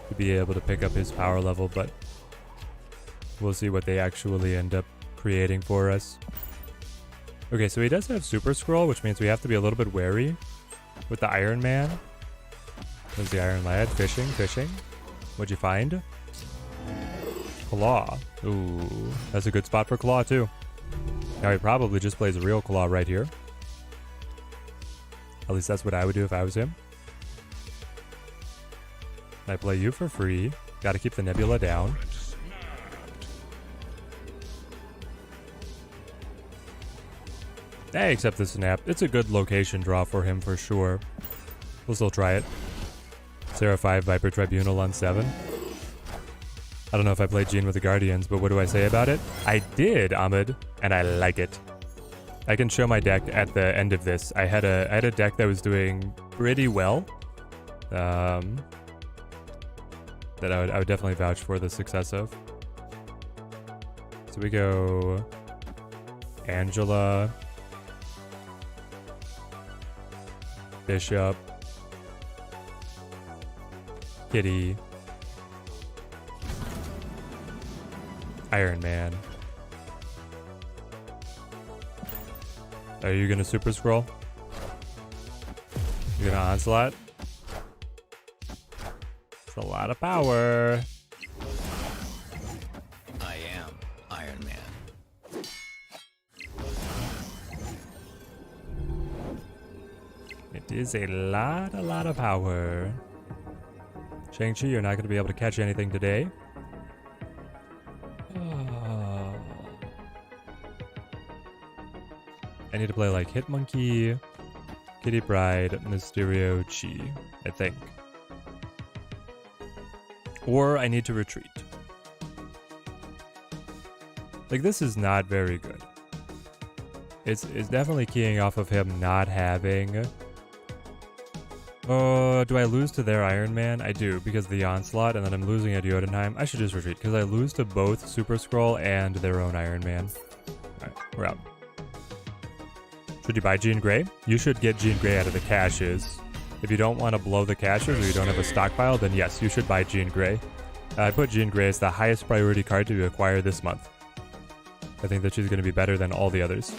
to be able to pick up his power level, but we'll see what they actually end up creating for us. Okay, so he does have Super Scroll, which means we have to be a little bit wary with the Iron Man. There's the Iron Lad. Fishing, fishing. What'd you find? Claw. Ooh, that's a good spot for Claw too. Now he probably just plays a real Claw right here. At least that's what I would do if I was him. I play you for free. Gotta keep the Nebula down. Hey, except the Snap. It's a good location draw for him for sure. We'll still try it. Sarah 5, Viper Tribunal on 7. I don't know if I played Jean with the Guardians, but what do I say about it? I did, Ahmed, and I like it. I can show my deck at the end of this. I had a deck that was doing pretty well. That I would definitely vouch for the success of. So we go Angela, Bishop, Kitty, Iron Man. Are you gonna Super Scroll? You gonna Onslaught? It's a lot of power. I am Iron Man. It is a lot of power. Shang-Chi, you're not gonna be able to catch anything today. I need to play like Hitmonkey, Kitty Pryde, Mysterio, Chi, I think. Or I need to retreat. Like, this is not very good. It's definitely keying off of him not having... do I lose to their Iron Man? I do, because of the Onslaught, and then I'm losing at Jotunheim. I should just retreat, because I lose to both Super Skrull and their own Iron Man. We're out. Should you buy Jean Grey? You should get Jean Grey out of the caches. If you don't want to blow the caches or you don't have a stockpile, then yes, you should buy Jean Grey. I put Jean Grey as the highest priority card to acquire this month. I think that she's going to be better than all the others.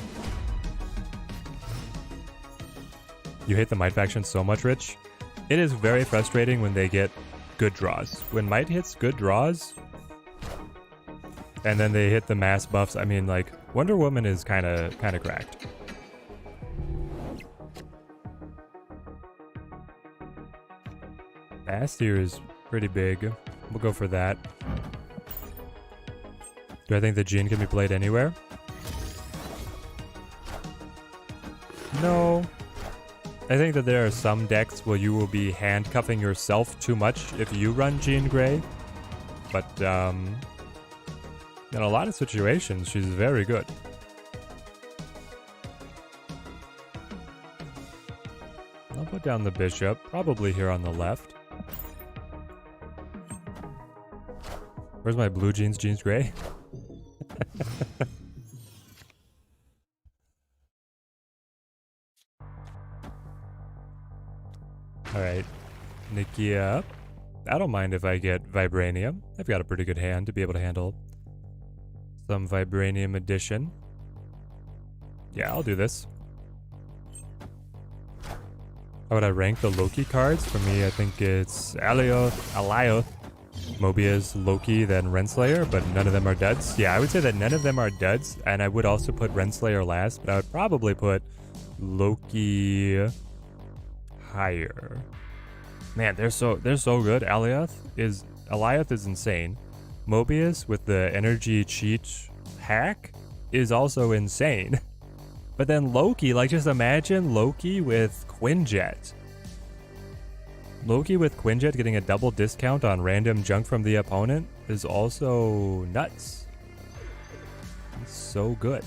You hate the Might faction so much, Rich? It is very frustrating when they get good draws. When Might hits good draws, and then they hit the mass buffs, I mean, like, Wonder Woman is kind of cracked. Fast here is pretty big. We'll go for that. Do I think the Jean can be played anywhere? No. I think that there are some decks where you will be handcuffing yourself too much if you run Jean Grey. But, in a lot of situations, she's very good. I'll put down the Bishop, probably here on the left. Where's my blue jeans, Jeans Grey? Alright, Nikia. I don't mind if I get Vibranium. I've got a pretty good hand to be able to handle some Vibranium addition. Yeah, I'll do this. How would I rank the Loki cards? For me, I think it's Alioth, Mobius, Loki, then Renslayer, but none of them are duds. Yeah, I would say that none of them are duds, and I would also put Renslayer last, but I would probably put Loki higher. Man, they're so good. Alioth is insane. Mobius with the energy cheat hack is also insane. But then Loki, like, just imagine Loki with Quinjet. Loki with Quinjet getting a double discount on random junk from the opponent is also nuts. It's so good.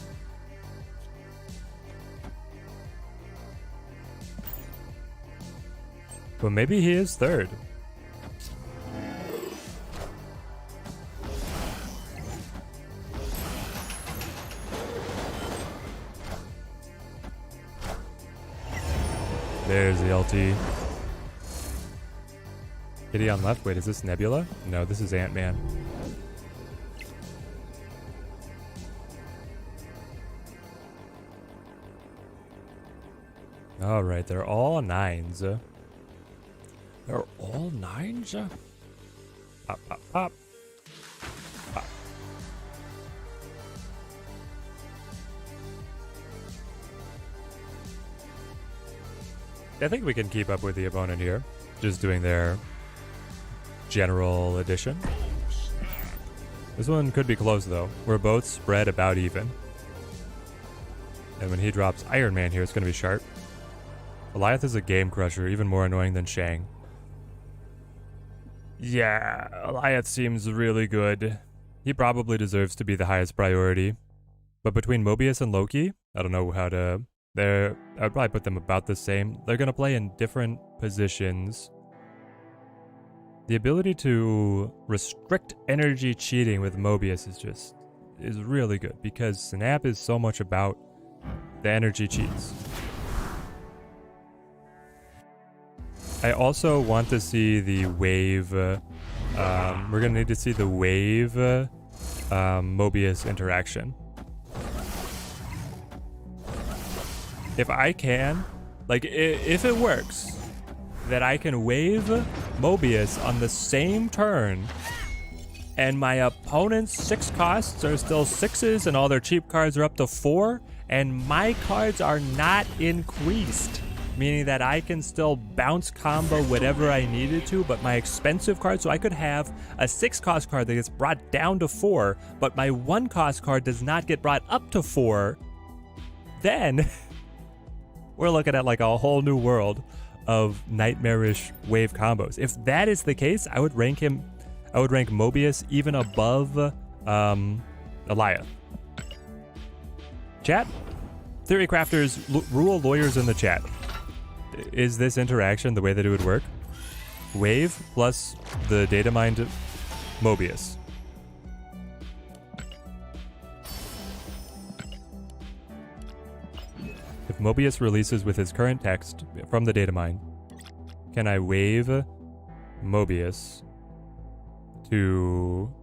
But maybe he is third. There's the LT. Kitty on left. Wait, is this Nebula? No, this is Ant-Man. Alright, they're all nines. They're all nines? Pop, pop, pop. Pop. I think we can keep up with the opponent here. Just doing their general addition. This one could be close though. We're both spread about even. And when he drops Iron Man here, it's going to be sharp. Goliath is a game crusher, even more annoying than Shang. Yeah, Goliath seems really good. He probably deserves to be the highest priority. But between Mobius and Loki, I don't know how to... I would probably put them about the same. They're going to play in different positions. The ability to restrict energy cheating with Mobius is really good because Snap is so much about the energy cheats. I also want to see the wave. We're going to need to see the wave Mobius interaction. If I can, like, if it works, that I can wave Mobius on the same turn, and my opponent's 6 costs are still 6s, and all their cheap cards are up to 4, and my cards are not increased, meaning that I can still bounce combo whatever I needed to, but my expensive card, so I could have a 6 cost card that gets brought down to 4, but my 1 cost card does not get brought up to 4, then... we're looking at like a whole new world of nightmarish wave combos. If that is the case, I would rank Mobius even above Alioth. Chat, Theory Crafters, rule lawyers in the chat. Is this interaction the way that it would work? Wave plus the Datamine Mobius. Mobius releases with his current text from the Datamine, can I wave Mobius to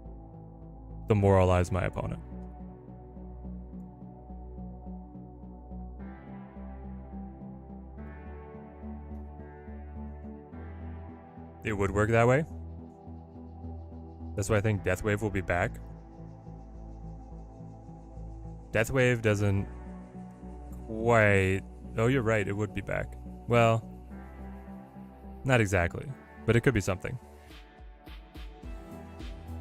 demoralize my opponent? It would work that way. That's why I think Deathwave will be back. Deathwave doesn't quite... Oh, you're right, it would be back. Well, not exactly, but it could be something.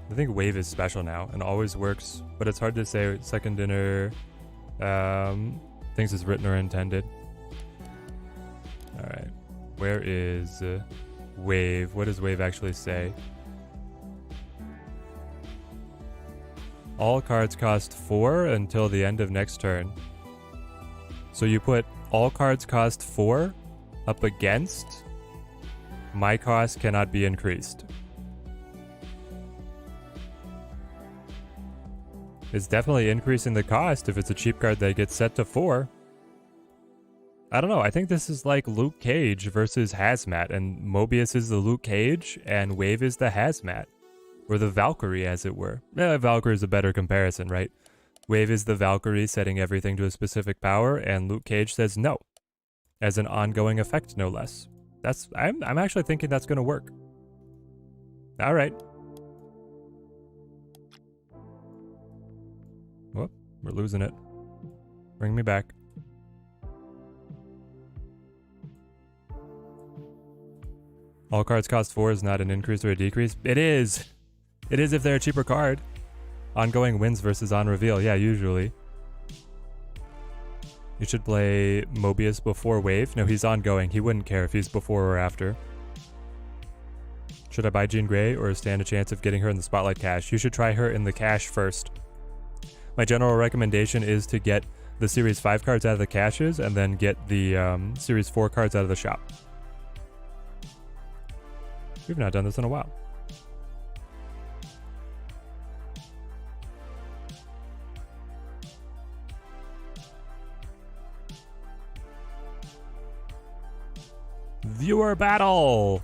I think Wave is special now and always works, but it's hard to say second dinner things is written or intended. Alright, where is Wave? What does Wave actually say? All cards cost 4 until the end of next turn. So you put all cards cost 4 up against my cost cannot be increased. It's definitely increasing the cost if it's a cheap card that gets set to 4. I don't know, I think this is like Luke Cage versus Hazmat, and Mobius is the Luke Cage and Wave is the Hazmat. Or the Valkyrie, as it were. Valkyrie is a better comparison, right? Wave is the Valkyrie setting everything to a specific power, and Luke Cage says no. As an ongoing effect, no less. I'm actually thinking that's gonna work. Alright. Whoop, we're losing it. Bring me back. All cards cost 4 is not an increase or a decrease. It is! It is if they're a cheaper card. Ongoing wins versus on reveal. Yeah, usually. You should play Mobius before Wave. No, he's ongoing. He wouldn't care if he's before or after. Should I buy Jean Grey or stand a chance of getting her in the Spotlight cache? You should try her in the cache first. My general recommendation is to get the Series 5 cards out of the caches and then get the Series 4 cards out of the shop. We've not done this in a while. Viewer battle!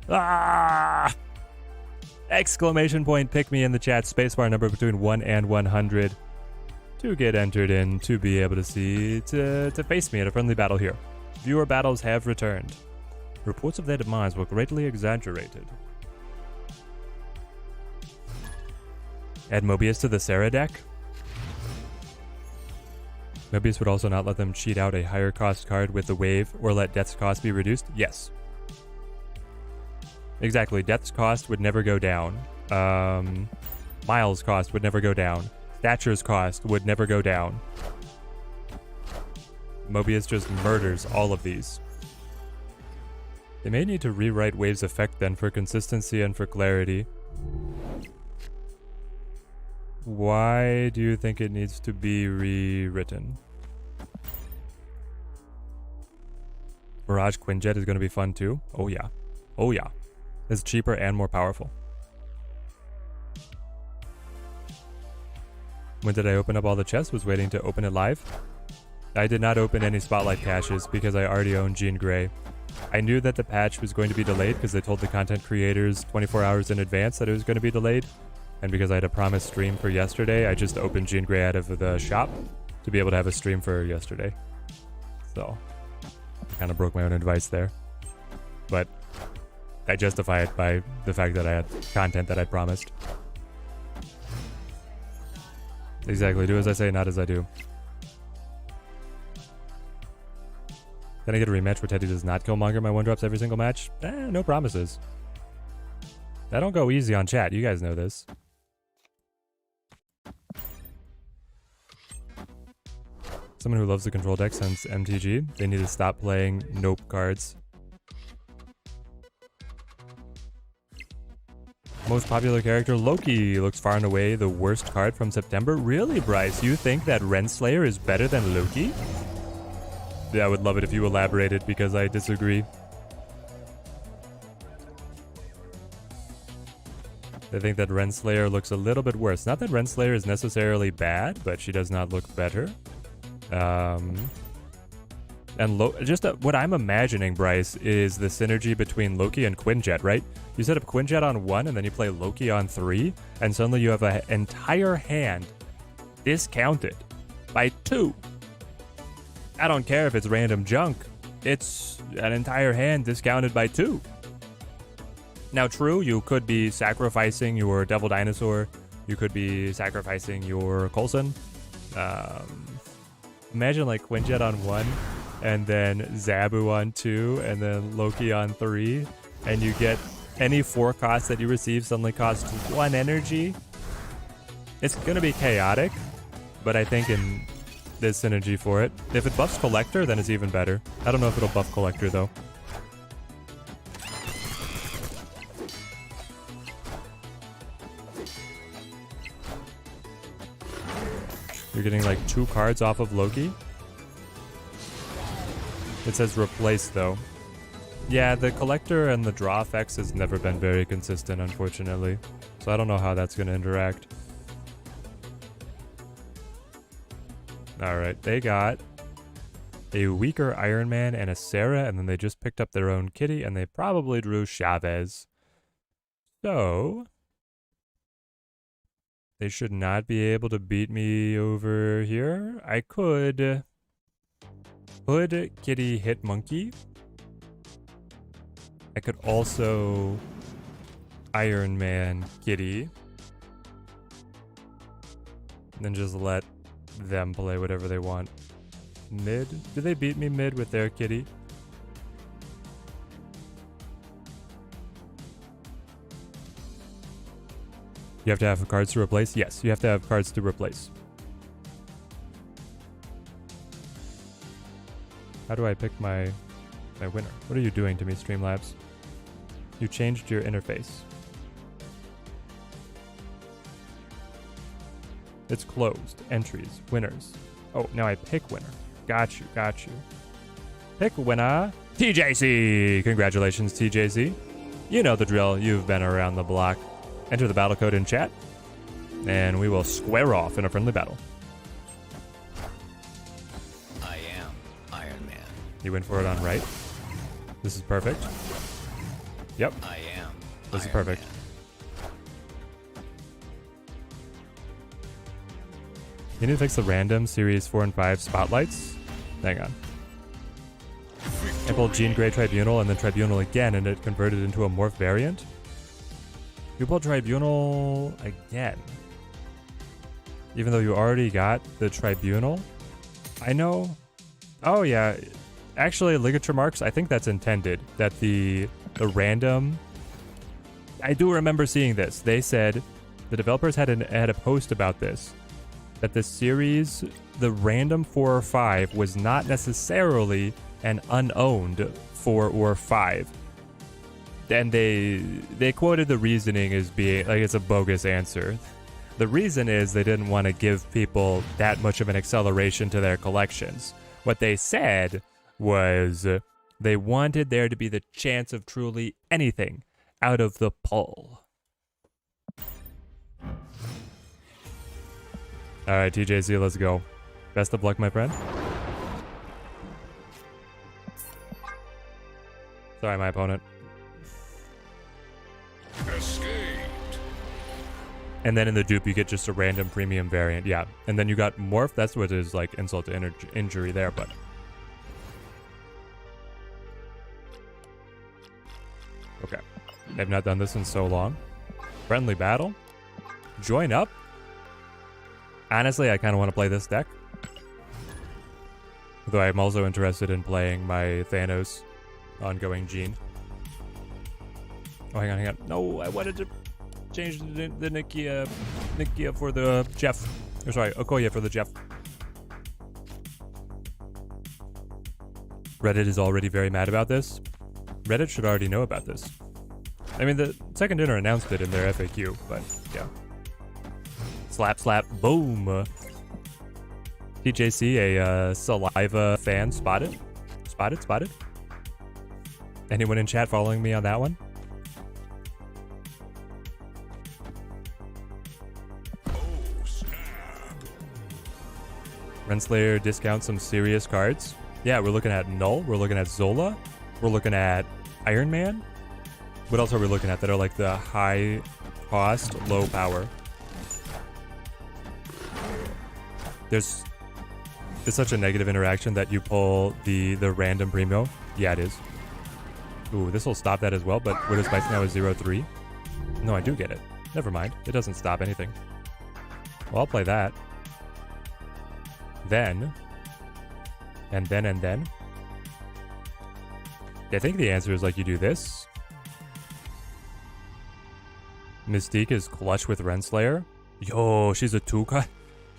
Ah! Exclamation point, pick me in the chat, spacebar number between 1 and 100 to get entered in to be able to see, to face me in a friendly battle here. Viewer battles have returned. Reports of their demise were greatly exaggerated. Add Mobius to the Sarah deck? Mobius would also not let them cheat out a higher cost card with the Wave or let Death's cost be reduced? Yes. Exactly, Death's cost would never go down. Miles' cost would never go down. Thatcher's cost would never go down. Mobius just murders all of these. They may need to rewrite Wave's effect then for consistency and for clarity. Why do you think it needs to be rewritten? Mirage Quinjet is going to be fun too? Oh yeah. Oh yeah. It's cheaper and more powerful. When did I open up all the chests? Was waiting to open it live. I did not open any Spotlight caches because I already own Jean Grey. I knew that the patch was going to be delayed because they told the content creators 24 hours in advance that it was going to be delayed. And because I had a promised stream for yesterday, I just opened Jean Grey out of the shop to be able to have a stream for yesterday. So, I kind of broke my own advice there. But I justify it by the fact that I had content that I promised. Exactly, do as I say, not as I do. Can I get a rematch where Teddy does not Killmonger my 1-drops every single match? No promises. I don't go easy on chat, you guys know this. Someone who loves the control deck since MTG, they need to stop playing nope cards. Most popular character, Loki, looks far and away the worst card from September. Really, Bryce? You think that Renslayer is better than Loki? Yeah, I would love it if you elaborated because I disagree. I think that Renslayer looks a little bit worse. Not that Renslayer is necessarily bad, but she does not look better. And what I'm imagining, Bryce, is the synergy between Loki and Quinjet, right? You set up Quinjet on 1, and then you play Loki on 3, and suddenly you have an entire hand discounted by 2. I don't care if it's random junk. It's an entire hand discounted by 2. Now, true, you could be sacrificing your Devil Dinosaur. You could be sacrificing your Coulson. Imagine like Quinjet on 1, and then Zabu on 2, and then Loki on 3, and you get any 4 costs that you receive suddenly cost 1 energy. It's gonna be chaotic, but I think there's synergy for it. If it buffs Collector, then it's even better. I don't know if it'll buff Collector though. You're getting like 2 cards off of Loki. It says replace though. Yeah, the Collector and the draw effects has never been very consistent, unfortunately. So I don't know how that's going to interact. Alright, they got a weaker Iron Man and a Sarah, and then they just picked up their own kitty, and they probably drew Chavez. So they should not be able to beat me over here. I could Hood, Kitty, hit Monkey. I could also Iron Man, Kitty. And then just let them play whatever they want. Mid? Do they beat me mid with their Kitty? You have to have cards to replace? Yes, you have to have cards to replace. How do I pick my winner? What are you doing to me, Streamlabs? You changed your interface. It's closed. Entries. Winners. Oh, now I pick winner. Got you, got you. Pick winner. TJC! Congratulations, TJC. You know the drill. You've been around the block. Enter the battle code in chat, and we will square off in a friendly battle. I am Iron Man. You went for it on right. This is perfect. Yep. I am. This is Iron perfect. Man. You need to fix the random series 4 and 5 spotlights. Hang on. I pulled Jean Grey Tribunal and then Tribunal again, and it converted into a morph variant. You pulled Tribunal again. Even though you already got the Tribunal. I know. Oh yeah. Actually, Ligature Marks, I think that's intended. That the random... I do remember seeing this. They said, the developers had a post about this. That the series, the random 4 or 5, was not necessarily an unowned 4 or 5. And they quoted the reasoning as being, like, it's a bogus answer. The reason is they didn't want to give people that much of an acceleration to their collections. What they said was they wanted there to be the chance of truly anything out of the pull. All right, TJC, let's go. Best of luck, my friend. Sorry, my opponent. Escaped. And then in the dupe, you get just a random premium variant. Yeah. And then you got Morph. That's what is like insult to injury there, but. Okay. I've not done this in so long. Friendly battle. Join up. Honestly, I kind of want to play this deck. Though I'm also interested in playing my Thanos ongoing Gene. Oh, hang on. No, I wanted to change the Nikia for the Jeff. Or sorry, Okoye for the Jeff. Reddit is already very mad about this. Reddit should already know about this. I mean, the Second Dinner announced it in their FAQ, but yeah. Slap, slap, boom. TJC, a Saliva fan, spotted. Spotted. Anyone in chat following me on that one? Oh, snap. Renslayer discounts some serious cards. Yeah, we're looking at Null. We're looking at Zola. We're looking at Iron Man. What else are we looking at that are like the high cost, low power? There's it's such a negative interaction that you pull the random primo. Yeah, it is. Ooh, this will stop that as well, but Widow Spice now is 0-3. No, I do get it. Never mind. It doesn't stop anything. Well, I'll play that. Then. And then. I think the answer is like you do this. Mystique is clutch with Renslayer. Yo, she's a 2-cost.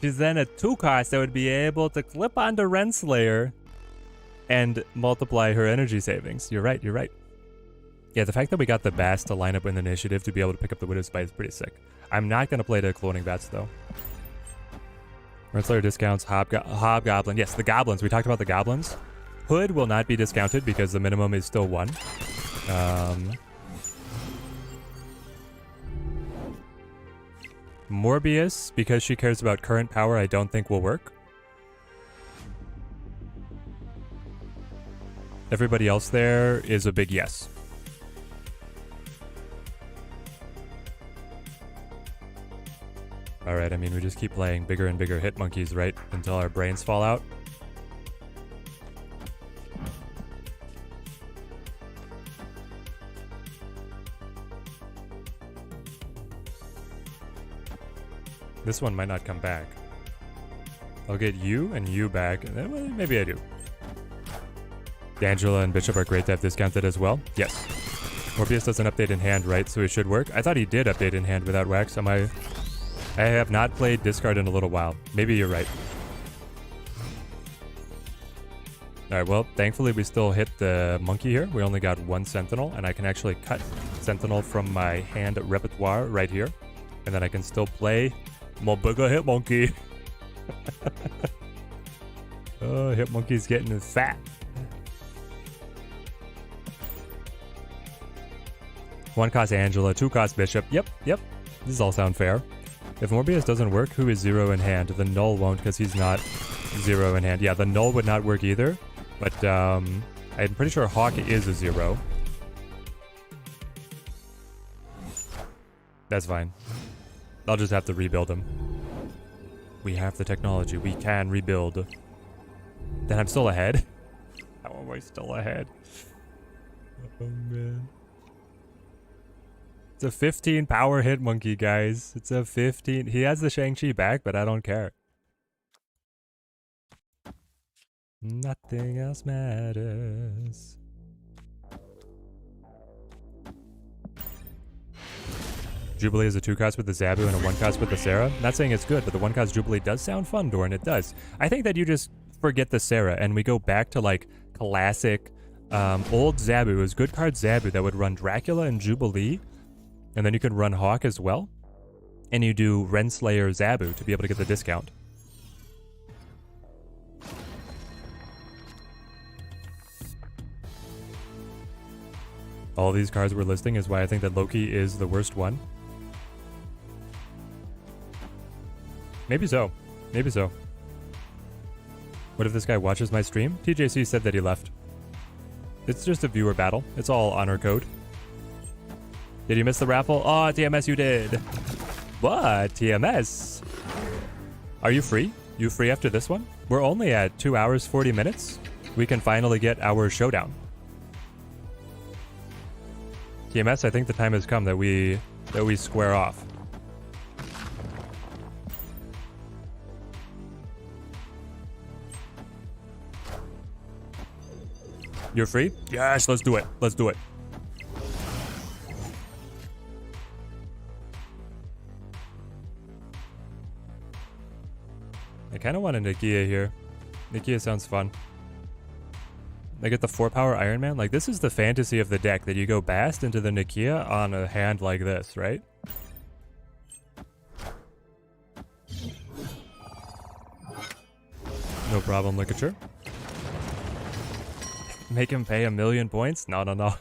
She's then a 2-cost that would be able to clip onto Renslayer and multiply her energy savings. You're right, you're right. Yeah, the fact that we got the Bast to line up in the initiative to be able to pick up the Widow's Bite is pretty sick. I'm not going to play the Cloning Bats, though. Renslayer discounts Hobgoblin. Yes, the Goblins. We talked about the Goblins. Hood will not be discounted because the minimum is still 1. Morbius, because she cares about current power, I don't think will work. Everybody else there is a big yes. Alright, I mean, we just keep playing bigger and bigger hit monkeys, right? Until our brains fall out. This one might not come back. I'll get you and you back, and then well, maybe I do. D'Angela and Bishop are great to have discounted as well. Yes. Morbius doesn't update in hand, right? So it should work. I thought he did update in hand without wax. I have not played discard in a little while. Maybe you're right. Alright, well, thankfully we still hit the monkey here. We only got 1 Sentinel, and I can actually cut Sentinel from my hand repertoire right here. And then I can still play my bigger hit monkey. Oh, hit monkey's getting fat. 1-cost Angela, 2-cost Bishop. Yep. This all sound fair. If Morbius doesn't work, who is 0 in hand? The Null won't because he's not 0 in hand. Yeah, the Null would not work either. But I'm pretty sure Hawk is a 0. That's fine. I'll just have to rebuild him. We have the technology. We can rebuild. Then I'm still ahead. How am I still ahead? Oh, man. It's a 15 power hit monkey, guys. It's a 15. He has the Shang-Chi back, but I don't care. Nothing else matters. Jubilee is a 2-cost with the Zabu and a 1-cost with the Sarah. Not saying it's good, but the 1-cost Jubilee does sound fun, Doran. It does. I think that you just forget the Sarah and we go back to like classic old Zabu. It was good card Zabu that would run Dracula and Jubilee. And then you can run Hawk as well. And you do Renslayer Zabu to be able to get the discount. All these cards we're listing is why I think that Loki is the worst one. Maybe so. Maybe so. What if this guy watches my stream? TJC said that he left. It's just a viewer battle. It's all honor code. Did you miss the raffle? Oh, TMS, you did. What? TMS? Are you free? You free after this one? We're only at 2 hours, 40 minutes. We can finally get our showdown. TMS, I think the time has come that we square off. You're free? Yes, let's do it. Let's do it. I kind of want a Nikia here. Nikia sounds fun. I get the 4-power Iron Man. Like, this is the fantasy of the deck, that you go Bast into the Nikia on a hand like this, right? No problem, Ligature. Make him pay 1,000,000 points? No, no, no.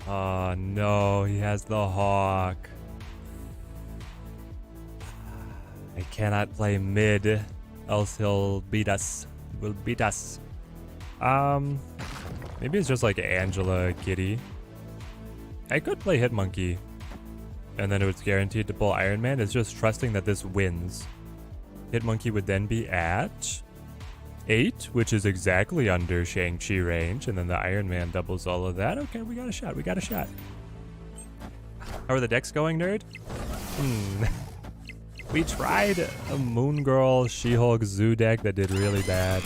Oh, no. He has the Hawk. I cannot play mid, else he'll beat us. Will beat us. Maybe it's just like Angela Kitty. I could play Hitmonkey, and then it was guaranteed to pull Iron Man. It's just trusting that this wins. Hitmonkey would then be at 8, which is exactly under Shang-Chi range, and then the Iron Man doubles all of that. Okay, we got a shot. We got a shot. How are the decks going, nerd? We tried a Moon Girl She-Hulk Zoo deck that did really bad.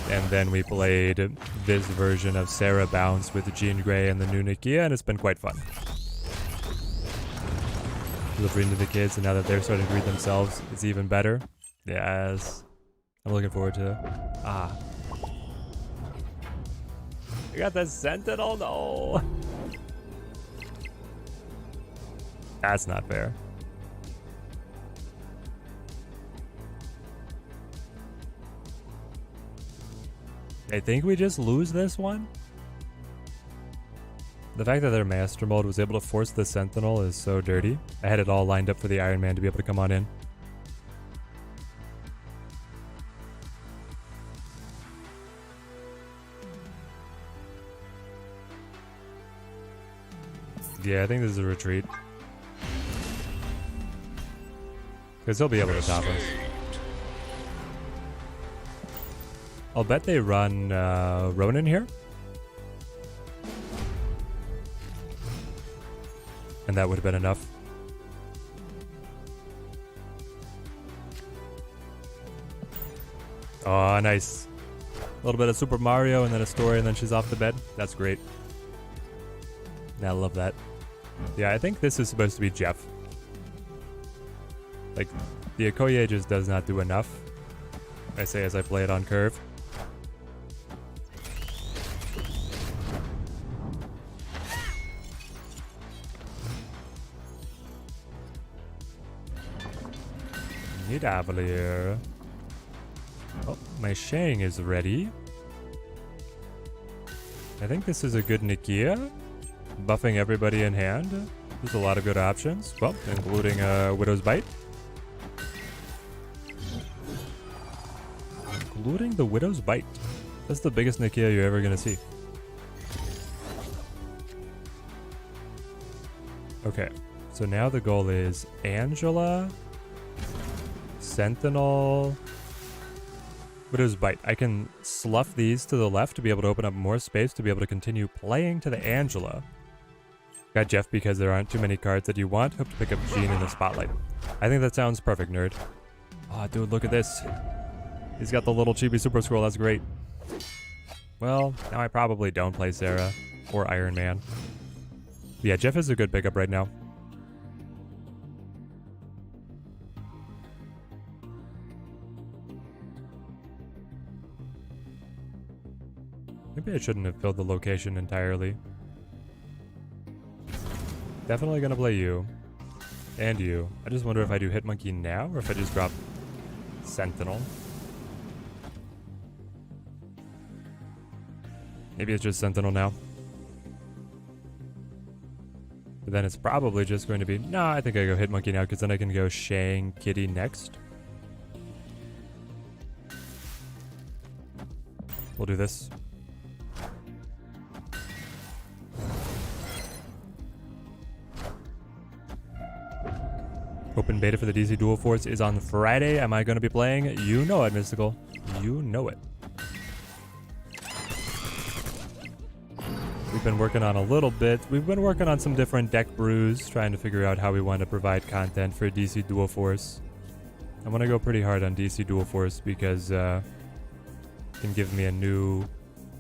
And then we played this version of Sarah Bounce with Jean Grey and the new Nikia, and it's been quite fun. Delivering to the kids, and now that they're starting to read themselves, it's even better. Yes. I'm looking forward to it. We got the Sentinel? No. That's not fair. I think we just lose this one. The fact that their master mode was able to force the Sentinel is so dirty. I had it all lined up for the Iron Man to be able to come on in. Yeah, I think this is a retreat. Because he'll be able to top us. I'll bet they run Ronin here. And that would have been enough. Oh, nice. A little bit of Super Mario and then a story and then she's off the bed. That's great. I love that. Yeah, I think this is supposed to be Jeff. Like, the Okoye just does not do enough. I say as I play it on curve. Nidablier. Oh, my Shang is ready. I think this is a good Nikia. Buffing everybody in hand. There's a lot of good options. Well, including Widow's Bite. Including the Widow's Bite. That's the biggest Nikia you're ever going to see. Okay, so now the goal is Angela, Sentinel, Widow's Bite. I can slough these to the left to be able to open up more space to be able to continue playing to the Angela. Got Jeff because there aren't too many cards that you want. Hope to pick up Jean in the spotlight. I think that sounds perfect, nerd. Oh, dude, look at this. He's got the little chibi super scroll. That's great. Well, now I probably don't play Sarah or Iron Man. Yeah, Jeff is a good pickup right now. Maybe I shouldn't have filled the location entirely. Definitely gonna play you. And you. I just wonder if I do Hitmonkey now or if I just drop Sentinel. Maybe it's just Sentinel now. But then it's probably just going to be... No, I think I go Hitmonkey now because then I can go Shang Kitty next. We'll do this. Open beta for the DC Dual Force is on Friday. Am I going to be playing? You know it, Mystical. You know it. We've been working on a little bit. We've been working on some different deck brews, trying to figure out how we want to provide content for DC Dual Force. I want to go pretty hard on DC Dual Force because it can give me a new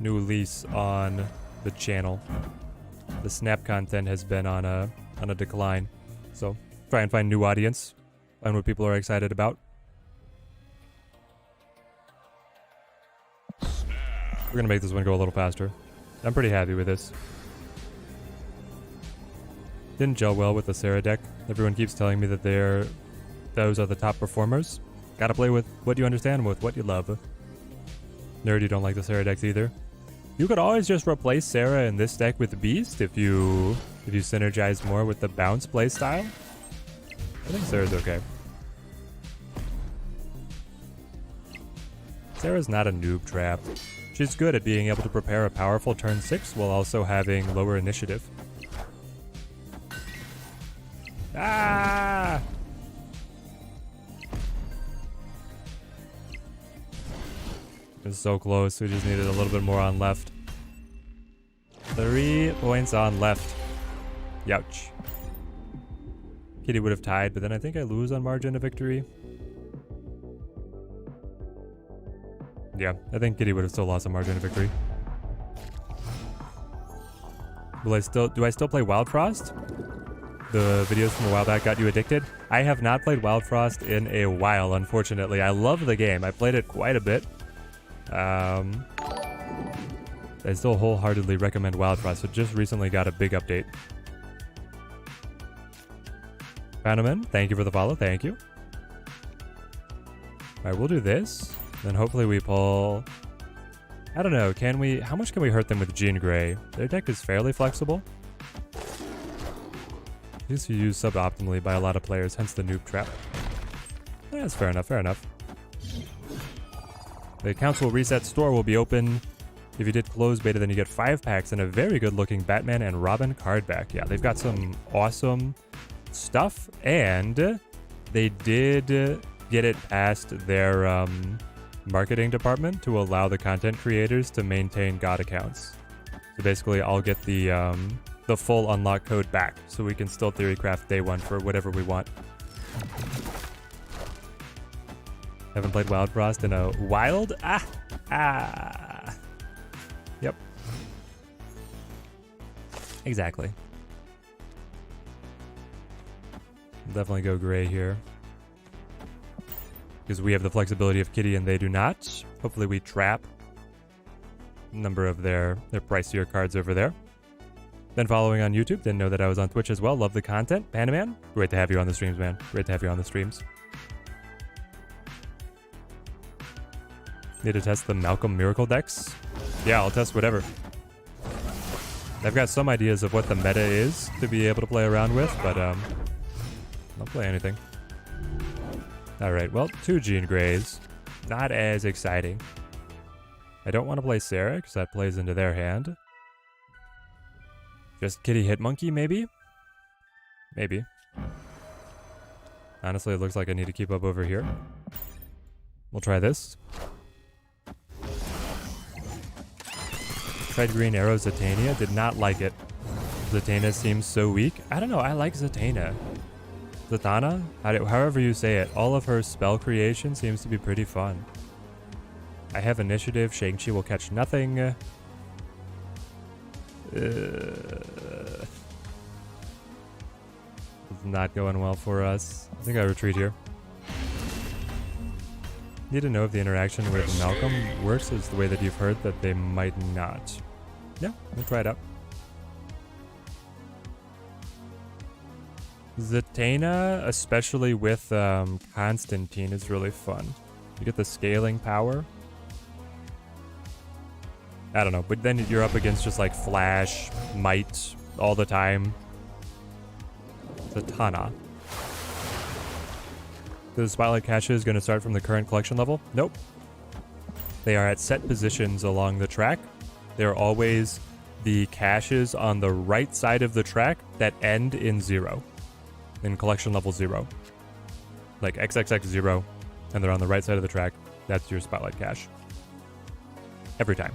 lease on the channel. The Snap content has been on a decline, so try and find new audience, find what people are excited about. We're gonna make this one go a little faster. I'm pretty happy with this. Didn't gel well with the Sarah deck. Everyone keeps telling me that those are the top performers. Gotta play with what you understand and with what you love. Nerd, you don't like the Sarah decks either. You could always just replace Sarah in this deck with Beast if you synergize more with the bounce playstyle. I think Sarah's okay. Sarah's not a noob trap. She's good at being able to prepare a powerful turn 6 while also having lower initiative. Ah! It's so close. We just needed a little bit more on left. 3 points on left. Youch. Kitty would have tied, but then I think I lose on margin of victory. Yeah, I think Kitty would have still lost on margin of victory. Do I still play Wild Frost? The videos from a while back got you addicted? I have not played Wild Frost in a while, unfortunately. I love the game. I played it quite a bit. I still wholeheartedly recommend Wild Frost. It just recently got a big update. Phantoman, thank you for the follow. Thank you. Alright, we'll do this. Then hopefully we pull... I don't know, can we... How much can we hurt them with Jean Grey? Their deck is fairly flexible. These are used suboptimally by a lot of players, hence the noob trap. Yeah, that's fair enough, fair enough. The accounts will reset, store will be open. If you did close beta, then you get 5 packs and a very good looking Batman and Robin card back. Yeah, they've got some awesome stuff, and they did get it past their marketing department to allow the content creators to maintain God accounts. So basically, I'll get the full unlock code back, so we can still theorycraft day one for whatever we want. Haven't played Wild Frost in a wild? Yep. Exactly. Definitely go gray here. Because we have the flexibility of Kitty and they do not. Hopefully we trap a number of their pricier cards over there. Been following on YouTube. Didn't know that I was on Twitch as well. Love the content. Panaman, great to have you on the streams, man. Great to have you on the streams. Need to test the Malcolm Miracle decks? Yeah, I'll test whatever. I've got some ideas of what the meta is to be able to play around with, but I'll play anything. Alright, well, 2 Jean Greys. Not as exciting. I don't want to play Sarah, because that plays into their hand. Just Kitty hit Monkey, maybe? Maybe. Honestly, it looks like I need to keep up over here. We'll try this. Tried Green Arrow Zatanna, did not like it. Zatanna seems so weak. I don't know, I like Zatanna. Zatanna? However you say it, all of her spell creation seems to be pretty fun. I have initiative, Shang-Chi will catch nothing. It's not going well for us. I think I retreat here. Need to know if the interaction with Malcolm works as the way that you've heard that they might not. Yeah, we'll try it out. Zatanna, especially with Constantine, is really fun. You get the scaling power. I don't know, but then you're up against just like Flash, Might, all the time. Zatanna. The Spotlight cache is going to start from the current collection level? Nope. They are at set positions along the track. They're always the caches on the right side of the track that end in 0. In collection level 0. Like XXX0, and they're on the right side of the track. That's your Spotlight cache. Every time.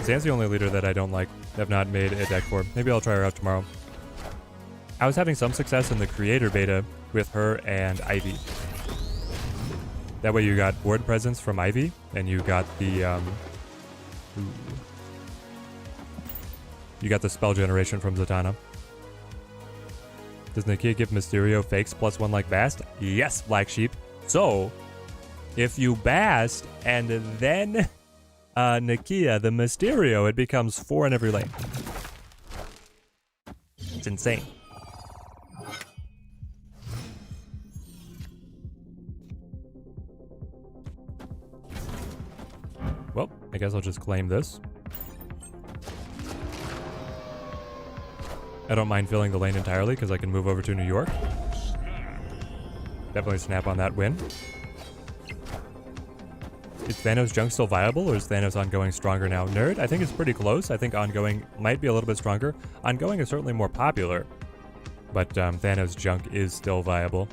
Zan's the only leader that I don't like. Have not made a deck for. Maybe I'll try her out tomorrow. I was having some success in the creator beta with her and Ivy. That way you got board presence from Ivy, and you got the you got the spell generation from Zatanna. Does Nikia give Mysterio fakes +1 like Bast? Yes, Black Sheep. So, if you Bast and then Nikia the Mysterio, it becomes 4 in every lane. It's insane. Well, I guess I'll just claim this. I don't mind filling the lane entirely because I can move over to New York. Definitely snap on that win. Is Thanos junk still viable, or is Thanos ongoing stronger now? Nerd, I think it's pretty close. I think ongoing might be a little bit stronger. Ongoing is certainly more popular, but Thanos junk is still viable.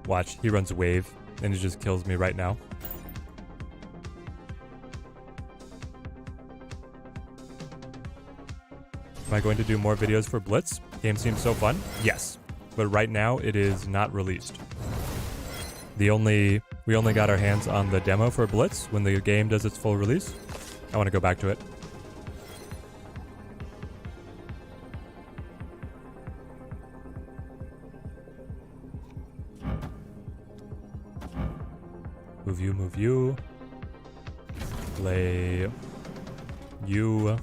Watch, he runs wave, and it just kills me right now. Am I going to do more videos for Blitz? Game seems so fun. Yes, but right now it is not released. We only got our hands on the demo for Blitz. When the game does its full release, I want to go back to it. Move you, move you. Play you.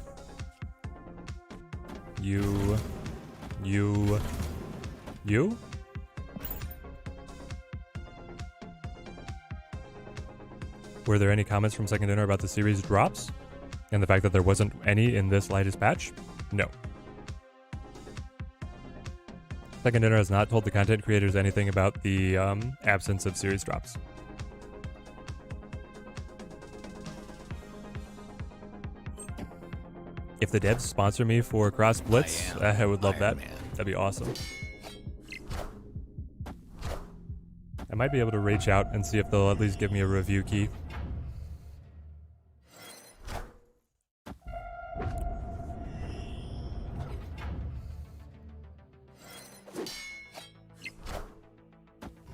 You. You. You? Were there any comments from Second Dinner about the series drops? And the fact that there wasn't any in this latest patch? No. Second Dinner has not told the content creators anything about the absence of series drops. If the devs sponsor me for Cross Blitz, I would love that. That'd be awesome. I might be able to reach out and see if they'll at least give me a review key.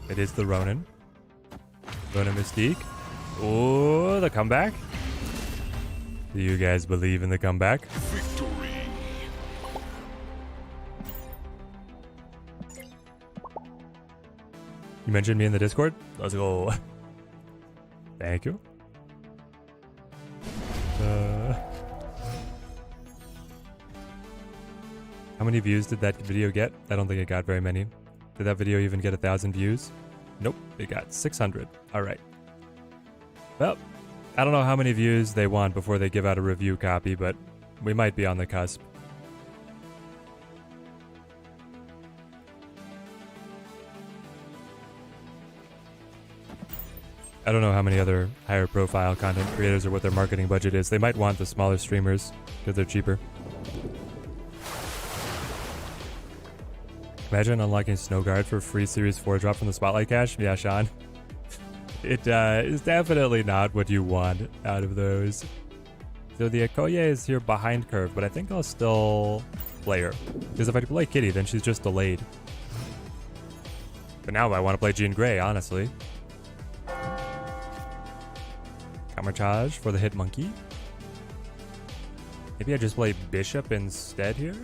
It is the Ronin. Ronin Mystique. Oh, the comeback. Do you guys believe in the comeback? Victory. You mentioned me in the Discord? Let's go. Thank you. How many views did that video get? I don't think it got very many. Did that video even get 1,000 views? Nope, it got 600. All right. Well, I don't know how many views they want before they give out a review copy, but we might be on the cusp. I don't know how many other higher profile content creators or what their marketing budget is. They might want the smaller streamers because they're cheaper. Imagine unlocking Snowguard for free Series 4 drop from the Spotlight cache. Yeah, Sean. It is definitely not what you want out of those. So the Okoye is here behind curve, but I think I'll still play her. Because if I play Kitty, then she's just delayed. But now I want to play Jean Grey, honestly. Camouflage for the hit monkey. Maybe I just play Bishop instead here?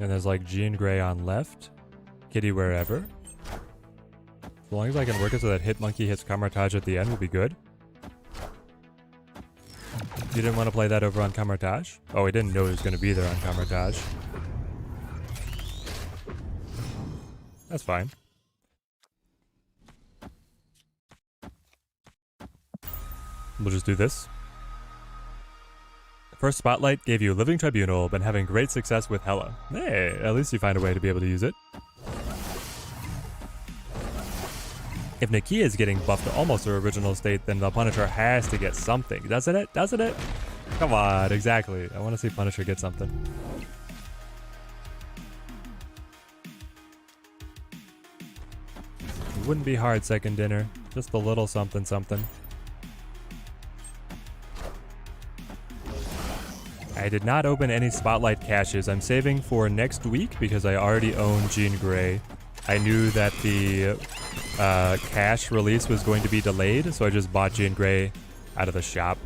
And there's like Jean Grey on left. Kitty wherever. As long as I can work it so that hit monkey hits Camouflage at the end will be good. You didn't want to play that over on Camouflage? Oh, he didn't know he was going to be there on Camouflage. That's fine. We'll just do this. First Spotlight gave you Living Tribunal, been having great success with Hela. Hey, at least you find a way to be able to use it. If Nikia is getting buffed to almost her original state, then the Punisher has to get something. Doesn't it? Doesn't it? Come on, exactly. I want to see Punisher get something. It wouldn't be hard, Second Dinner. Just a little something something. I did not open any Spotlight caches. I'm saving for next week because I already own Jean Grey. I knew that the cache release was going to be delayed, so I just bought Jean Grey out of the shop.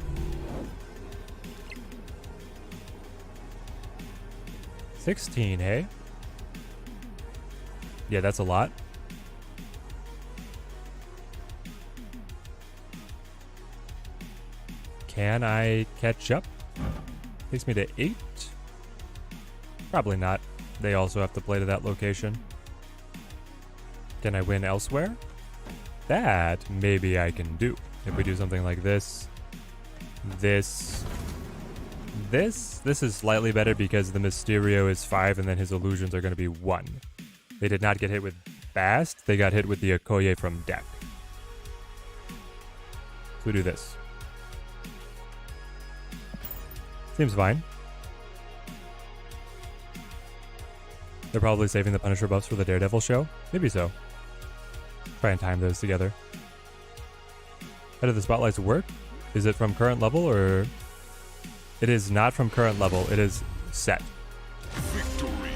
$16, hey? Yeah, that's a lot. Can I catch up? Takes me to 8. Probably not. They also have to play to that location. Can I win elsewhere? That maybe I can do. If we do something like this. This is slightly better because the Mysterio is 5 and then his illusions are going to be 1. They did not get hit with fast, they got hit with the Okoye from deck. So we do this. Seems fine. They're probably saving the Punisher buffs for the Daredevil show. Maybe so. Try and time those together. How do the spotlights work? Is it from current level or... It is not from current level. It is set. Victory.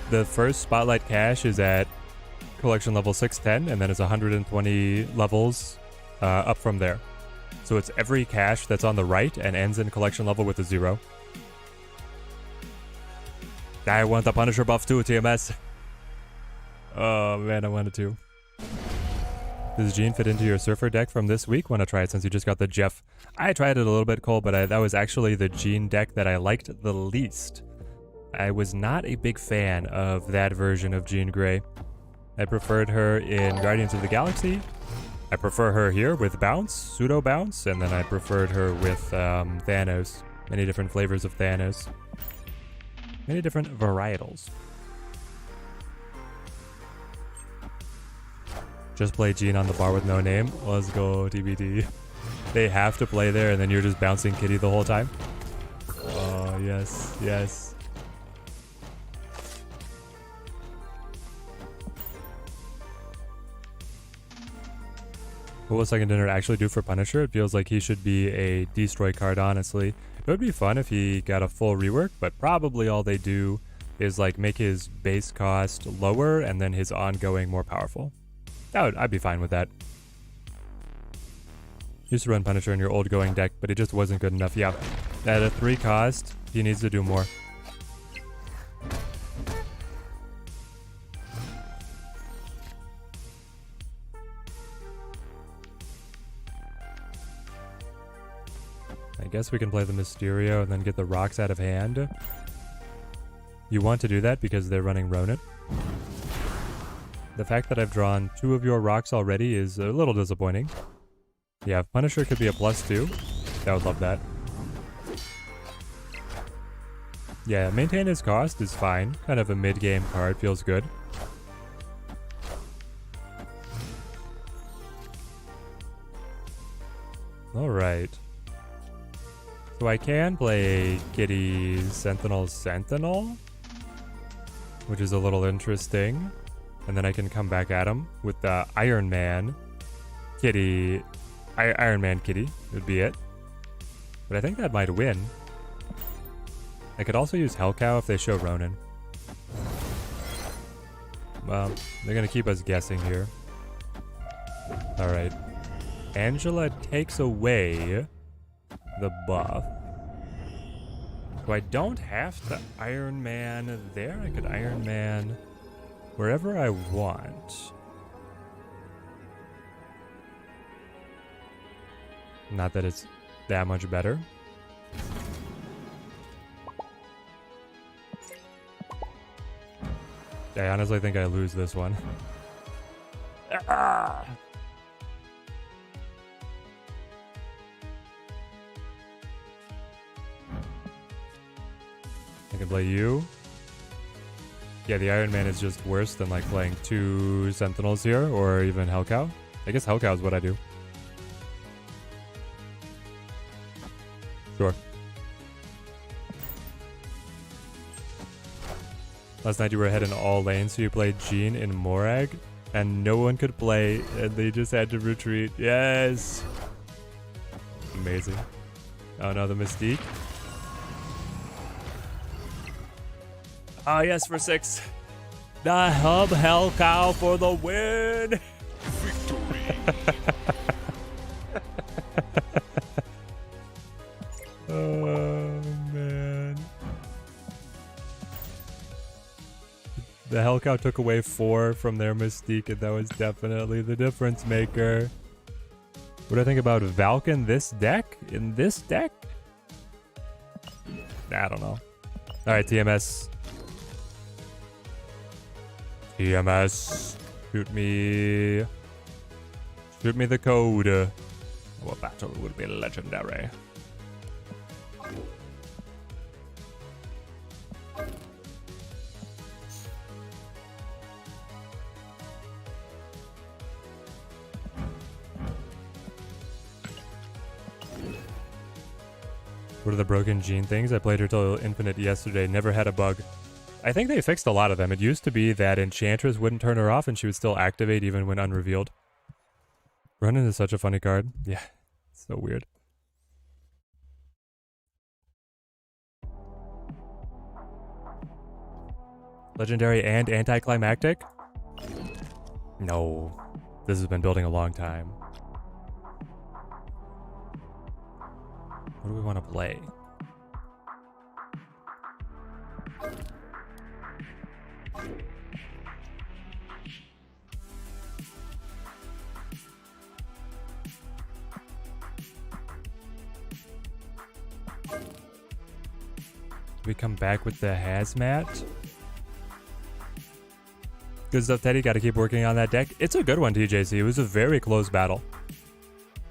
The first spotlight cache is at collection level 610, and then it's 120 levels up from there. So it's every cache that's on the right and ends in collection level with a 0. I want the Punisher buff too, TMS. Oh man, I wanted to. Does Jean fit into your Surfer deck from this week? Want to try it since you just got the Jeff. I tried it a little bit, Cole, but that was actually the Jean deck that I liked the least. I was not a big fan of that version of Jean Grey. I preferred her in Guardians of the Galaxy. I prefer her here with Bounce, Pseudo Bounce, and then I preferred her with Thanos. Many different flavors of Thanos. Many different varietals. Just play Jean on the bar with no name. Let's go, TBD. They have to play there, and then you're just bouncing Kitty the whole time. Oh, yes, yes. What will Second Dinner actually do for Punisher? It feels like he should be a destroy card, honestly. It would be fun if he got a full rework, but probably all they do is like make his base cost lower and then his ongoing more powerful. I'd be fine with that. Used to run Punisher in your old going deck, but it just wasn't good enough. Yeah, at a 3 cost, he needs to do more. I guess we can play the Mysterio and then get the rocks out of hand. You want to do that because they're running Ronin. The fact that I've drawn 2 of your rocks already is a little disappointing. Yeah, if Punisher could be a +2, I would love that. Yeah, maintain his cost is fine. Kind of a mid-game card, feels good. Alright. So I can play Kitty Sentinel, which is a little interesting. And then I can come back at him with the Iron Man Kitty. Iron Man Kitty would be it. But I think that might win. I could also use Hellcow if they show Ronin. Well, they're going to keep us guessing here. Alright. Angela takes away the buff. So I don't have to Iron Man there. I could Iron Man wherever I want. Not that it's that much better. I honestly think I lose this one. Ah! I can play you. Yeah, the Iron Man is just worse than like playing 2 Sentinels here or even Hellcow. I guess Hellcow is what I do. Sure. Last night you were ahead in all lanes, so you played Jean in Morag, and no one could play, and they just had to retreat. Yes! Amazing. Oh no, the Mystique. Oh yes, for 6. The Hub Hellcow for the win! Victory. Oh man. The Hellcow took away 4 from their Mystique, and that was definitely the difference maker. What do I think about Valk in this deck? In this deck? I don't know. Alright, TMS. TMS. Shoot me. Shoot me the code. Our battle would be legendary. What are the broken Jean things? I played her till infinite yesterday. Never had a bug. I think they fixed a lot of them. It used to be that Enchantress wouldn't turn her off and she would still activate even when unrevealed. Ronin is such a funny card. Yeah, so weird. Legendary and anticlimactic? No. This has been building a long time. What do we want to play? We come back with the hazmat. Good stuff, Teddy. Got to keep working on that deck. It's a good one, TJC. It was a very close battle.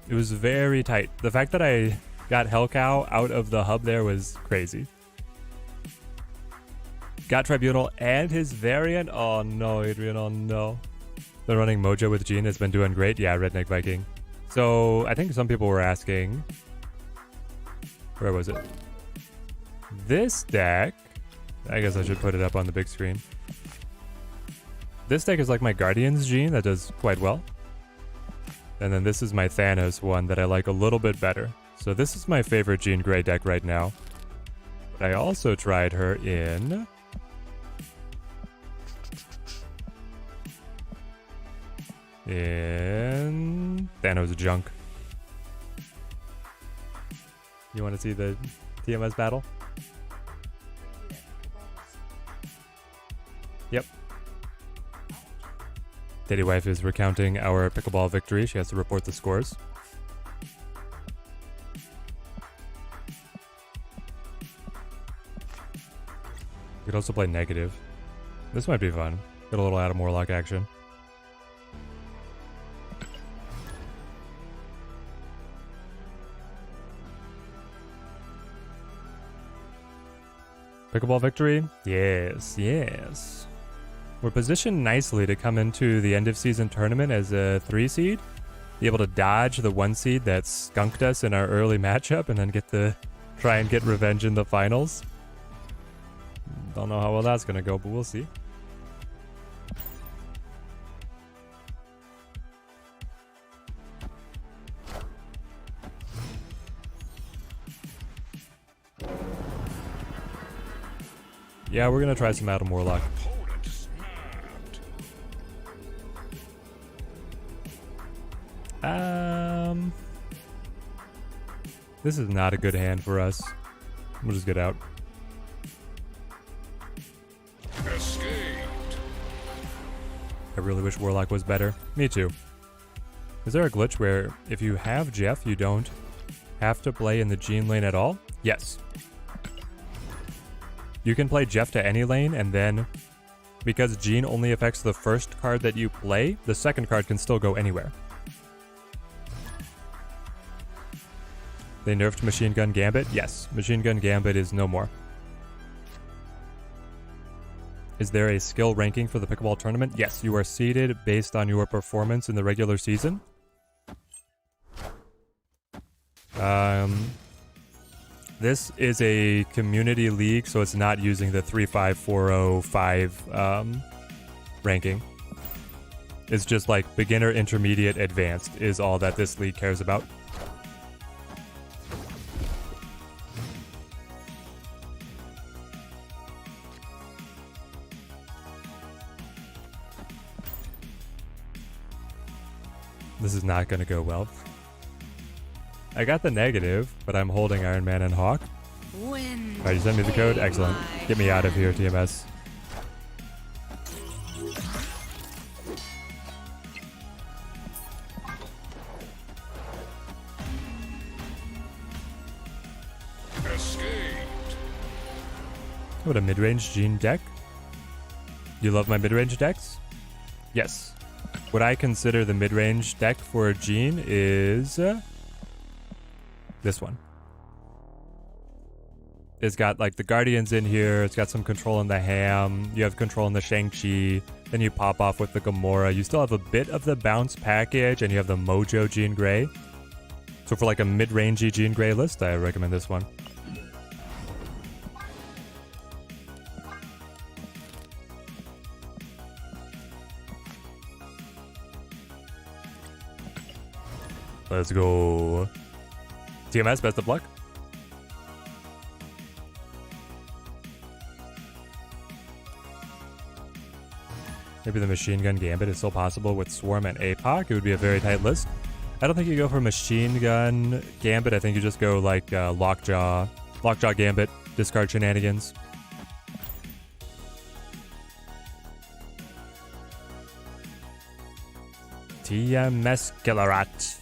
It was very tight. The fact that I got Hellcow out of the hub there was crazy. Got Tribunal and his variant. Oh no, Adrian. Oh no. The running Mojo with Jean has been doing great. Yeah, Redneck Viking. So I think some people were asking. Where was it? This deck. I guess I should put it up on the big screen. This deck is like my Guardians Jean that does quite well. And then this is my Thanos one that I like a little bit better. So this is my favorite Jean Grey deck right now. But I also tried her in... Thanos Junk. You want to see the TMS battle? Yep. Daddy Wife is recounting our pickleball victory. She has to report the scores. You could also play negative. This might be fun. Get a little Adam Warlock action. Pickleball victory? Yes, yes. We're positioned nicely to come into the end of season tournament as a 3 seed. Be able to dodge the 1 seed that skunked us in our early matchup and then get to try and get revenge in the finals. Don't know how well that's going to go, but we'll see. Yeah, we're going to try some Adam Warlock. This is not a good hand for us. We'll just get out. Escaped. I really wish Warlock was better. Me too. Is there a glitch where if you have Jeff, you don't have to play in the Jean lane at all? Yes. You can play Jeff to any lane, and then because Jean only affects the first card that you play, the second card can still go anywhere. They nerfed Machine Gun Gambit? Yes, Machine Gun Gambit is no more. Is there a skill ranking for the pickleball tournament? Yes, you are seeded based on your performance in the regular season. This is a community league, so it's not using the 35405 ranking. It's just like beginner, intermediate, advanced is all that this league cares about. This is not going to go well. I got the negative, but I'm holding Iron Man and Hawk. Alright, you sent me the code? Excellent. Get me out of here, TMS. Escaped. What a mid-range Jean deck. You love my mid-range decks? Yes. What I consider the mid-range deck for Jean is this one. It's got like the Guardians in here. It's got some control in the Ham. You have control in the Shang-Chi. Then you pop off with the Gamora. You still have a bit of the bounce package, and you have the Mojo Jean Grey. So for like a mid-rangey Jean Grey list, I recommend this one. Let's go. TMS, best of luck. Maybe the machine gun gambit is still possible with Swarm and APOC. It would be a very tight list. I don't think you go for machine gun gambit. I think you just go like lockjaw gambit, discard shenanigans. TMS Killerat.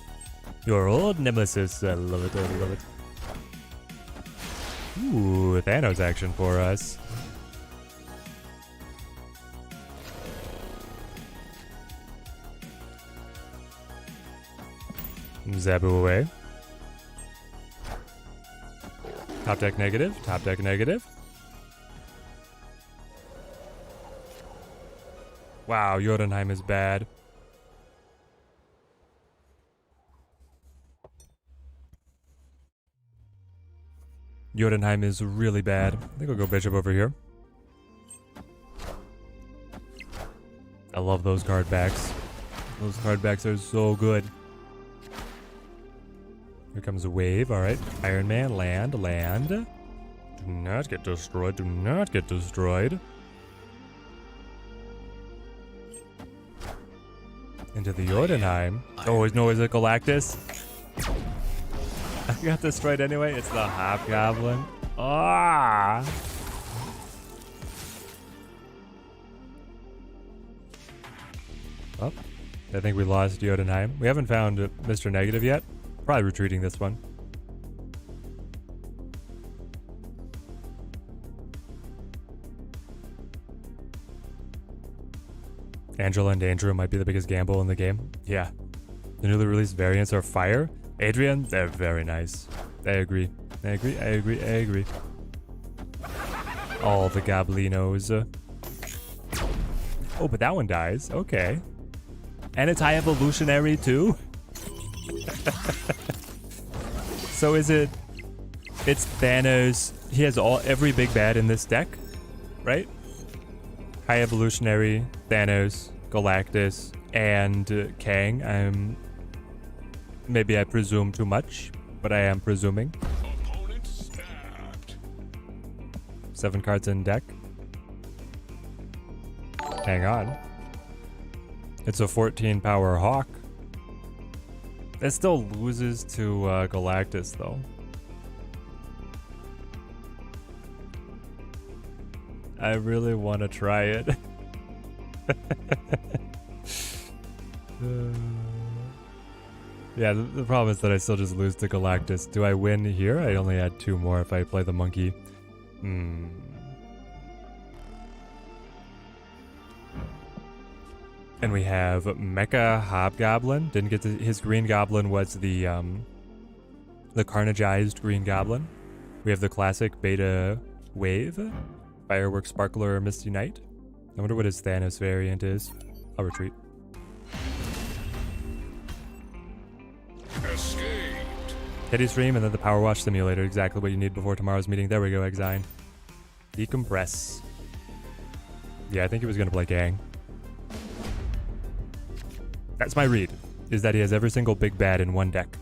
Your old nemesis. I love it, I love it. Ooh, Thanos action for us. Zabu away. Top deck negative, top deck negative. Wow, Jotunheim is bad. Jotunheim is really bad. I think I'll go Bishop over here. I love those card backs. Those card backs are so good. Here comes a wave. All right. Iron Man, land. Do not get destroyed. Do not get destroyed. Into the Jotunheim. Oh, no, is it Galactus? I got destroyed anyway. It's the Hobgoblin. Ah! Oh, I think we lost Jotunheim. We haven't found Mr. Negative yet. Probably retreating this one. Angela and Andrew might be the biggest gamble in the game. Yeah. The newly released variants are Fire, Adrian, they're very nice. I agree. I agree. All the Goblinos. Oh, but that one dies. Okay. And it's high evolutionary too? So is it... It's Thanos. He has every big bad in this deck, right? High evolutionary, Thanos, Galactus, and Kang. Maybe I presume too much, but I am presuming. Opponent stabbed. 7 cards in deck. Hang on. It's a 14 power Hawk. It still loses to Galactus though. I really want to try it. Yeah, the problem is that I still just lose to Galactus. Do I win here? I only had 2 more if I play the monkey. And we have Mecha Hobgoblin. Didn't get to, his green goblin was the carnageized green goblin. We have the classic beta wave. Firework Sparkler Misty Knight. I wonder what his Thanos variant is. I'll retreat. Escaped. Teddy Stream and then the Power Wash Simulator. Exactly what you need before tomorrow's meeting. There we go, Exine. Decompress. Yeah, I think he was going to play Gang. That's my read, is that he has every single big bad in one deck.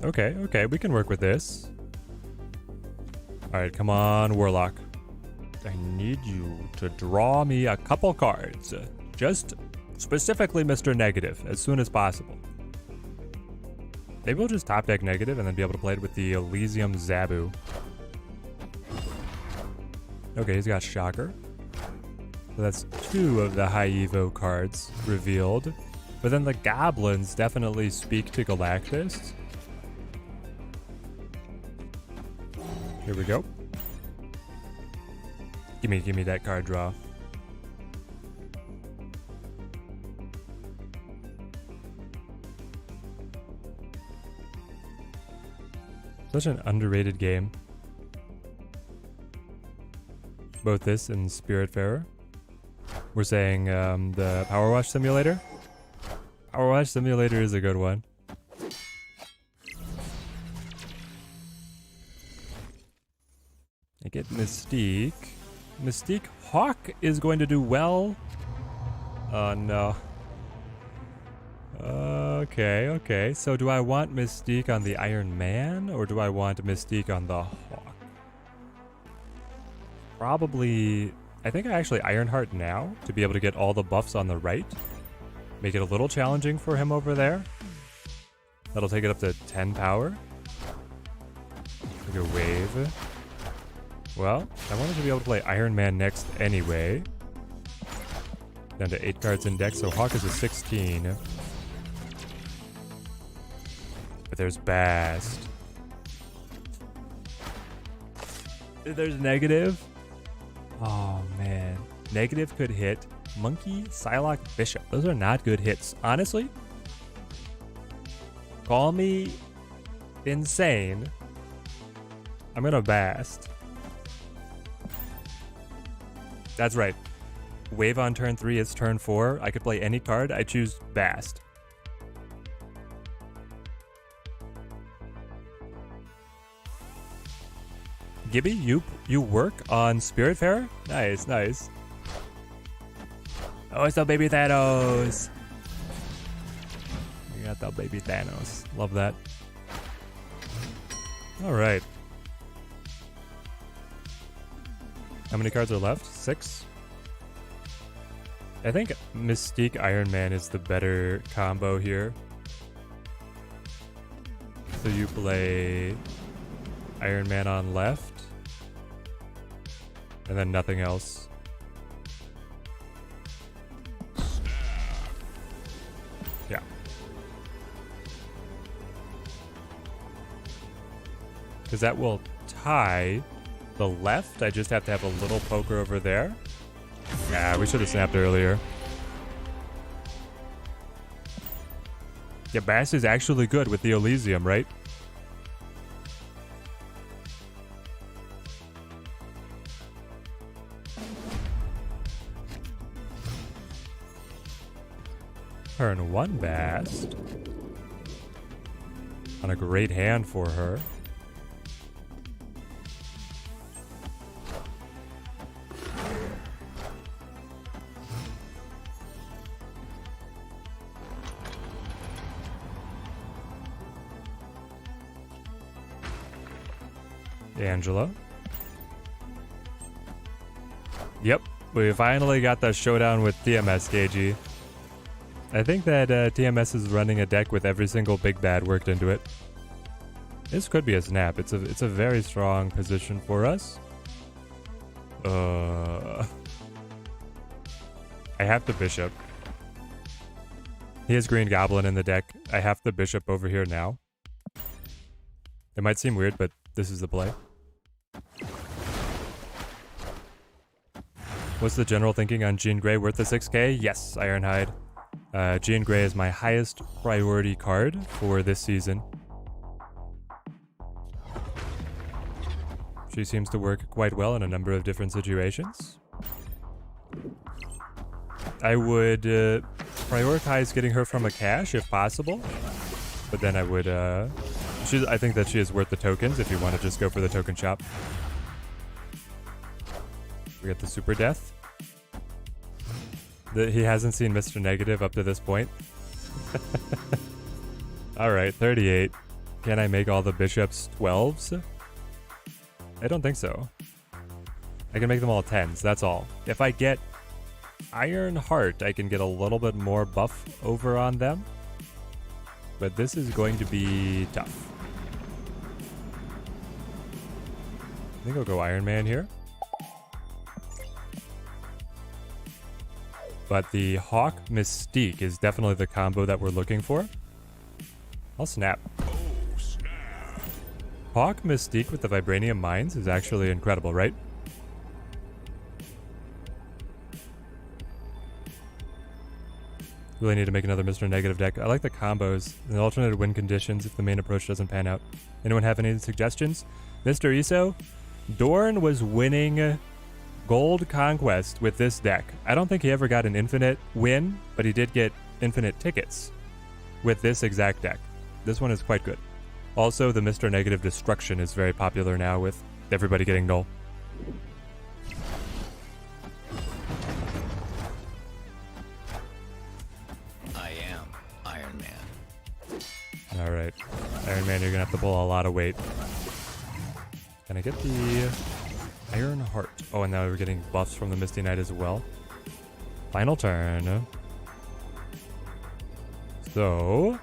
Okay, we can work with this. Alright, come on, Warlock. I need you to draw me a couple cards. Just specifically Mr. Negative, as soon as possible. Maybe we'll just top deck Negative and then be able to play it with the Elysium Zabu. Okay, he's got Shocker. So that's 2 of the high Evo cards revealed. But then the goblins definitely speak to Galactus. Here we go. Give me that card draw. Such an underrated game. Both this and Spiritfarer. We're saying the Power Wash Simulator. Power Wash Simulator is a good one. I get Mystique. Mystique Hawk is going to do well. Oh no. Okay. So do I want Mystique on the Iron Man or do I want Mystique on the Hawk? Probably, I think I actually Ironheart now to be able to get all the buffs on the right. Make it a little challenging for him over there. That'll take it up to 10 power. Like a wave. Well, I wanted to be able to play Iron Man next anyway. Down to 8 cards in deck, so Hawk is a 16. But there's Bast. There's Negative. Oh man. Negative could hit Monkey, Psylocke, Bishop. Those are not good hits. Honestly, call me insane. I'm gonna Bast. That's right. Wave on turn 3, it's turn 4. I could play any card. I choose Bast. Gibby, you work on Spiritfarer? Nice. Oh, it's the baby Thanos. We got the baby Thanos. Love that. All right. How many cards are left? 6? I think Mystique Iron Man is the better combo here. So you play Iron Man on left. And then nothing else. Yeah. Because that will tie the left. I just have to have a little poker over there. Yeah, we should have snapped earlier. Yeah, Bass is actually good with the Elysium, right? Turn 1 Bast. On a great hand for her. Angela. Yep, we finally got the showdown with TMS, KG. I think that TMS is running a deck with every single big bad worked into it. This could be a snap. It's a very strong position for us. I have the Bishop. He has Green Goblin in the deck. I have the Bishop over here now. It might seem weird, but this is the play. What's the general thinking on Jean Grey? Worth the 6k? Yes, Ironhide. Jean Grey is my highest priority card for this season. She seems to work quite well in a number of different situations. I would prioritize getting her from a cache if possible, but then I would. I think that she is worth the tokens if you want to just go for the token shop. We got the Super Death. He hasn't seen Mr. Negative up to this point. Alright, 38. Can I make all the bishops 12s? I don't think so. I can make them all 10s, that's all. If I get Iron Heart, I can get a little bit more buff over on them. But this is going to be tough. I think I'll go Iron Man here. But the Hawk Mystique is definitely the combo that we're looking for. I'll snap. Oh, snap. Hawk Mystique with the Vibranium Mines is actually incredible, right? Really need to make another Mr. Negative deck. I like the combos and the alternative win conditions if the main approach doesn't pan out. Anyone have any suggestions? Mr. Iso, Dorn was winning Gold Conquest with this deck. I don't think he ever got an infinite win, but he did get infinite tickets with this exact deck. This one is quite good. Also, the Mr. Negative Destruction is very popular now with everybody getting null. Alright. Iron Man, you're gonna have to pull a lot of weight. Can I get the Iron Heart? Oh, and now we're getting buffs from the Misty Knight as well. Final turn. So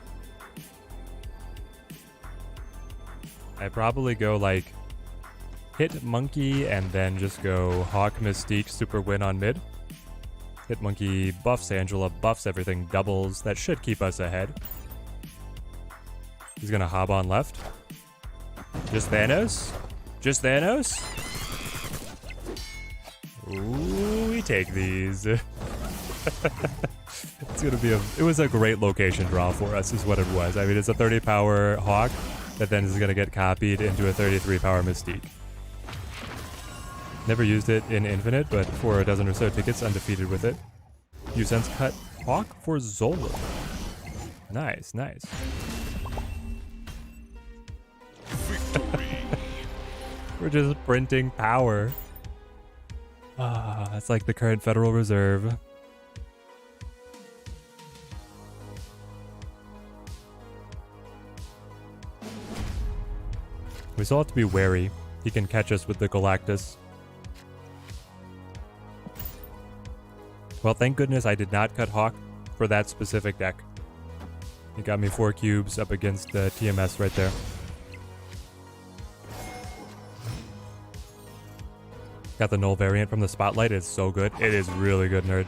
I probably go like hit Monkey and then just go Hawk Mystique super win on mid. Hit Monkey buffs Angela, buffs everything, doubles. That should keep us ahead. He's gonna hob on left. Just Thanos? Just Thanos? Ooh, we take these. It's gonna be it was a great location draw for us is what it was. I mean, it's a 30 power Hawk that then is gonna get copied into a 33 power Mystique. Never used it in Infinite, but for a dozen or so tickets, undefeated with it. You sense cut Hawk for Zola. Nice, nice. We're just printing power. Ah, that's like the current Federal Reserve. We still have to be wary. He can catch us with the Galactus. Well, thank goodness I did not cut Hawk for that specific deck. He got me 4 cubes up against the TMS right there. Got the null variant from the Spotlight. It's so good. It is really good, nerd.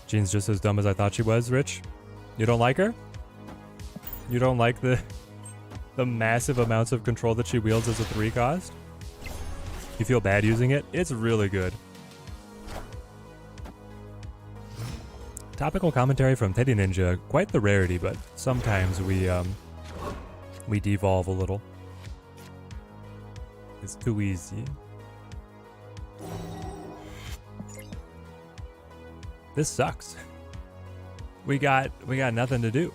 Jean's just as dumb as I thought she was, Rich. You don't like her? You don't like the massive amounts of control that she wields as a 3 cost? You feel bad using it? It's really good. Topical commentary from Teddy Ninja. Quite the rarity, but sometimes we devolve a little. It's too easy. This sucks. We got nothing to do.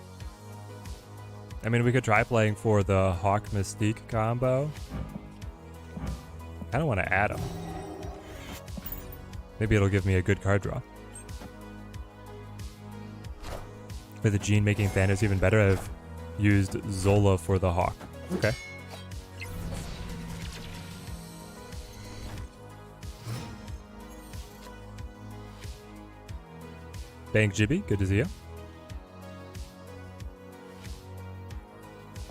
I mean, we could try playing for the Hawk Mystique combo. I don't want to add them. Maybe it'll give me a good card draw. For the Gene making Thanos even better, I've used Zola for the Hawk. Okay. Bank Jibby, good to see you.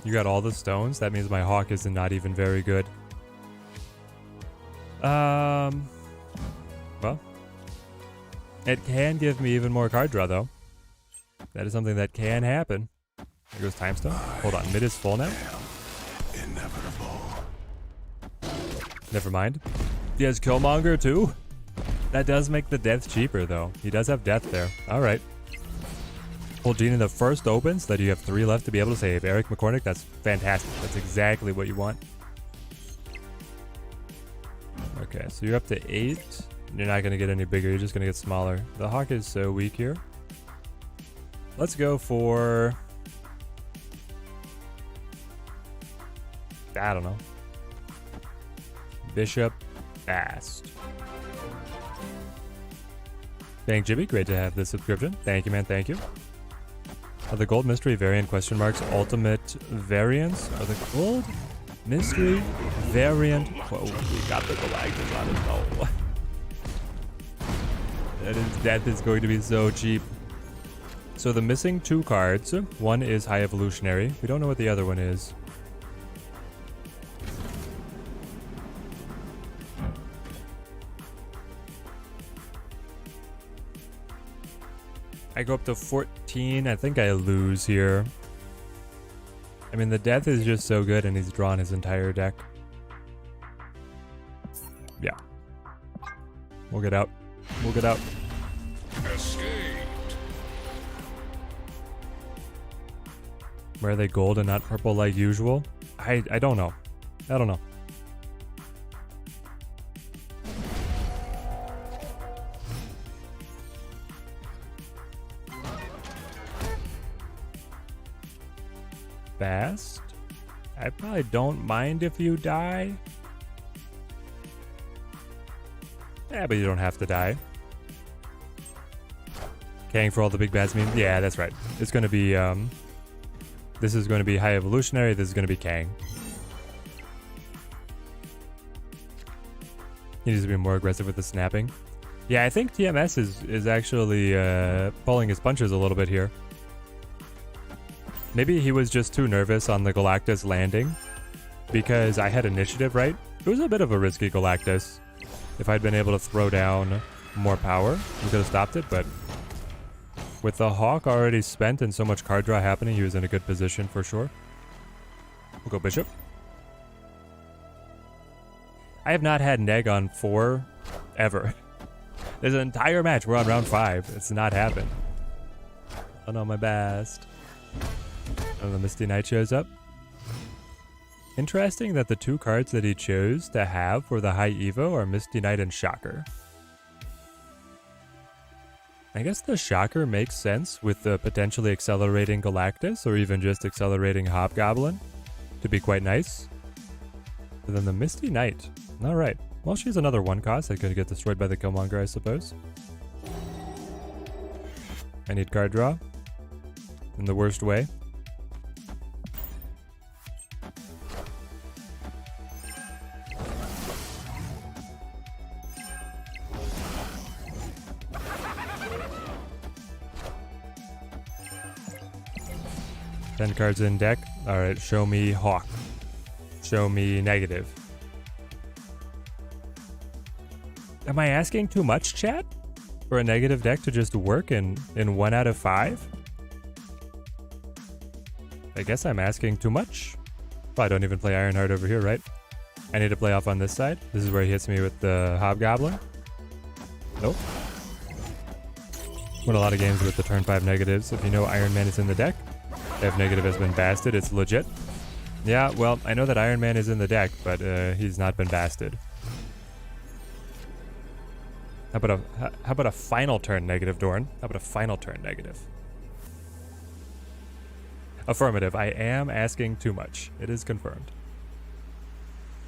You got all the stones? That means my Hawk is not even very good. Well, it can give me even more card draw, though. That is something that can happen. There goes Time Stone. Hold on, mid is full now. Inevitable. Never mind. He has Killmonger, too? That does make the death cheaper, though. He does have death there. Alright. Pull Gene in the first open so that you have 3 left to be able to save. Eric McCormick, that's fantastic. That's exactly what you want. Okay, so you're up to 8. You're not going to get any bigger. You're just going to get smaller. The Hawk is so weak here. Let's go for... I don't know. Bishop Fast. Thank Jibby, great to have this subscription. Thank you, man, thank you. Are the gold mystery variant question marks ultimate variants? Are the gold mystery variant? Whoa, we got the Galactus on it. Oh. That is going to be so cheap. So the missing 2 cards, one is High Evolutionary. We don't know what the other one is. I go up to 14. I think I lose here. I mean, the death is just so good, and he's drawn his entire deck. Yeah. We'll get out. We'll get out. Escaped. Why are they gold and not purple like usual? I don't know. I don't know. Fast. I probably don't mind if you die. Yeah, but you don't have to die. Kang for all the big bads mean? Yeah, that's right. It's gonna be This is going to be High Evolutionary. This is going to be Kang. He needs to be more aggressive with the snapping. Yeah, I think TMS is actually pulling his punches a little bit here. Maybe he was just too nervous on the Galactus landing because I had initiative, right? It was a bit of a risky Galactus. If I'd been able to throw down more power, we could have stopped it, but with the Hawk already spent and so much card draw happening, he was in a good position for sure. We'll go Bishop. I have not had neg on 4 ever. There's an entire match. We're on round 5. It's not happened. I know my best. And the Misty Knight shows up. Interesting that the 2 cards that he chose to have for the high Evo are Misty Knight and Shocker. I guess the Shocker makes sense with the potentially accelerating Galactus or even just accelerating Hobgoblin to be quite nice. But then the Misty Knight. Alright. Well, she's another 1 cost that could get destroyed by the Killmonger, I suppose. I need card draw. In the worst way. Ten cards in deck. Alright, show me Hawk. Show me negative. Am I asking too much, chat? For a negative deck to just work in 1 out of 5? I guess I'm asking too much. Well, I don't even play Ironheart over here, right? I need to play off on this side. This is where he hits me with the Hobgoblin. Nope. Win a lot of games with the turn 5 negatives. If you know Iron Man is in the deck, if negative has been basted, it's legit. Yeah, well, I know that Iron Man is in the deck, but he's not been basted. How about a final turn negative, Dorn? How about a final turn negative? Affirmative. I am asking too much. It is confirmed.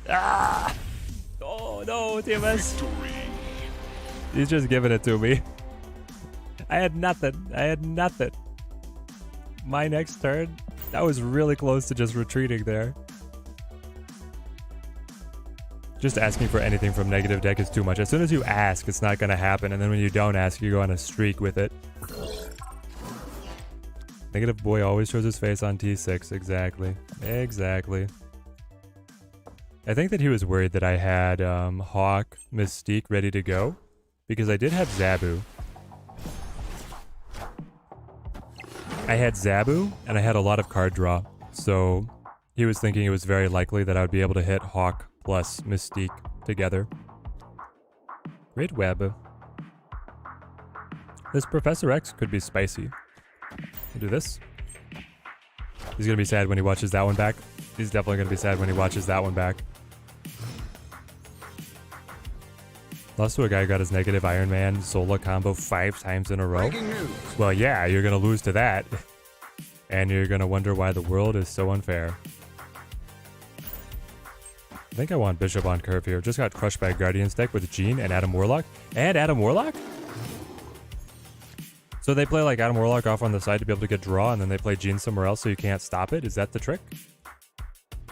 Ah! Oh no, TMS. He's just giving it to me. I had nothing. I had nothing. My next turn, that was really close to just retreating there. Just asking for anything from negative deck is too much. As soon as you ask, it's not going to happen. And then when you don't ask, you go on a streak with it. Negative boy always shows his face on T6. Exactly. Exactly. I think that he was worried that I had Hawk, Mystique ready to go. Because I did have Zabu. I had Zabu, and I had a lot of card draw. So he was thinking it was very likely that I would be able to hit Hawk plus Mystique together. Great web. This Professor X could be spicy. I'll do this. He's gonna be sad when he watches that one back. He's definitely gonna be sad when he watches that one back. Lost to a guy who got his negative Iron Man Zola combo 5 times in a row. Well, yeah, you're gonna lose to that. And you're gonna wonder why the world is so unfair. I think I want Bishop on curve here. Just got crushed by a Guardian's deck with Jean and Adam Warlock. And Adam Warlock? So they play like Adam Warlock off on the side to be able to get draw, and then they play Jean somewhere else so you can't stop it? Is that the trick?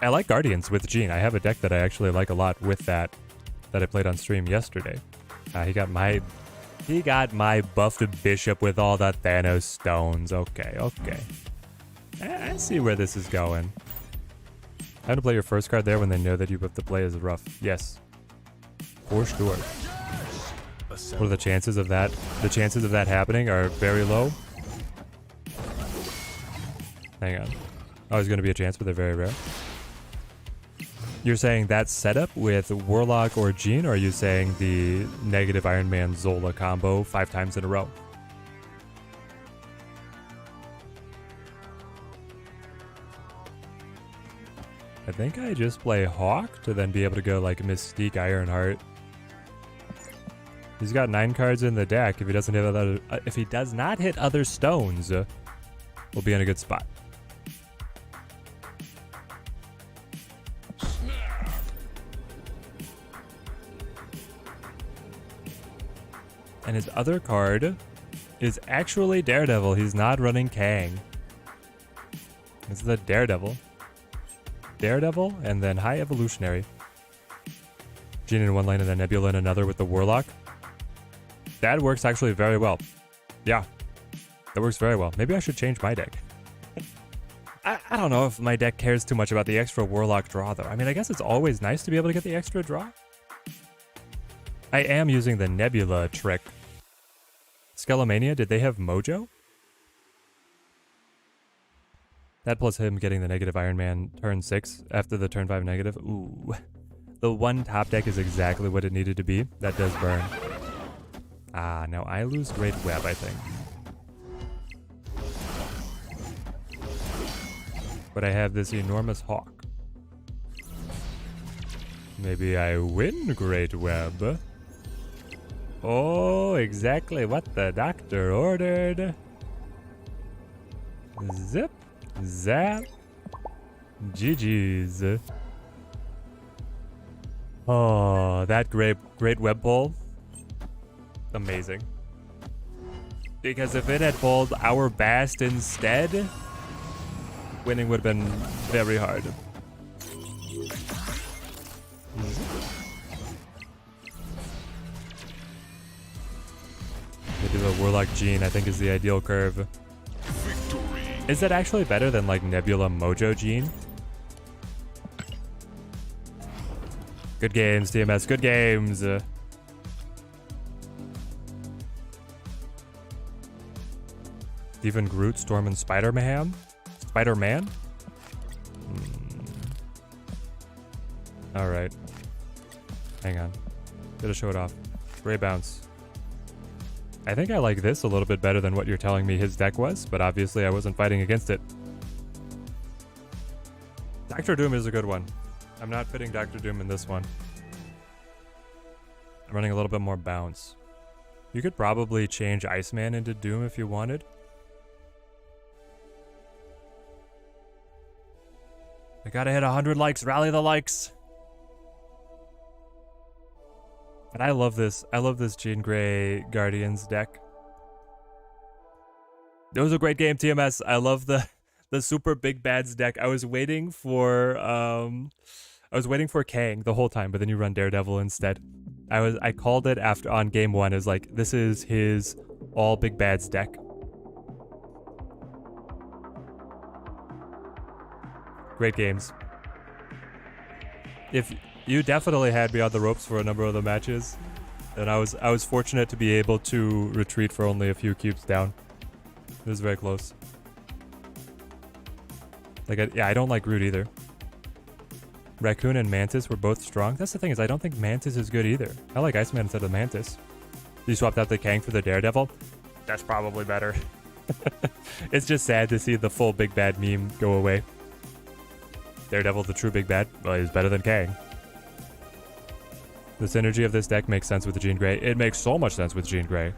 I like Guardians with Jean. I have a deck that I actually like a lot with that I played on stream yesterday. He got my buffed Bishop with all the Thanos stones. Okay, okay. I see where this is going. How to play your first card there when they know that you have to play is rough. Yes. For sure. What are the chances of that? The chances of that happening are very low. Hang on. Oh, there's going to be a chance, but they're very rare. You're saying that setup with Warlock or Jean, or are you saying the negative Iron Man Zola combo 5 times in a row? I think I just play Hawk to then be able to go like Mystique Ironheart. He's got 9 cards in the deck. If he doesn't hit other, if he does not hit other stones, we'll be in a good spot. And his other card is actually Daredevil. He's not running Kang. This is the Daredevil. Daredevil, and then High Evolutionary. Gene in one lane and then Nebula in another with the Warlock. That works actually very well. Yeah, that works very well. Maybe I should change my deck. I don't know if my deck cares too much about the extra Warlock draw, though. I mean, I guess it's always nice to be able to get the extra draw. I am using the Nebula trick. Skelomania, did they have Mojo? That plus him getting the negative Iron Man turn 6 after the turn 5 negative. Ooh. The one top deck is exactly what it needed to be. That does burn. Ah, now I lose Great Web, I think. But I have this enormous Hawk. Maybe I win Great Web. Oh, exactly what the doctor ordered. Zip, zap, GG's. Oh, that great web pull. Amazing. Because if it had pulled our Bast instead, winning would have been very hard. Maybe the Warlock Gene, I think, is the ideal curve. Victory. Is that actually better than like Nebula Mojo Gene? Good games, TMS. Good games. Even Groot, Storm, and Spider-Man? Spider-Man? Alright. Hang on. Gotta show it off. Ray Bounce. I think I like this a little bit better than what you're telling me his deck was, but obviously I wasn't fighting against it. Doctor Doom is a good one. I'm not fitting Doctor Doom in this one. I'm running a little bit more bounce. You could probably change Iceman into Doom if you wanted. I gotta hit 100 likes, rally the likes. But I love this. I love this Jean Grey Guardians deck. It was a great game, TMS. I love the super big bads deck. I was waiting for Kang the whole time, but then you run Daredevil instead. I called it after on game 1 as like, this is his all big bads deck. Great games. If you definitely had me on the ropes for a number of the matches, and I was fortunate to be able to retreat for only a few cubes down. It was very close. Like, I don't like Groot either. Raccoon and Mantis were both strong. That's the thing, is I don't think Mantis is good either. I like Iceman instead of Mantis. You swapped out the Kang for the Daredevil? That's probably better. It's just sad to see the full big bad meme go away. Daredevil, the true big bad, well, he's better than Kang. The synergy of this deck makes sense with the Jean Grey. It makes so much sense with Jean Grey.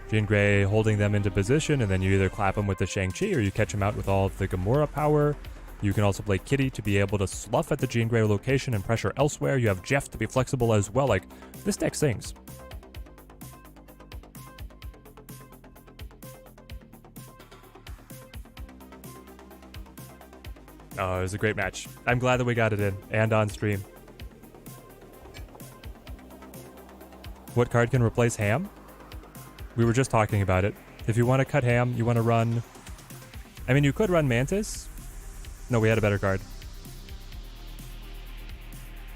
Jean Grey holding them into position, and then you either clap them with the Shang-Chi or you catch them out with all of the Gamora power. You can also play Kitty to be able to slough at the Jean Grey location and pressure elsewhere. You have Jeff to be flexible as well. Like, this deck sings. Oh, it was a great match. I'm glad that we got it in and on stream. What card can replace Ham? We were just talking about it. If you want to cut Ham, you want to run... I mean, you could run Mantis. No, we had a better card.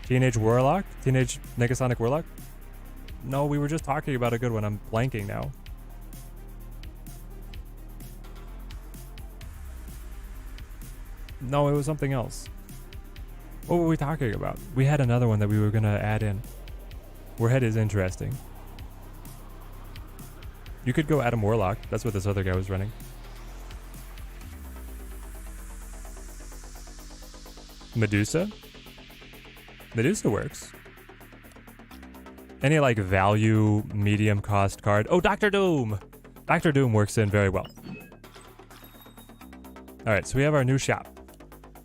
Teenage Warlock? Teenage Negasonic Warlock? No, we were just talking about a good one. I'm blanking now. No, it was something else. What were we talking about? We had another one that we were going to add in. Warhead is interesting. You could go Adam Warlock. That's what this other guy was running. Medusa? Medusa works. Any like value, medium cost card? Oh, Doctor Doom! Doctor Doom works in very well. Alright, so we have our new shop.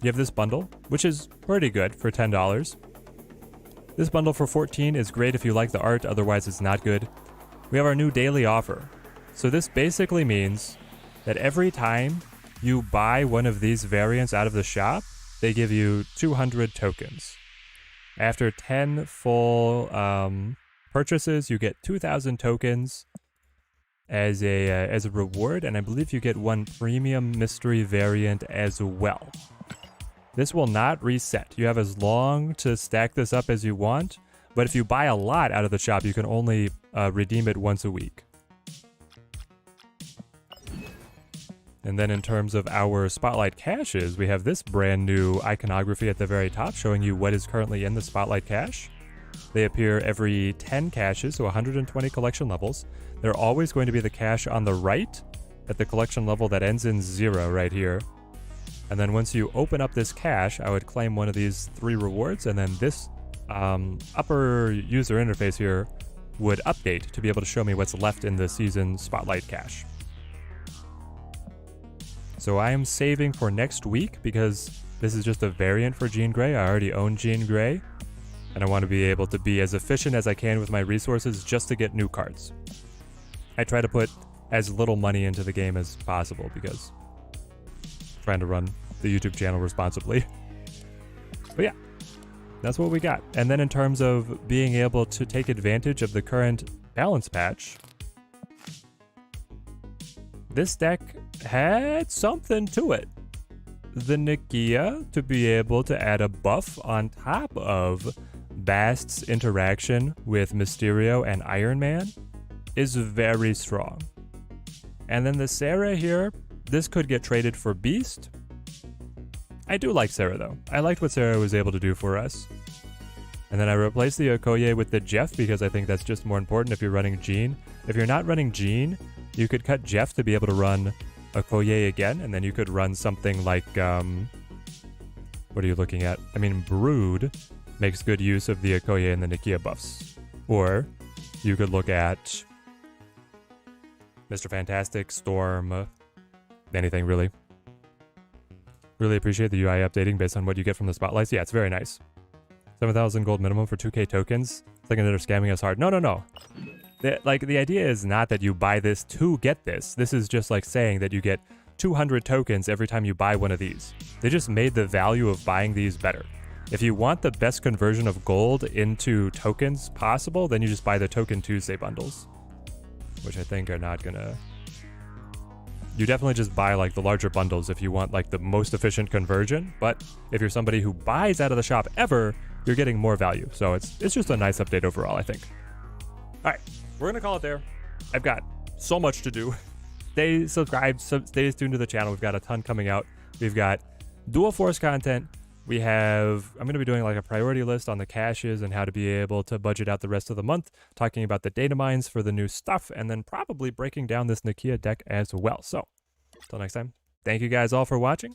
You have this bundle, which is pretty good for $10. This bundle for $14 is great if you like the art, otherwise it's not good. We have our new daily offer. So this basically means that every time you buy one of these variants out of the shop, they give you 200 tokens. After 10 full purchases, you get 2,000 tokens as a reward, and I believe you get one premium mystery variant as well. This will not reset. You have as long to stack this up as you want, but if you buy a lot out of the shop, you can only redeem it once a week. And then in terms of our Spotlight caches, we have this brand new iconography at the very top showing you what is currently in the Spotlight cache. They appear every 10 caches, so 120 collection levels. They're always going to be the cache on the right at the collection level that ends in 0 right here. And then once you open up this cache, I would claim one of these 3 rewards, and then this upper user interface here would update to be able to show me what's left in the season Spotlight cache. So I am saving for next week because this is just a variant for Jean Grey. I already own Jean Grey, and I want to be able to be as efficient as I can with my resources just to get new cards. I try to put as little money into the game as possible because I'm trying to run the YouTube channel responsibly. But yeah, that's what we got. And then in terms of being able to take advantage of the current balance patch, this deck had something to it. The Nikia, to be able to add a buff on top of Bast's interaction with Mysterio and Iron Man, is very strong. And then the Sarah here, this could get traded for Beast. I do like Sarah though. I liked what Sarah was able to do for us. And then I replaced the Okoye with the Jeff because I think that's just more important if you're running Jean. If you're not running Jean, you could cut Jeff to be able to run Okoye again, and then you could run something like, what are you looking at? I mean, Brood makes good use of the Okoye and the Nikia buffs. Or you could look at Mr. Fantastic, Storm, anything really. Really appreciate the UI updating based on what you get from the spotlights. Yeah, it's very nice. 7,000 gold minimum for 2k tokens. Thinking that they're scamming us hard. No. The idea is not that you buy this to get this. This is just like saying that you get 200 tokens every time you buy one of these. They just made the value of buying these better. If you want the best conversion of gold into tokens possible, then you just buy the Token Tuesday bundles, which I think are not gonna... You definitely just buy like the larger bundles if you want like the most efficient conversion, but if you're somebody who buys out of the shop ever, you're getting more value. So it's just a nice update overall, I think. All right, we're gonna call it there. I've got so much to do. Stay subscribed, stay tuned to the channel. We've got a ton coming out. We've got Dual Force content. We have, I'm gonna be doing like a priority list on the caches and how to be able to budget out the rest of the month, talking about the data mines for the new stuff, and then probably breaking down this Nikia deck as well. So, until next time, thank you guys all for watching.